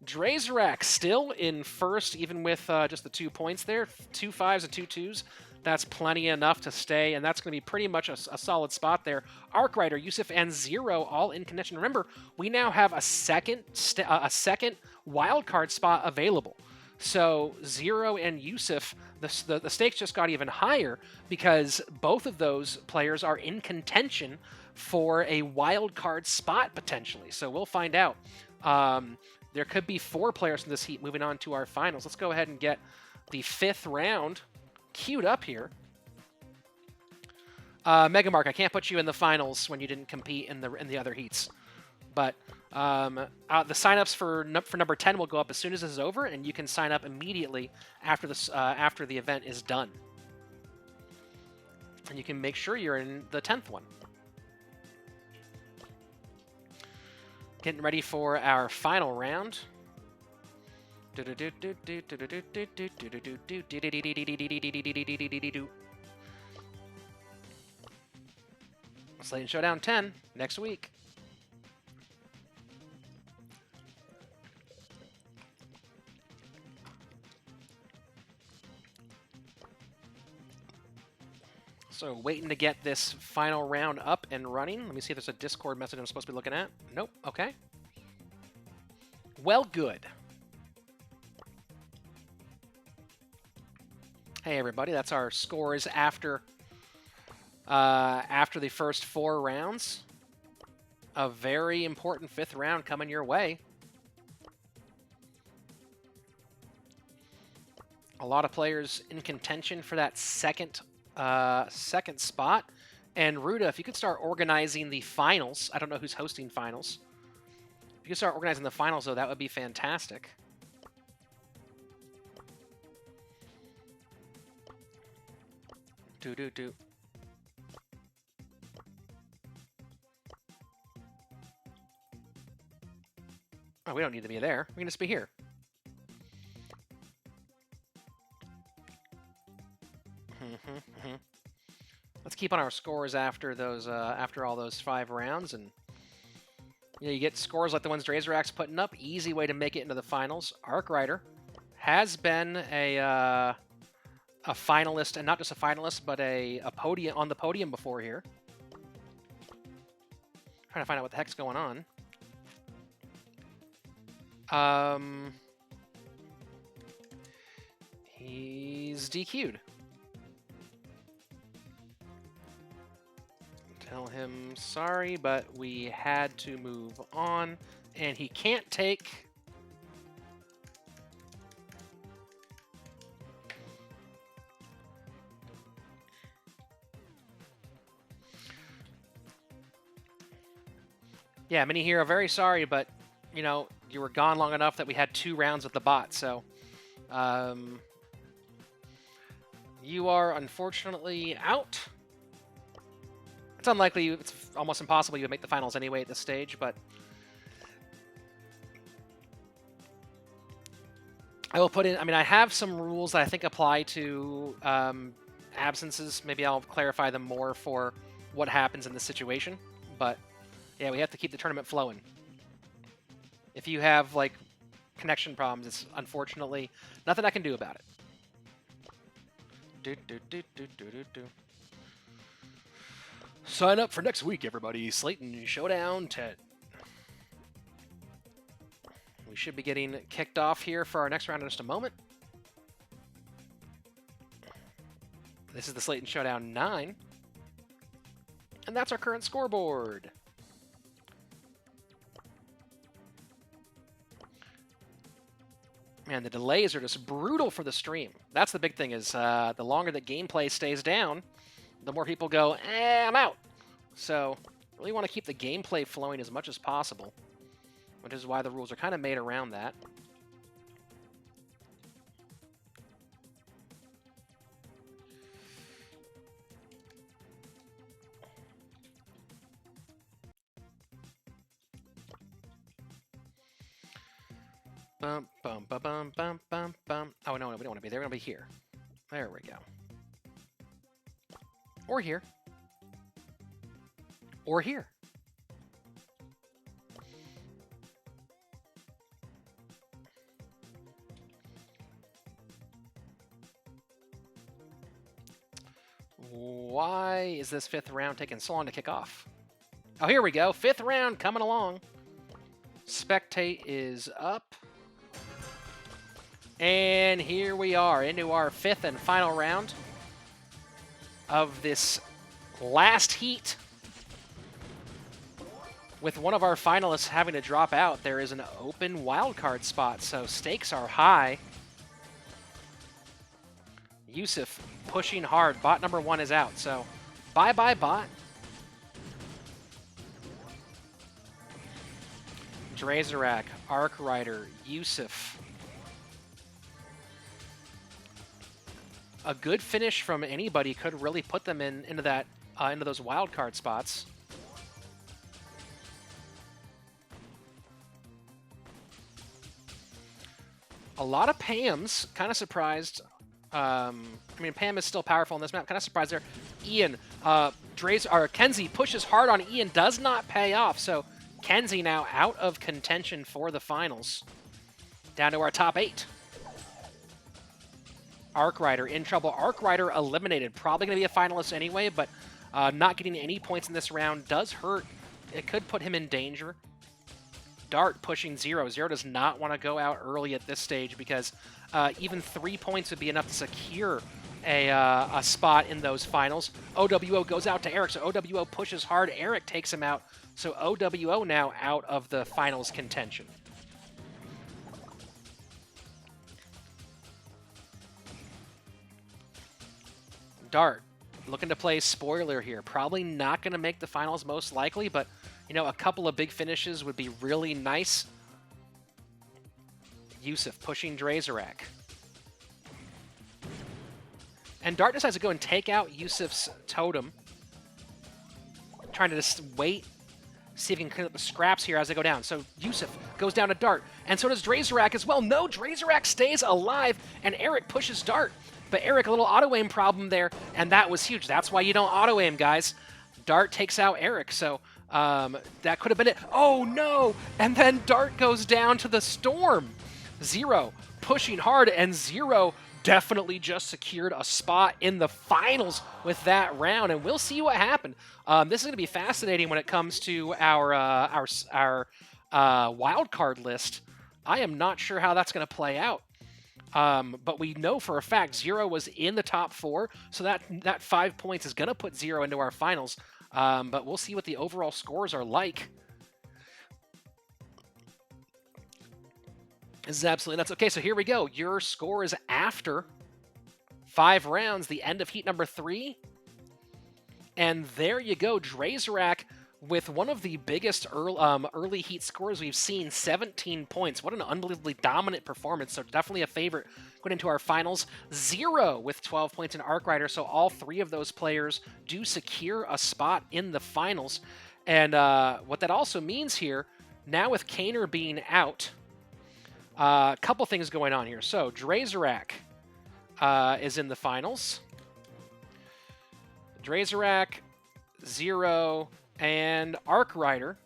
Drazorak still in first, even with just the 2 points there. 2 5s and 2 2s. That's plenty enough to stay, and that's going to be pretty much a solid spot there. Arkwriter, Yusuf, and Zero all in contention. Remember, we now have a second wildcard spot available. So Zero and Yusuf, the stakes just got even higher because both of those players are in contention for a wild card spot potentially. So we'll find out. There could be 4 players in this heat moving on to our finals. Let's go ahead and get the 5th round queued up here. Megamark, I can't put you in the finals when you didn't compete in the other heats. But the signups for number 10 will go up as soon as this is over, and you can sign up immediately after the event is done. And you can make sure you're in the 10th one. Getting ready for our final round. Slaton Showdown 10 next week. So waiting to get this final round up and running. Let me see if there's a Discord message I'm supposed to be looking at. Nope. Okay. Well, good. Hey, everybody. That's our scores after the first 4 rounds. A very important 5th round coming your way. A lot of players in contention for that second spot. And Ruda, if you could start organizing the finals. I don't know who's hosting finals. If you could start organizing the finals, though, that would be fantastic. Do. Oh, we don't need to be there. We can just be here. Let's keep on our scores after those, after all those 5 rounds, and you get scores like the ones Drazorak's putting up. Easy way to make it into the finals. Arcrider has been a finalist, and not just a finalist, but a podium on the podium before here. Trying to find out what the heck's going on. He's DQ'd. Tell him sorry, but we had to move on, and he can't take... Yeah, Mini Hero, very sorry, but, you know, you were gone long enough that we had 2 rounds with the bot, so... you are unfortunately out. It's unlikely, it's almost impossible you would make the finals anyway at this stage, but... I will put in, I mean, I have some rules that I think apply to absences. Maybe I'll clarify them more for what happens in this situation, but... Yeah, we have to keep the tournament flowing. If you have, like, connection problems, it's unfortunately nothing I can do about it. Sign up for next week, everybody. Slaton Showdown 10. We should be getting kicked off here for our next round in just a moment. This is the Slaton Showdown 9. And that's our current scoreboard. Man, the delays are just brutal for the stream. That's the big thing is the longer the gameplay stays down, the more people go, I'm out. So really want to keep the gameplay flowing as much as possible, which is why the rules are kind of made around that. Bum, bum, bum, bum, bum, bum, bum. Oh, no, we don't want to be there. We're going to be here. There we go. Or here. Or here. Why is this 5th round taking so long to kick off? Oh, here we go. 5th round coming along. Spectate is up. And here we are into our 5th and final round of this last heat. With one of our finalists having to drop out, there is an open wildcard spot, so stakes are high. Yusuf pushing hard. Bot number 1 is out, so bye-bye bot. Drazarak, Arc Rider, Yusuf. A good finish from anybody could really put them into those wildcard spots. A lot of Pams. Kind of surprised. I mean, Pam is still powerful in this map. Kind of surprised there. Ian, Kenzie pushes hard on Ian. Does not pay off. So Kenzie now out of contention for the finals. Down to our top 8. Arc Rider in trouble. Arc Rider eliminated. Probably going to be a finalist anyway, but not getting any points in this round does hurt. It could put him in danger. Dart pushing Zero. Zero does not want to go out early at this stage because even 3 points would be enough to secure a spot in those finals. OWO goes out to Eric, so OWO pushes hard. Eric takes him out, so OWO now out of the finals contention. Dart looking to play spoiler here. Probably not going to make the finals most likely, but you know, a couple of big finishes would be really nice. Yusuf pushing Drazarak. And Dart decides to go and take out Yusuf's totem. Trying to just wait, see if he can clean up the scraps here as they go down. So Yusuf goes down to Dart, and so does Drazarak as well. No, Drazarak stays alive, and Eric pushes Dart. But Eric, a little auto-aim problem there, and that was huge. That's why you don't auto-aim, guys. Dart takes out Eric, so that could have been it. Oh, no! And then Dart goes down to the Storm. Zero pushing hard, and Zero definitely just secured a spot in the finals with that round, and we'll see what happened. This is going to be fascinating when it comes to our wild card list. I am not sure how that's going to play out. But we know for a fact Zero was in the top 4, so that 5 points is going to put Zero into our finals. But we'll see what the overall scores are like. This is absolutely nuts. Okay, so here we go. Your score is after 5 rounds, the end of heat number 3. And there you go, Drazarak with one of the biggest early heat scores we've seen, 17 points. What an unbelievably dominant performance. So definitely a favorite going into our finals. Zero with 12 points in Arc Rider. So all 3 of those players do secure a spot in the finals. And what that also means here, now with Kaner being out, a couple things going on here. So Drazarak is in the finals. Drazarak, Zero, and Arc Rider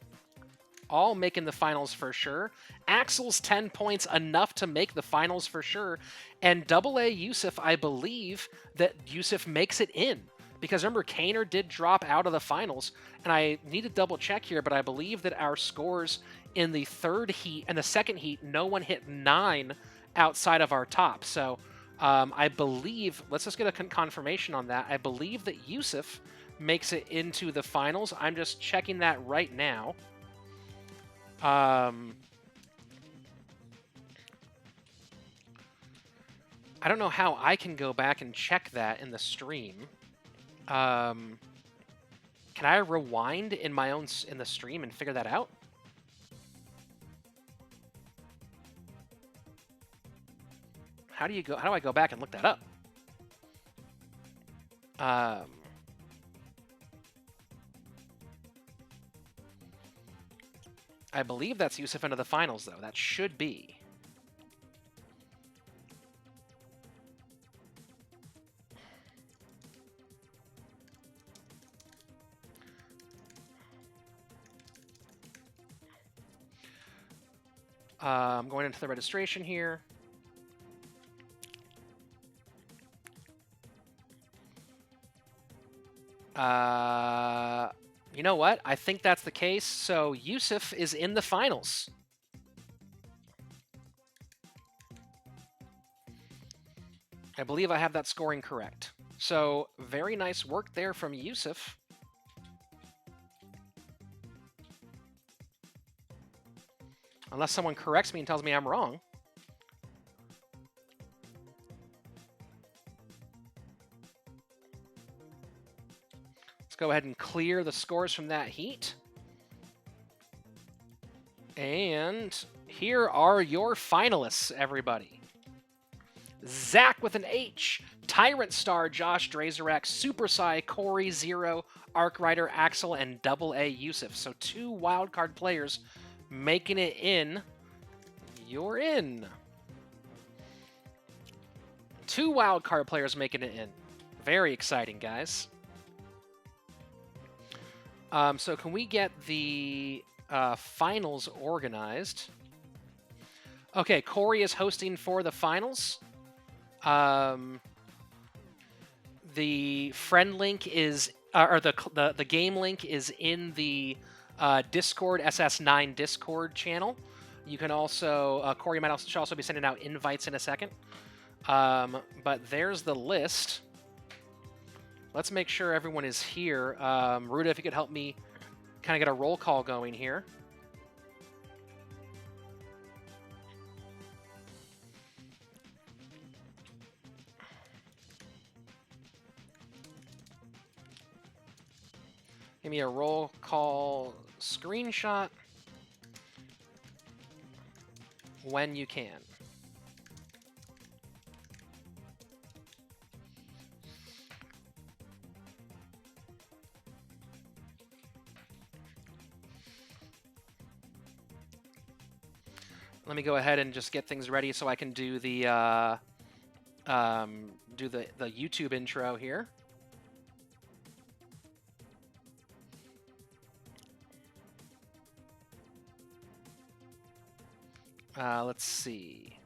all making the finals for sure. Axel's 10 points, enough to make the finals for sure. And AA Yusuf, I believe that Yusuf makes it in. Because remember, Kaner did drop out of the finals. And I need to double check here, but I believe that our scores in the 3rd heat and the 2nd heat, no one hit 9 outside of our top. So I believe, let's just get a confirmation on that. I believe that Yusuf makes it into the finals. I'm just checking that right now. I don't know how I can go back and check that in the stream. Can I rewind in the stream and figure that out? How do I go back and look that up? I believe that's Yusuf into the finals, though. That should be. I'm going into the registration here. You know what? I think that's the case. So Yusuf is in the finals. I believe I have that scoring correct. So, very nice work there from Yusuf. Unless someone corrects me and tells me I'm wrong. Let's go ahead and clear the scores from that heat. And here are your finalists, everybody. Zach with an H, Tyrant Star, Josh Drazerak, Super Sai, Corey, Zero, Arc Rider, Axel, and Double A Yusuf. So 2 wildcard players making it in. You're in. 2 wildcard players making it in. Very exciting, guys. So can we get the finals organized? Okay, Corey is hosting for the finals. The friend link is, or the game link is in the Discord, SS9 Discord channel. You can also, Corey should also be sending out invites in a second. But there's the list. Let's make sure everyone is here. Ruda, if you could help me kind of get a roll call going here. Give me a roll call screenshot when you can. Let me go ahead and just get things ready so I can do the YouTube intro here. Let's see.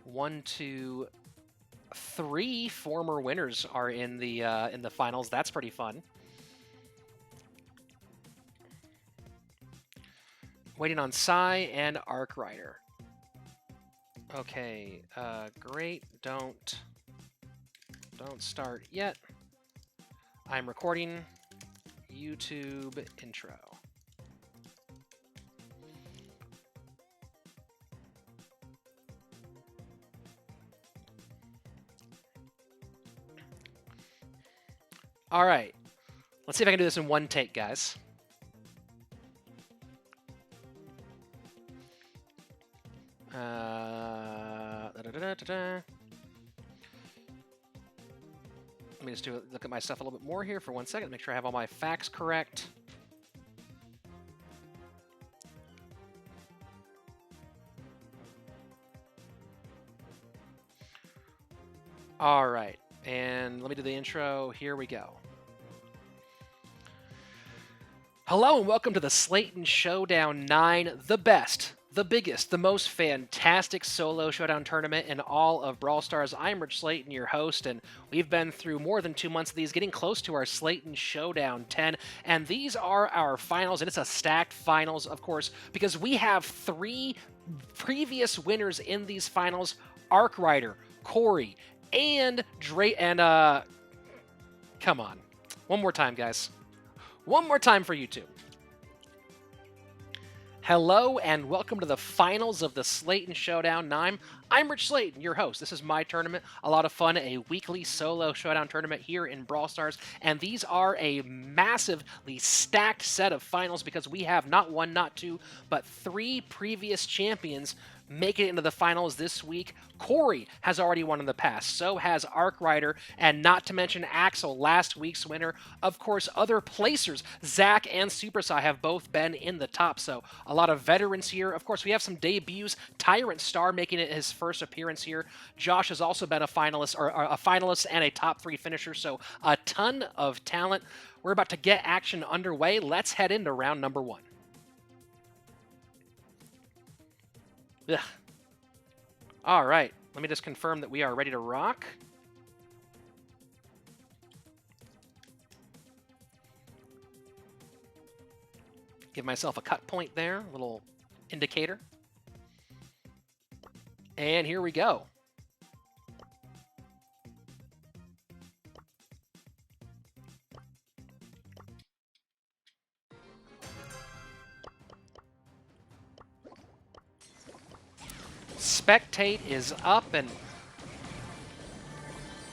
One, two, 3 former winners are in the finals. That's pretty fun. Waiting on Sai and Arc Rider. Okay, great. Don't start yet. I'm recording YouTube intro. All right. Let's see if I can do this in one take, guys. Let me just look at my stuff a little bit more here for 1 second, make sure I have all my facts correct. All right, and let me do the intro. Here we go. Hello and welcome to the Slaton Showdown 9, the best, the biggest, the most fantastic solo showdown tournament in all of Brawl Stars. I'm Rich Slaton, your host, and we've been through more than 2 months of these, getting close to our Slaton Showdown 10, and these are our finals, and it's a stacked finals, of course, because we have 3 previous winners in these finals: Arc Rider, Corey, and Dre. And come on, one more time, guys. One more time for you two. Hello and welcome to the finals of the Slaton Showdown 9. I'm Rich Slaton, your host. This is my tournament. A lot of fun, a weekly solo showdown tournament here in Brawl Stars. And these are a massively stacked set of finals because we have not 1, not 2, but 3 previous champions make it into the finals this week. Corey has already won in the past, so has Arc Rider, and not to mention Axel, last week's winner. Of course, other placers, Zach and Super Sai, have both been in the top, so a lot of veterans here. Of course, we have some debuts. Tyrant Star making it his first appearance here. Josh has also been a finalist and a top 3 finisher, so a ton of talent. We're about to get action underway. Let's head into round number 1. Ugh. All right, let me just confirm that we are ready to rock. Give myself a cut point there, a little indicator. And here we go. Spectate is up, and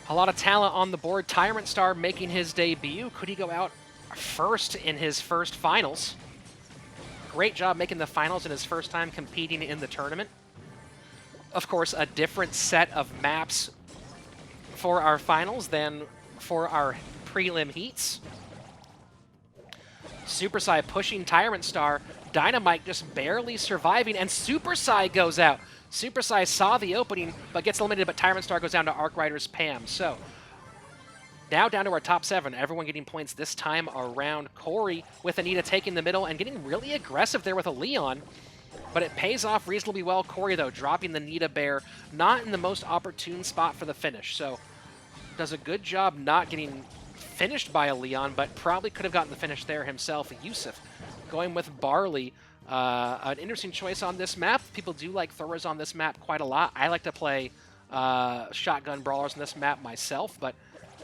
a lot of talent on the board. Tyrant Star making his debut. Could he go out first in his first finals? Great job making the finals in his first time competing in the tournament. Of course, a different set of maps for our finals than for our prelim heats. Super Sai pushing Tyrant Star. Dynamite just barely surviving, and Super Sai goes out. Super Sai saw the opening, but gets eliminated, but Tyrant Star goes down to Arc Rider's Pam. So, now down to our top 7. Everyone getting points this time around. Corey with Anita taking the middle and getting really aggressive there with a Leon. But it pays off reasonably well. Corey, though, dropping the Nita Bear, not in the most opportune spot for the finish. So, does a good job not getting finished by a Leon, but probably could have gotten the finish there himself. Yusuf going with Barley. An interesting choice on this map. People do like throwers on this map quite a lot. I like to play shotgun brawlers on this map myself, but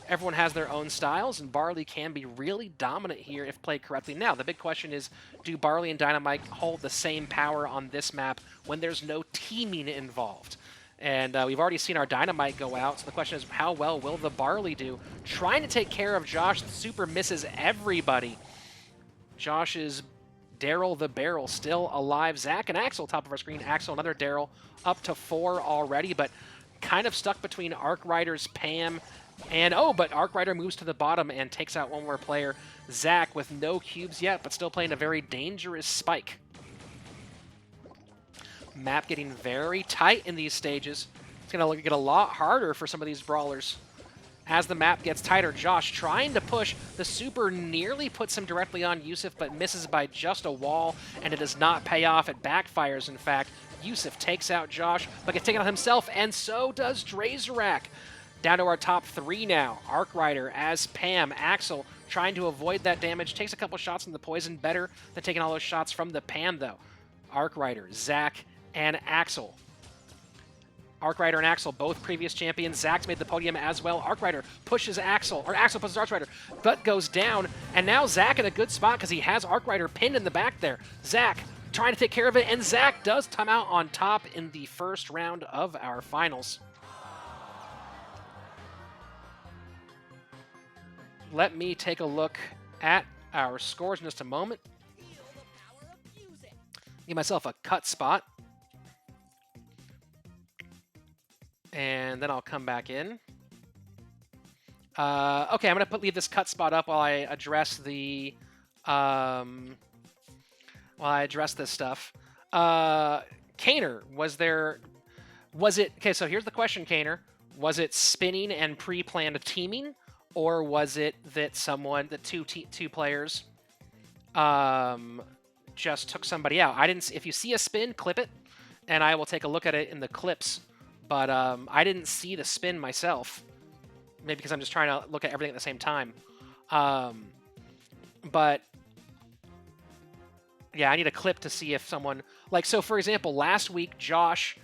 everyone has their own styles, and Barley can be really dominant here if played correctly. Now, the big question is, do Barley and Dynamite hold the same power on this map when there's no teaming involved? And we've already seen our Dynamite go out, so the question is, how well will the Barley do? Trying to take care of Josh. The Super misses everybody. Josh's Daryl the Barrel still alive. Zach and Axel, top of our screen. Axel, another Daryl, up to 4 already, but kind of stuck between Arc Rider's Pam and, but Arc Rider moves to the bottom and takes out one more player. Zach with no cubes yet, but still playing a very dangerous Spike. Map getting very tight in these stages. It's going to get a lot harder for some of these brawlers. As the map gets tighter, Josh trying to push. The Super nearly puts him directly on Yusuf, but misses by just a wall, and it does not pay off. It backfires, in fact. Yusuf takes out Josh, but gets taken out himself, and so does Drazorak. Down to our top 3 now. Arc Rider as Pam. Axel trying to avoid that damage. Takes a couple shots from the poison. Better than taking all those shots from the Pam, though. Arc Rider, Zach, and Axel. Arc Rider and Axel, both previous champions. Zach's made the podium as well. Arc Rider pushes Axel, or Axel pushes Arc Rider, but goes down. And now Zach in a good spot because he has Arc Rider pinned in the back there. Zach trying to take care of it, and Zach does come out on top in the first round of our finals. Let me take a look at our scores in just a moment. Give myself a cut spot. And then I'll come back in. Okay, I'm gonna leave this cut spot up while I address the this stuff. Kaner, was it okay? So here's the question, Kaner: was it spinning and pre-planned teaming, or was it that two players, just took somebody out? I didn't. If you see a spin, clip it, and I will take a look at it in the clips. But I didn't see the spin myself. Maybe because I'm just trying to look at everything at the same time. But yeah, I need a clip to see if someone... so for example, last week, Josh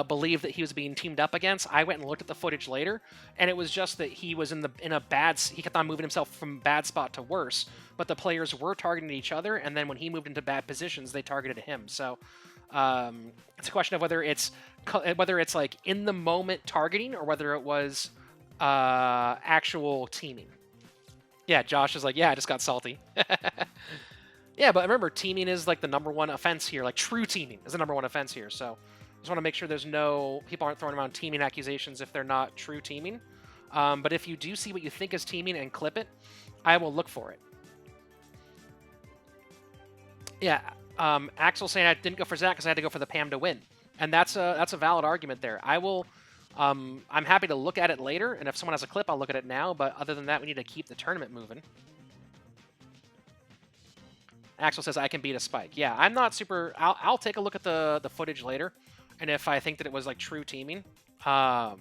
believed that he was being teamed up against. I went and looked at the footage later, and it was just that he was in a bad... He kept on moving himself from bad spot to worse. But the players were targeting each other, and then when he moved into bad positions, they targeted him. So... it's a question of whether it's like in the moment targeting or whether it was actual teaming. Yeah, Josh is like, yeah, I just got salty. Yeah, but remember, teaming is like the #1 offense here. Like true teaming is the #1 offense here. So I just want to make sure people aren't throwing around teaming accusations if they're not true teaming. But if you do see what you think is teaming and clip it, I will look for it. Yeah. Axel saying I didn't go for Zach because I had to go for the Pam to win, and that's a valid argument there. I will. I'm happy to look at it later, and if someone has a clip, I'll look at it now. But other than that, we need to keep the tournament moving. Axel says I can beat a Spike. Yeah, I'm not super. I'll take a look at the footage later, and if I think that it was like true teaming, but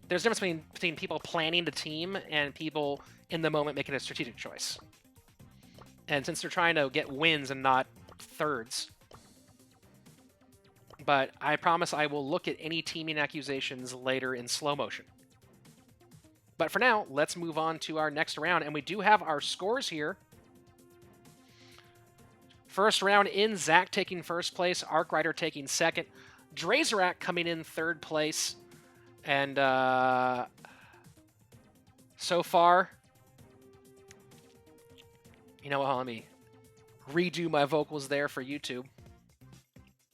there's a difference between people planning to team and people in the moment making a strategic choice. And since they're trying to get wins and not thirds, But I promise I will look at any teaming accusations later in slow motion. But for now, let's move on to our next round. And we do have our scores here. First round in, Zach taking first place, Arkwriter taking second, Drazorak coming in third place. And so far, you know what, let me redo my vocals there for YouTube.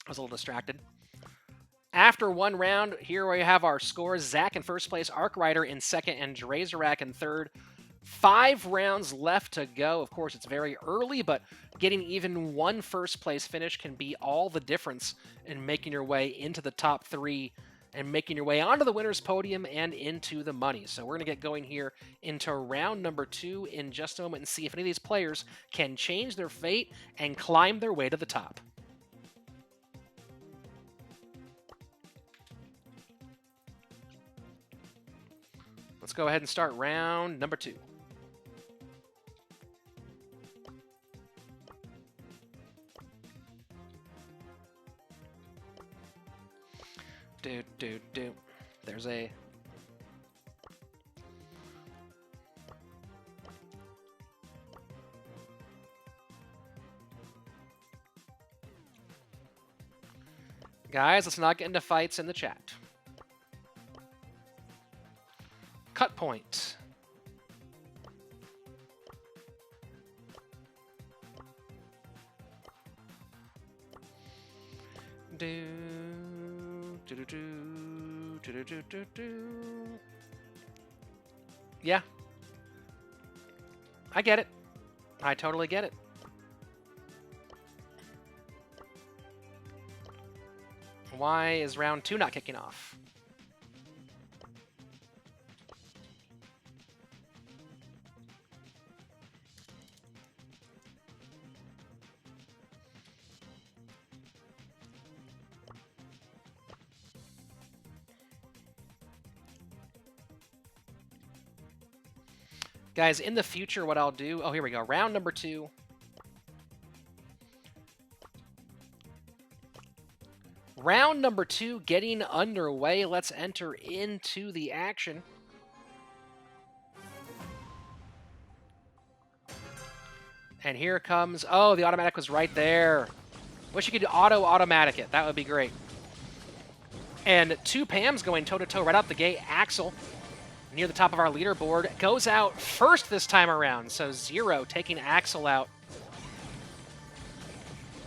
I was a little distracted. After one round, here we have our scores. Zach in first place, Arkwriter in second, and Drazorak in third. 5 rounds left to go. Of course, it's very early, but getting even one first place finish can be all the difference in making your way into the top 3 and making your way onto the winner's podium and into the money. So we're going to get going here into round number 2 in just a moment and see if any of these players can change their fate and climb their way to the top. Let's go ahead and start round number 2. There's a... Guys, let's not get into fights in the chat. Cut point. Yeah. I get it. I totally get it. Why is round 2 not kicking off? Guys, in the future, what I'll do... Oh, here we go. Round number 2. Round number 2 getting underway. Let's enter into the action. And here comes... Oh, the automatic was right there. Wish you could automatic it. That would be great. And 2 Pams going toe-to-toe right out the gate. Axel, near the top of our leaderboard, goes out first this time around. So 0 taking Axel out.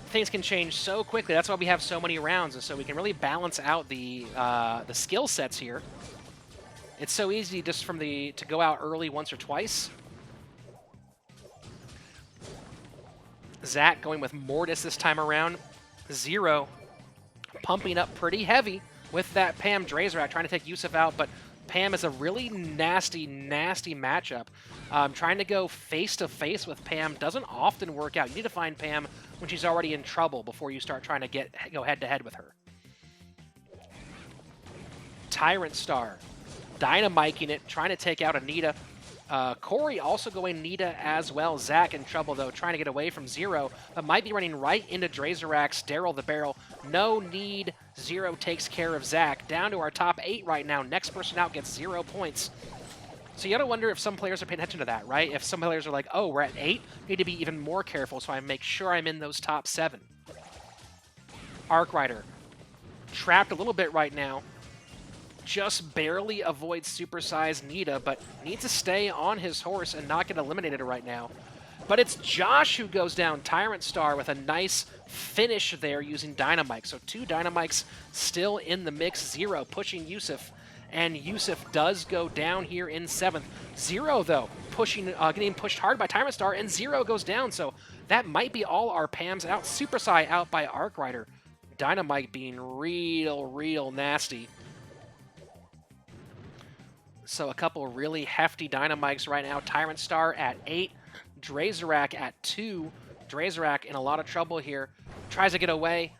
Things can change so quickly. That's why we have so many rounds, and so we can really balance out the skill sets here. It's so easy just to go out early once or twice. Zach going with Mortis this time around. 0 pumping up pretty heavy with that Pam Drazorak, trying to take Yusuf out, but Pam is a really nasty, nasty matchup. Trying to go face-to-face with Pam doesn't often work out. You need to find Pam when she's already in trouble before you start trying to go head-to-head with her. Tyrant Star, dynamiking it, trying to take out Anita. Corey also going Nita as well. Zach in trouble, though, trying to get away from 0, but might be running right into Drazorak's Daryl the Barrel. No need. 0 takes care of Zach. Down to our top 8 right now. Next person out gets 0 points. So you gotta wonder if some players are paying attention to that, right? If some players are like, oh, we're at 8, need to be even more careful, so I make sure I'm in those top 7. Arkwriter, trapped a little bit right now. Just barely avoids supersized Nita, but needs to stay on his horse and not get eliminated right now. But it's Josh who goes down. Tyrant Star with a nice finish there using Dynamite. So 2 Dynamites still in the mix. 0 pushing Yusuf. And Yusuf does go down here in 7th. 0, though, getting pushed hard by Tyrant Star, and 0 goes down. So that might be all our Pams out. Super Sai out by Arkwriter. Dynamite being real nasty. So a couple really hefty Dynamites right now. Tyrant Star at 8. Drazorak at 2. Drazorak in a lot of trouble here. Tries to get away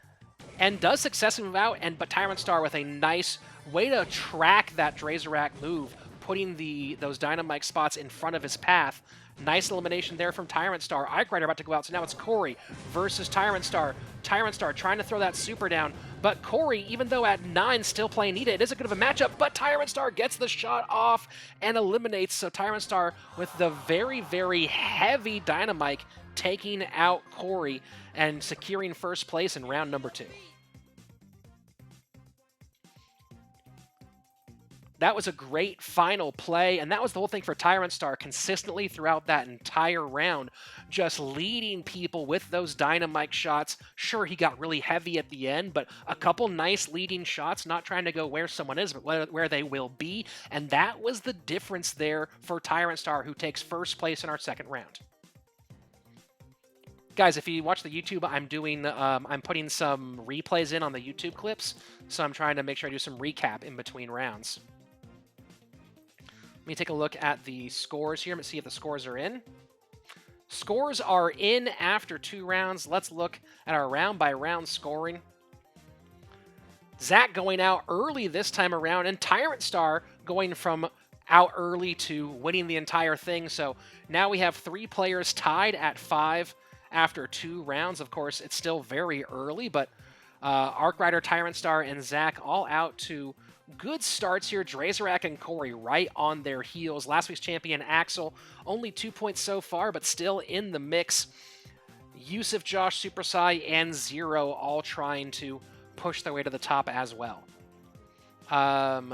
and does successfully move out, but Tyrant Star with a nice way to track that Drazorak move, putting those Dynamite spots in front of his path. Nice elimination there from Tyrant Star. Arkwriter about to go out, so now it's Corey versus Tyrant Star. Tyrant Star trying to throw that super down, But Corey, even though at 9 still playing Nita, it is a good of a matchup, but Tyrant Star gets the shot off and eliminates. So Tyrant Star with the very, very heavy Dynamite taking out Corey and securing first place in round number 2. That was a great final play, and that was the whole thing for Tyrant Star consistently throughout that entire round, just leading people with those Dynamite shots. Sure, he got really heavy at the end, but a couple nice leading shots, not trying to go where someone is, but where they will be, and that was the difference there for Tyrant Star, who takes first place in our second round. Guys, if you watch the YouTube, I'm putting some replays in on the YouTube clips, so I'm trying to make sure I do some recap in between rounds. Let me take a look at the scores here. Let's see if the scores are in. Scores are in after 2 rounds. Let's look at our round-by-round scoring. Zach going out early this time around, and Tyrant Star going from out early to winning the entire thing. So now we have 3 players tied at 5 after 2 rounds. Of course, it's still very early, but Arcrider, Tyrant Star, and Zach all out to good starts here. Drazorak and Corey right on their heels. Last week's champion, Axel, only 2 points so far, but still in the mix. Yusuf, Josh, Super Sai, and Zero all trying to push their way to the top as well. I'm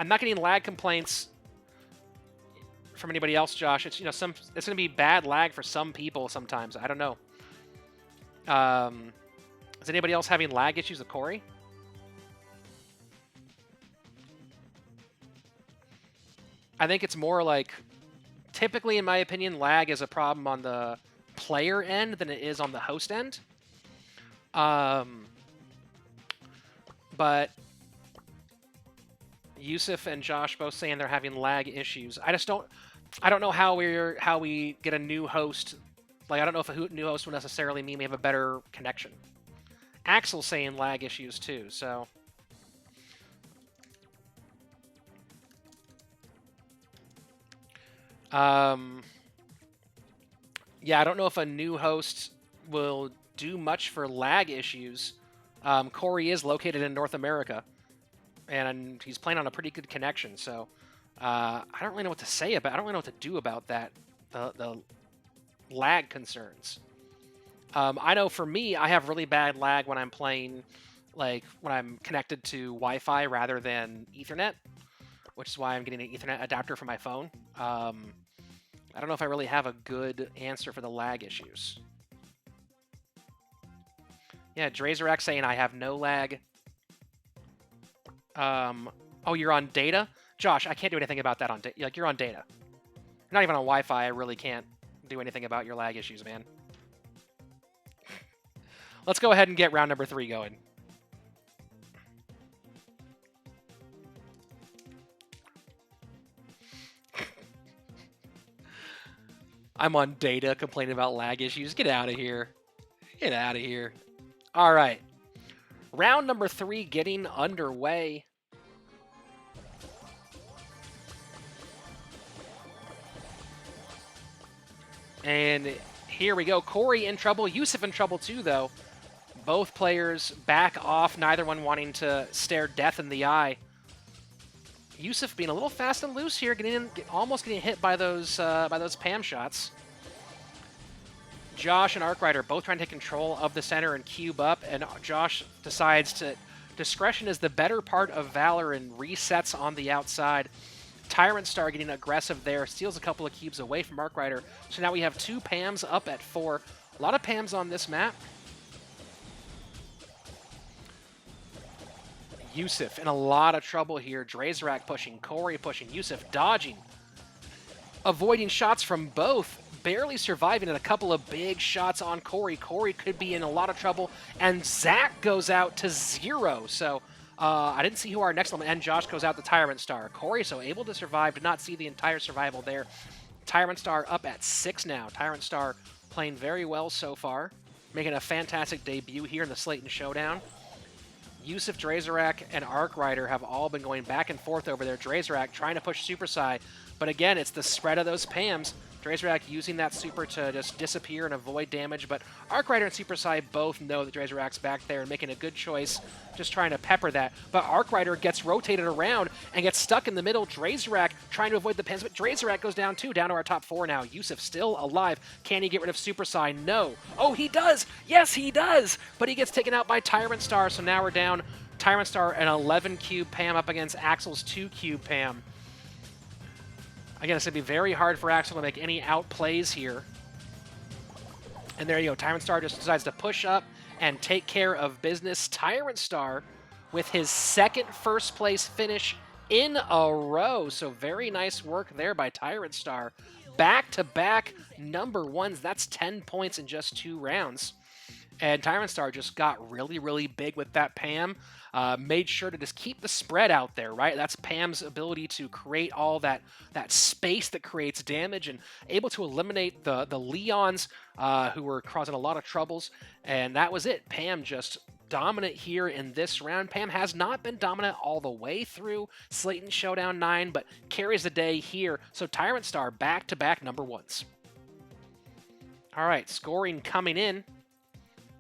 not getting lag complaints from anybody else, Josh. It's it's going to be bad lag for some people sometimes. I don't know. Is anybody else having lag issues with Corey? I think it's more like, typically, in my opinion, lag is a problem on the player end than it is on the host end. But Yusuf and Josh both saying they're having lag issues. I don't know how we get a new host. Like, I don't know if a new host would necessarily mean we have a better connection. Axel's saying lag issues too, so. Yeah, I don't know if a new host will do much for lag issues. Corey is located in North America, and he's playing on a pretty good connection, so I don't really know what to say about. I don't really know what to do about that. The lag concerns. I know for me, I have really bad lag when I'm playing, like when I'm connected to Wi-Fi rather than Ethernet, which is why I'm getting an Ethernet adapter for my phone. I don't know if I really have a good answer for the lag issues. Yeah, Drazorak saying I have no lag. Oh, you're on data? Josh, I can't do anything about that on data. Like, you're on data. You're not even on Wi-Fi. I really can't do anything about your lag issues, man. Let's go ahead and get round number 3 going. I'm on data complaining about lag issues. Get out of here. Get out of here. All right. Round number 3 getting underway. And here we go. Corey in trouble. Yusuf in trouble too, though. Both players back off, neither one wanting to stare death in the eye. Yusuf being a little fast and loose here, almost getting hit by those Pam shots. Josh and Arcrider both trying to take control of the center and cube up, and Josh decides to discretion is the better part of valor and resets on the outside. Tyrant Star getting aggressive there, steals a couple of cubes away from Arcrider. So now we have 2 Pams up at 4. A lot of Pams on this map. Yusuf in a lot of trouble here. Drazorak pushing, Corey pushing, Yusuf dodging, avoiding shots from both, barely surviving, and a couple of big shots on Corey. Corey could be in a lot of trouble, and Zach goes out to 0. So I didn't see who our next element, and Josh goes out to Tyrant Star. Corey so able to survive, did not see the entire survival there. Tyrant Star up at 6 now. Tyrant Star playing very well so far, making a fantastic debut here in the Slaton Showdown. Yusuf, Drazorak, and Arcrider have all been going back and forth over there. Drazorak trying to push Super Sai, but again, it's the spread of those Pams. Drazorak using that super to just disappear and avoid damage, but Arc-Rider and Super Sai both know that Drazorak's back there and making a good choice, just trying to pepper that. But Arc-Rider gets rotated around and gets stuck in the middle. Drazorak trying to avoid the pins, but Drazorak goes down too, down to our top 4 now. Yusuf still alive. Can he get rid of Super Sai? No. Oh, he does! Yes, he does! But he gets taken out by Tyrant Star, so now we're down Tyrant Star an 11 cube Pam up against Axel's 2 cube Pam. Again, it's going to be very hard for Axel to make any outplays here. And there you go. Tyrant Star just decides to push up and take care of business. Tyrant Star with his second first place finish in a row. So very nice work there by Tyrant Star. Back-to-back number ones. That's 10 points in just 2 rounds. And Tyrant Star just got really, really big with that Pam. Made sure to just keep the spread out there, right? That's Pam's ability to create all that space that creates damage and able to eliminate the Leons who were causing a lot of troubles. And that was it. Pam just dominant here in this round. Pam has not been dominant all the way through Slaton Showdown 9, but carries the day here. So Tyrant Star back-to-back number ones. All right, scoring coming in.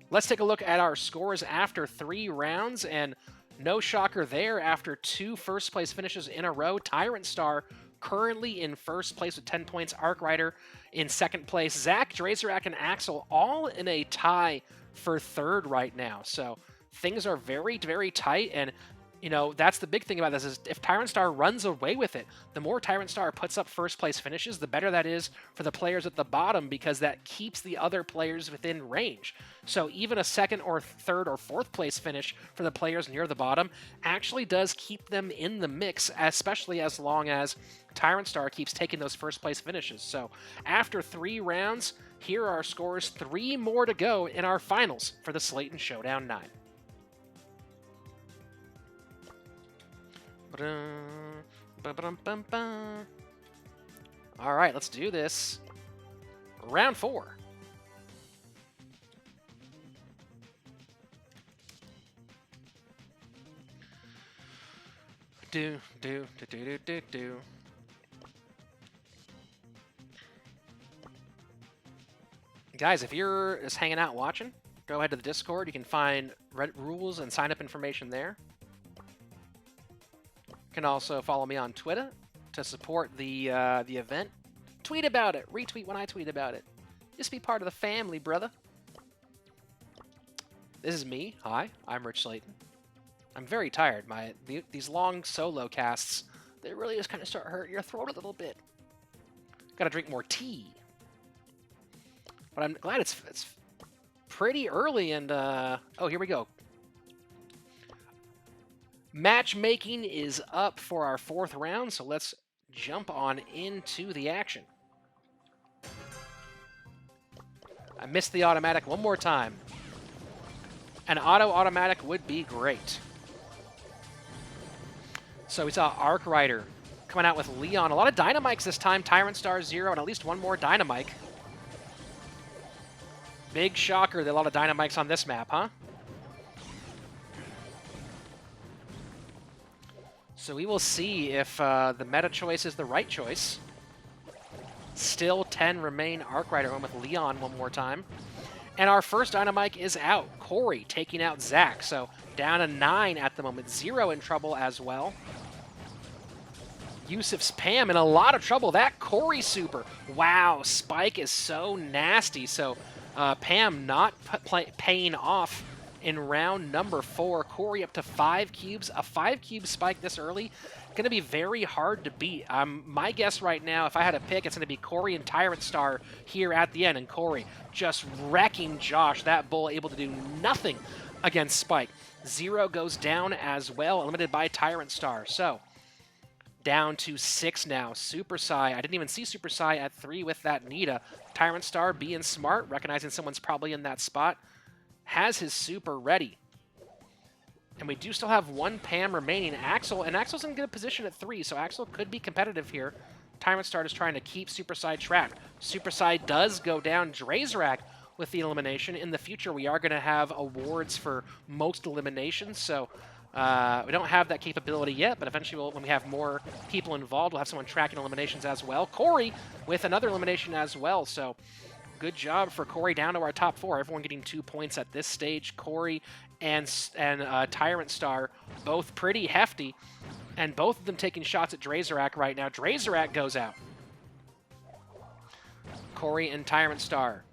Let's take a look at our scores after 3 rounds, and no shocker there after 2 first-place finishes in a row. Tyrant Star currently in first place with 10 points. Arc-Rider in second place. Zach, Drazorak, and Axel all in a tie for third right now. So things are very, very tight, and you know, that's the big thing about this is if Tyrant Star runs away with it, the more Tyrant Star puts up first place finishes, the better that is for the players at the bottom because that keeps the other players within range. So even a second or third or fourth place finish for the players near the bottom actually does keep them in the mix, especially as long as Tyrant Star keeps taking those first place finishes. So after 3 rounds, here are our scores. 3 more to go in our finals for the Slaton Showdown 9. All right, let's do this. Round 4. Do. Guys, if you're just hanging out watching, go ahead to the Discord. You can find rules and sign-up information there. You can also follow me on Twitter to support the event. Tweet about it. Retweet when I tweet about it. Just be part of the family, brother. This is me. Hi, I'm Rich Slaton. I'm very tired. These long solo casts, they really just kind of start hurting your throat a little bit. Gotta drink more tea. But I'm glad it's pretty early and, oh, here we go. Matchmaking is up for our 4th round, so let's jump on into the action. I missed the automatic one more time. An auto-automatic would be great. So we saw Arc-Rider coming out with Leon. A lot of Dynamics this time. Tyrant Star 0 and at least one more Dynamike. Big shocker, there are a lot of Dynamics on this map, huh? So we will see if the meta choice is the right choice. Still 10 remain. Arc-Rider went with Leon one more time. And our first Dynamike is out. Corey taking out Zach. So down to 9 at the moment. 0 in trouble as well. Yusuf's Pam in a lot of trouble. That Corey super. Wow, Spike is so nasty. So Pam not paying off in round number 4. Corey up to 5 cubes. A 5-cube Spike this early, going to be very hard to beat. My guess right now, if I had to pick, it's going to be Corey and Tyrant Star here at the end. And Corey just wrecking Josh. That bull able to do nothing against Spike. 0 goes down as well, eliminated by Tyrant Star. So down to 6 now. Super Sai. I didn't even see Super Sai at 3 with that Nita. Tyrant Star being smart, recognizing someone's probably in that spot. Has his super ready. And we do still have 1 Pam remaining. Axel, and Axel's in good position at 3, so Axel could be competitive here. Tyrant Star is trying to keep Super Sai trapped. Super Sai does go down. Drazorak with the elimination. In the future, we are going to have awards for most eliminations, so We don't have that capability yet, but eventually when we have more people involved, we'll have someone tracking eliminations as well. Corey with another elimination as well, so good job for Corey down to our top 4. Everyone getting 2 points at this stage. Corey and Tyrant Star both pretty hefty, and both of them taking shots at Drazorak right now. Drazorak goes out. Corey and Tyrant Star.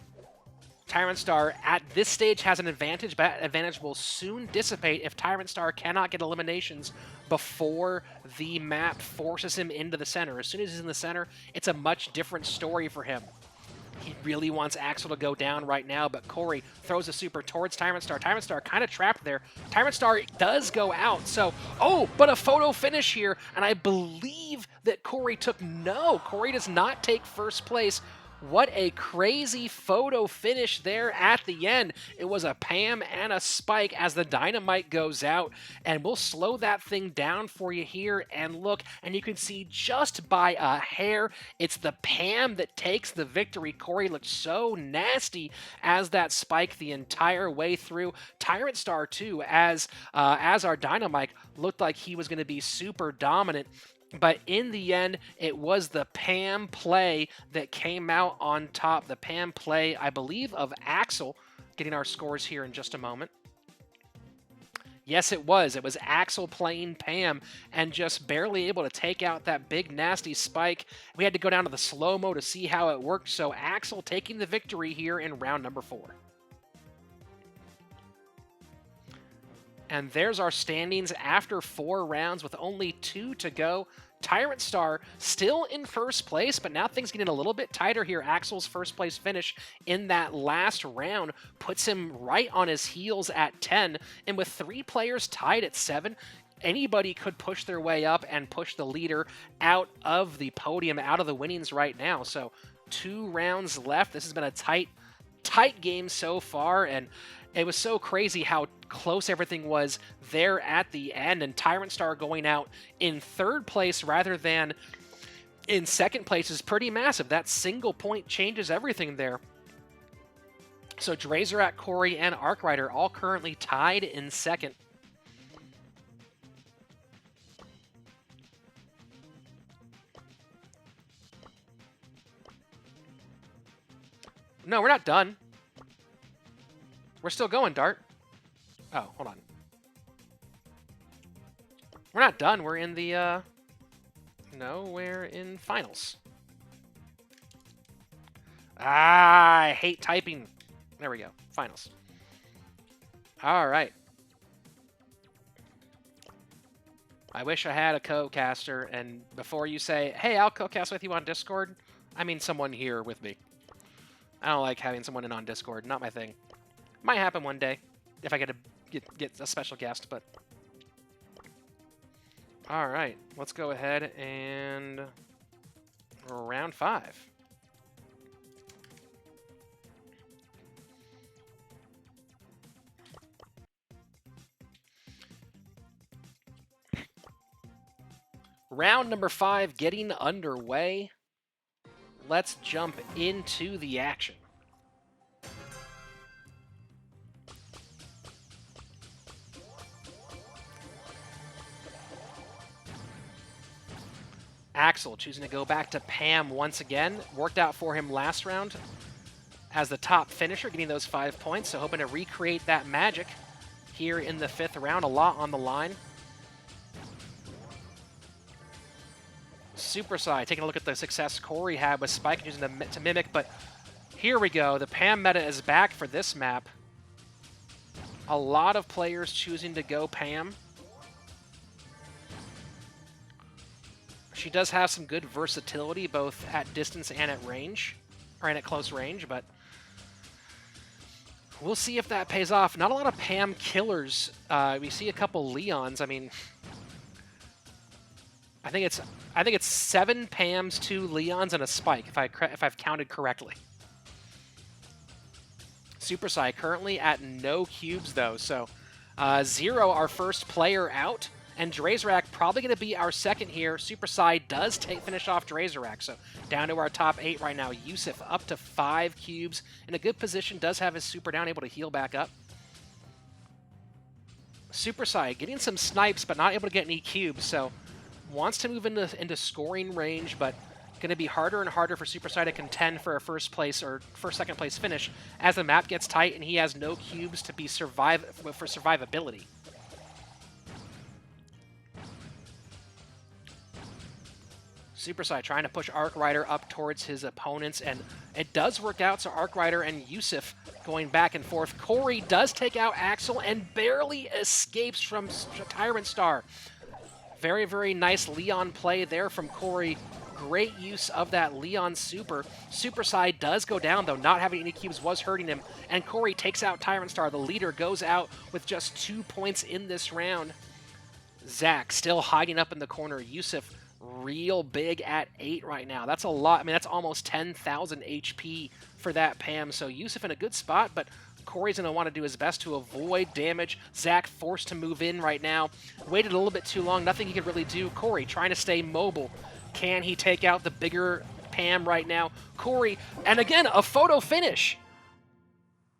Tyrant Star at this stage has an advantage, but that advantage will soon dissipate if Tyrant Star cannot get eliminations before the map forces him into the center. As soon as he's in the center, it's a much different story for him. He really wants Axel to go down right now, but Corey throws a super towards Tyrant Star. Tyrant Star kind of trapped there. Tyrant Star does go out, so, oh, but a photo finish here, and I believe that Corey took, no, Corey does not take first place. What a crazy photo finish there at the end. It was a Pam and a Spike as the dynamite goes out, and we'll slow that thing down for you here and look, and you can see just by a hair, it's the Pam that takes the victory. Corey looked so nasty as that Spike the entire way through. Tyrant Star too, as our dynamite looked like he was going to be super dominant. But in the end, it was the Pam play that came out on top. The Pam play, I believe, of Axel. Getting our scores here in just a moment. Yes, it was. It was Axel playing Pam and just barely able to take out that big, nasty Spike. We had to go down to the slow-mo to see how it worked. So Axel taking the victory here in round number 4. And there's our standings after 4 rounds with only 2 to go. Tyrant Star still in first place, but now things getting a little bit tighter here. Axel's first place finish in that last round puts him right on his heels at 10. And with 3 players tied at 7, anybody could push their way up and push the leader out of the podium, out of the winnings right now. So 2 rounds left. This has been a tight game so far, and it was so crazy how close everything was there at the end, and Tyrant Star going out in 3rd place rather than in 2nd place is pretty massive. That single point changes everything there. So Drazorak, Corey, and Arcrider all currently tied in 2nd. No, we're not done. We're still going, Dart. Oh, hold on. We're not done. We're in the, no, we're in finals. Ah, I hate typing. There we go. Finals. All right. I wish I had a co-caster, and before you say, hey, I'll co-cast with you on Discord, I mean someone here with me. I don't like having someone in on Discord. Not my thing. Might happen one day if I get a special guest, but... All right, let's go ahead and round 5. Round number 5 getting underway. Let's jump into the action. Axel choosing to go back to Pam once again. Worked out for him last round as the top finisher, getting those 5 points. So hoping to recreate that magic here in the 5th round. A lot on the line. Super Sai taking a look at the success Corey had with Spike using to mimic, but here we go. The Pam meta is back for this map. A lot of players choosing to go Pam. She does have some good versatility, both at distance and at range, or at close range, but we'll see if that pays off. Not a lot of Pam killers. We see a couple Leons. I mean, I think it's 7 Pams, 2 Leons, and a Spike, if I've counted correctly. Super Sai currently at no cubes though, so 0, our first player out. And Drazorak probably going to be our second here. Super Sai does finish off Drazorak, so down to our top 8 right now. Yusuf up to 5 cubes. In a good position, does have his super down, able to heal back up. Super Sai getting some snipes, but not able to get any cubes, so wants to move into scoring range, but going to be harder and harder for Super Sai to contend for a first place or for second place finish as the map gets tight and he has no cubes to be for survivability. Super Sai trying to push Arc Rider up towards his opponents, and it does work out, so Arc Rider and Yusuf going back and forth. Corey does take out Axel and barely escapes from Tyrant Star. Very, very nice Leon play there from Corey. Great use of that Leon super. Super Sai does go down, though. Not having any cubes was hurting him, and Corey takes out Tyrant Star. The leader goes out with just 2 points in this round. Zach still hiding up in the corner. Yusuf real big at 8 right now. That's a lot. I mean, that's almost 10,000 HP for that Pam. So Yusuf in a good spot, but Corey's going to want to do his best to avoid damage. Zach forced to move in right now. Waited a little bit too long. Nothing he could really do. Corey trying to stay mobile. Can he take out the bigger Pam right now? Corey, and again, a photo finish.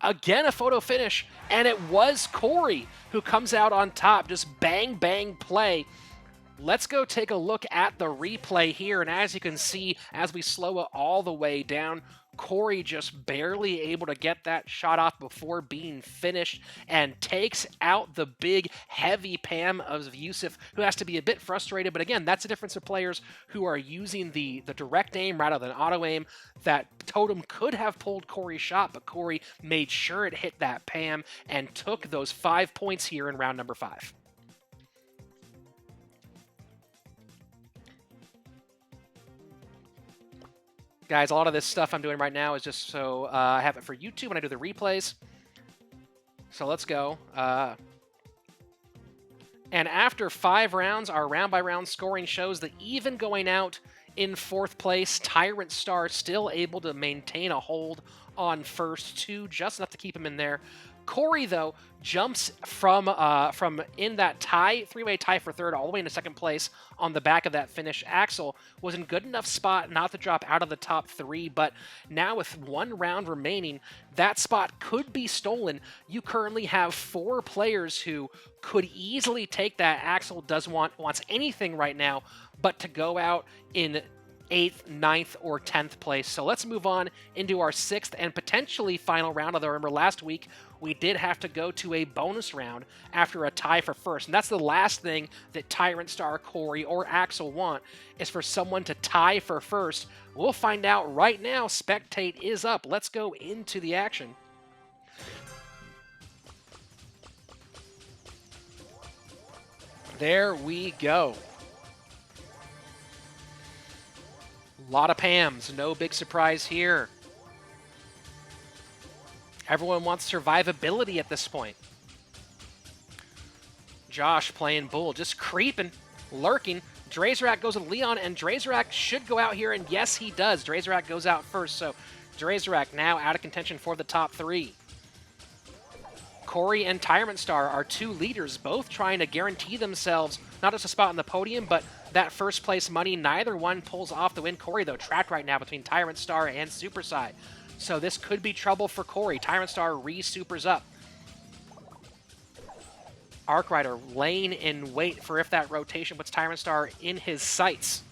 Again, a photo finish. And it was Corey who comes out on top. Just bang, bang play. Let's go take a look at the replay here, and as you can see, as we slow it all the way down, Corey just barely able to get that shot off before being finished and takes out the big, heavy Pam of Yusuf, who has to be a bit frustrated. But again, that's the difference of players who are using the direct aim rather than auto aim. That Totem could have pulled Corey's shot, but Corey made sure it hit that Pam and took those 5 points here in round number 5. Guys, a lot of this stuff I'm doing right now is just so I have it for YouTube when I do the replays. So let's go. And after 5 rounds, our round-by-round scoring shows that even going out in 4th place, Tyrant Star still able to maintain a hold on first 2, just enough to keep him in there. Corey, though, jumps from in that tie, 3-way tie for 3rd, all the way into 2nd place on the back of that finish. Axel was in good enough spot not to drop out of the top 3, but now with 1 round remaining, that spot could be stolen. You currently have 4 players who could easily take that. Axel wants anything right now but to go out in 8th, 9th, or 10th place. So let's move on into our 6th and potentially final round. Although remember last week, we did have to go to a bonus round after a tie for first. And that's the last thing that Tyrant Star, Corey, or Axel want, is for someone to tie for first. We'll find out right now. Spectate is up. Let's go into the action. There we go. A lot of Pams, no big surprise here. Everyone wants survivability at this point. Josh playing Bull, just creeping, lurking. Drazerak goes with Leon, and Drazerak should go out here, and yes, he does. Drazerak goes out first, so Drazerak now out of contention for the top 3. Corey and Tyrant Star are 2 leaders, both trying to guarantee themselves not just a spot on the podium, but that first place money. Neither one pulls off the win. Corey, though, trapped right now between Tyrant Star and Super Sai. So this could be trouble for Corey. Tyrant Star re-supers up. Arc Rider laying in wait for if that rotation puts Tyrant Star in his sights.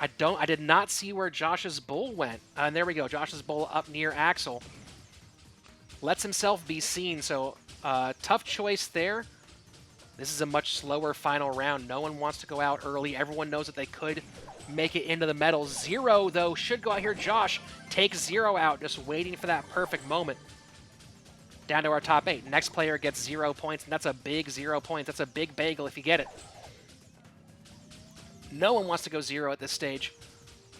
I did not see where Josh's Bull went. And there we go. Josh's Bull up near Axel. Lets himself be seen, so tough choice there. This is a much slower final round. No one wants to go out early. Everyone knows that they could make it into the medals. Zero, though, should go out here. Josh takes Zero out, just waiting for that perfect moment. Down to our top 8. Next player gets 0 points, and that's a big 0 points. That's a big bagel if you get it. No one wants to go 0 at this stage.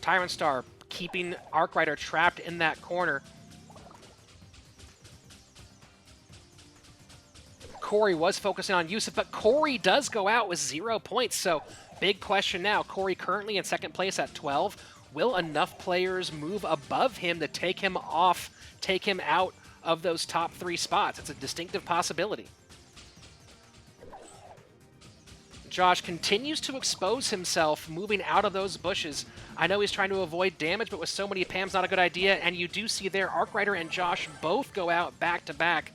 Tyrant Star keeping Arc Rider trapped in that corner. Corey was focusing on Yusuf, but Corey does go out with 0 points, so big question now. Corey currently in 2nd place at 12. Will enough players move above him to take him off, take him out of those top 3 spots? It's a distinctive possibility. Josh continues to expose himself, moving out of those bushes. I know he's trying to avoid damage, but with so many Pams, not a good idea, and you do see there Arc Rider and Josh both go out back to back.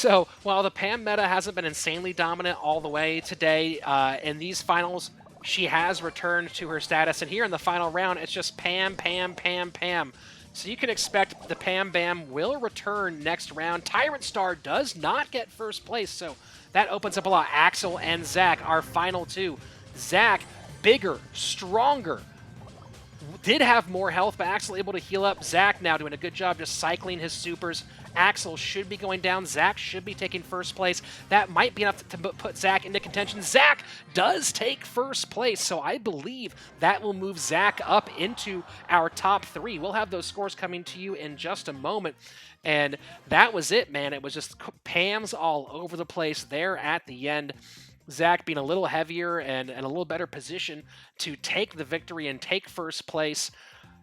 So while the Pam meta hasn't been insanely dominant all the way today, in these finals, she has returned to her status. And here in the final round, it's just Pam, Pam, Pam, Pam. So you can expect the Pam Bam will return next round. Tyrant Star does not get first place, so that opens up a lot. Axel and Zach, our final two. Zach, bigger, stronger, did have more health, but Axel able to heal up. Zach now doing a good job just cycling his supers. Axel should be going down. Zach should be taking first place. That might be enough to put Zach into contention. Zach does take first place, so I believe that will move Zach up into our top 3. We'll have those scores coming to you in just a moment. And that was it, man. It was just Pams all over the place there at the end. Zach being a little heavier and a little better position to take the victory and take first place.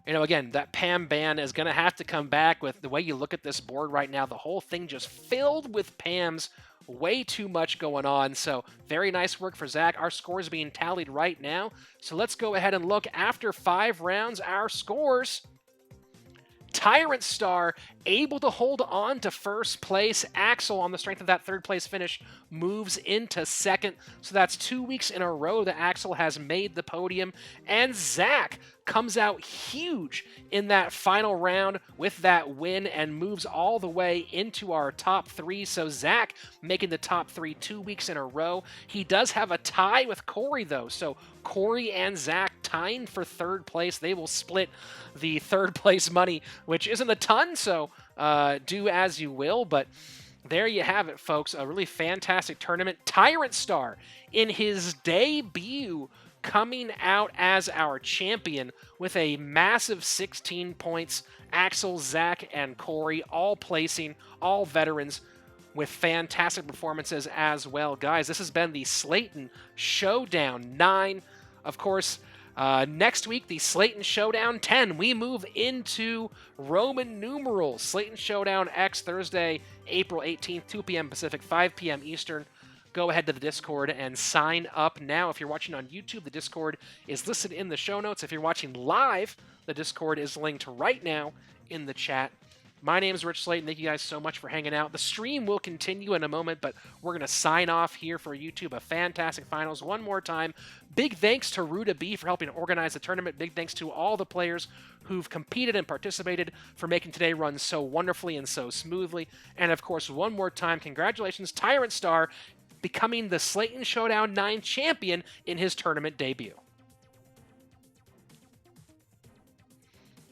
You know, again, that Pam ban is going to have to come back. With the way you look at this board right now, the whole thing just filled with Pams, way too much going on. So very nice work for Zach. Our scores being tallied right now. So let's go ahead and look after 5 rounds, our scores. Tyrant Star able to hold on to first place. Axel, on the strength of that third place finish, moves into second. So that's 2 weeks in a row that Axel has made the podium. And Zach comes out huge in that final round with that win and moves all the way into our top 3. So Zach making the top 3 2 weeks in a row. He does have a tie with Corey, though. So Corey and Zach tying for third place. They will split the third place money, which isn't a ton, so do as you will. But there you have it, folks. A really fantastic tournament. Tyrant Star in his debut coming out as our champion with a massive 16 points. Axel, Zach, and Corey all placing, all veterans with fantastic performances as well. Guys, this has been the Slaton Showdown 9. Of course, next week, the Slaton Showdown 10. We move into Roman numerals. Slaton Showdown X, Thursday, April 18th, 2 p.m. Pacific, 5 p.m. Eastern. Go ahead to the Discord and sign up now. If you're watching on YouTube, the Discord is listed in the show notes. If you're watching live, the Discord is linked right now in the chat. My name is Rich Slaton. Thank you guys so much for hanging out. The stream will continue in a moment, but we're going to sign off here for YouTube. A fantastic finals one more time. Big thanks to Ruda B for helping organize the tournament. Big thanks to all the players who've competed and participated for making today run so wonderfully and so smoothly. And of course, one more time, congratulations, Tyrant Star, becoming the Slaton Showdown 9 champion in his tournament debut.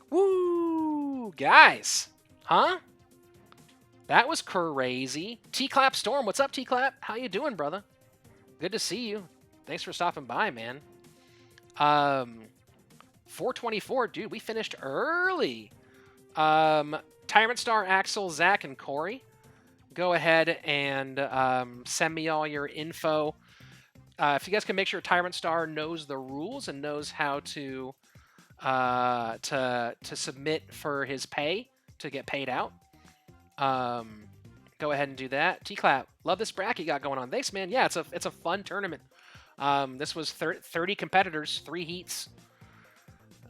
Woo! Guys! Huh? That was crazy. T-Clap Storm, what's up, T-Clap? How you doing, brother? Good to see you. Thanks for stopping by, man. 424, dude, we finished early. Tyrant Star, Axel, Zach, and Corey. Go ahead and send me all your info. If you guys can make sure Tyrant Star knows the rules and knows how to submit for his pay to get paid out, go ahead and do that. T-Clap, love this bracket you got going on. Thanks, man. Yeah, it's a fun tournament. This was 30 competitors, 3 heats.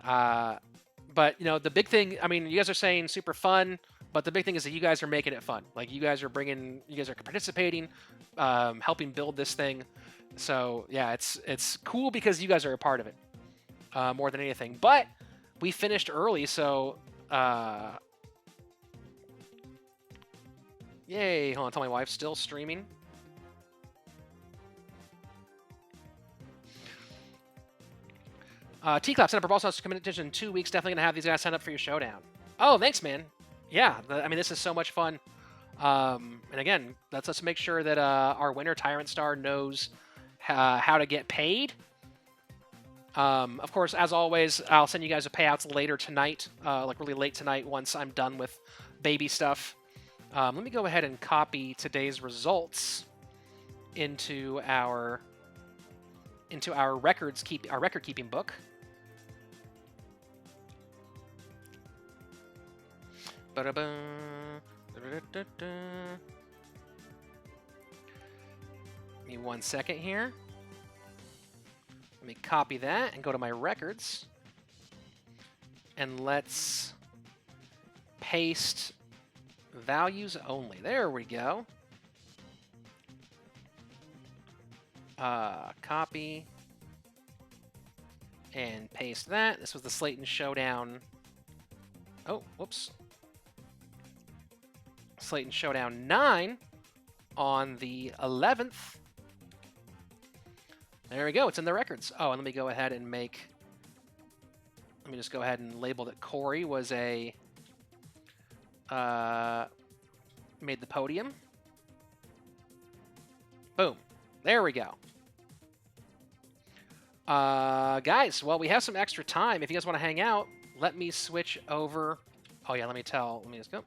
But you know, the big thing, I mean, you guys are saying super fun, but the big thing is that you guys are making it fun. Like, you guys are participating, helping build this thing. So yeah, it's cool because you guys are a part of it, more than anything. But we finished early, so yay. Hold on, tell my wife's still streaming. T-Clap, sign up for Brawl Stars to come in 2 weeks. Definitely going to have these guys sign up for your showdown. Oh, thanks, man. Yeah, I mean, this is so much fun. And again, let's make sure that our winner, Tyrant Star, knows how to get paid. Of course, as always, I'll send you guys the payouts later tonight, like really late tonight once I'm done with baby stuff. Let me go ahead and copy today's results into our record-keeping book. Give me 1 second here. Let me copy that and go to my records. And let's paste values only. There we go. Copy and paste that. This was the Slaton Showdown. Oh, whoops. Slaton Showdown 9 on the 11th. There we go. It's in the records. Oh, and let me go ahead and make... Let me just go ahead and label that Corey was a... made the podium. Boom. There we go. Guys, well, we have some extra time. If you guys want to hang out, let me switch over. Oh, yeah, let me just go.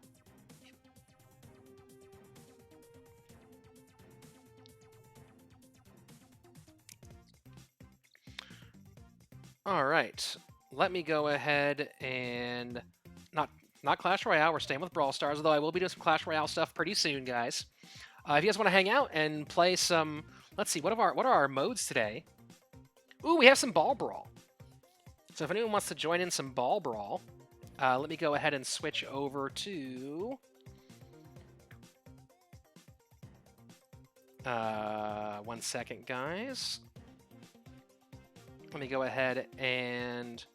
All right. Let me go ahead and not Clash Royale. We're staying with Brawl Stars, although I will be doing some Clash Royale stuff pretty soon, guys. If you guys want to hang out and play some, let's see, what are our modes today? Ooh, we have some Ball Brawl. So if anyone wants to join in some Ball Brawl, let me go ahead and switch over to... 1 second, guys. Let me go ahead and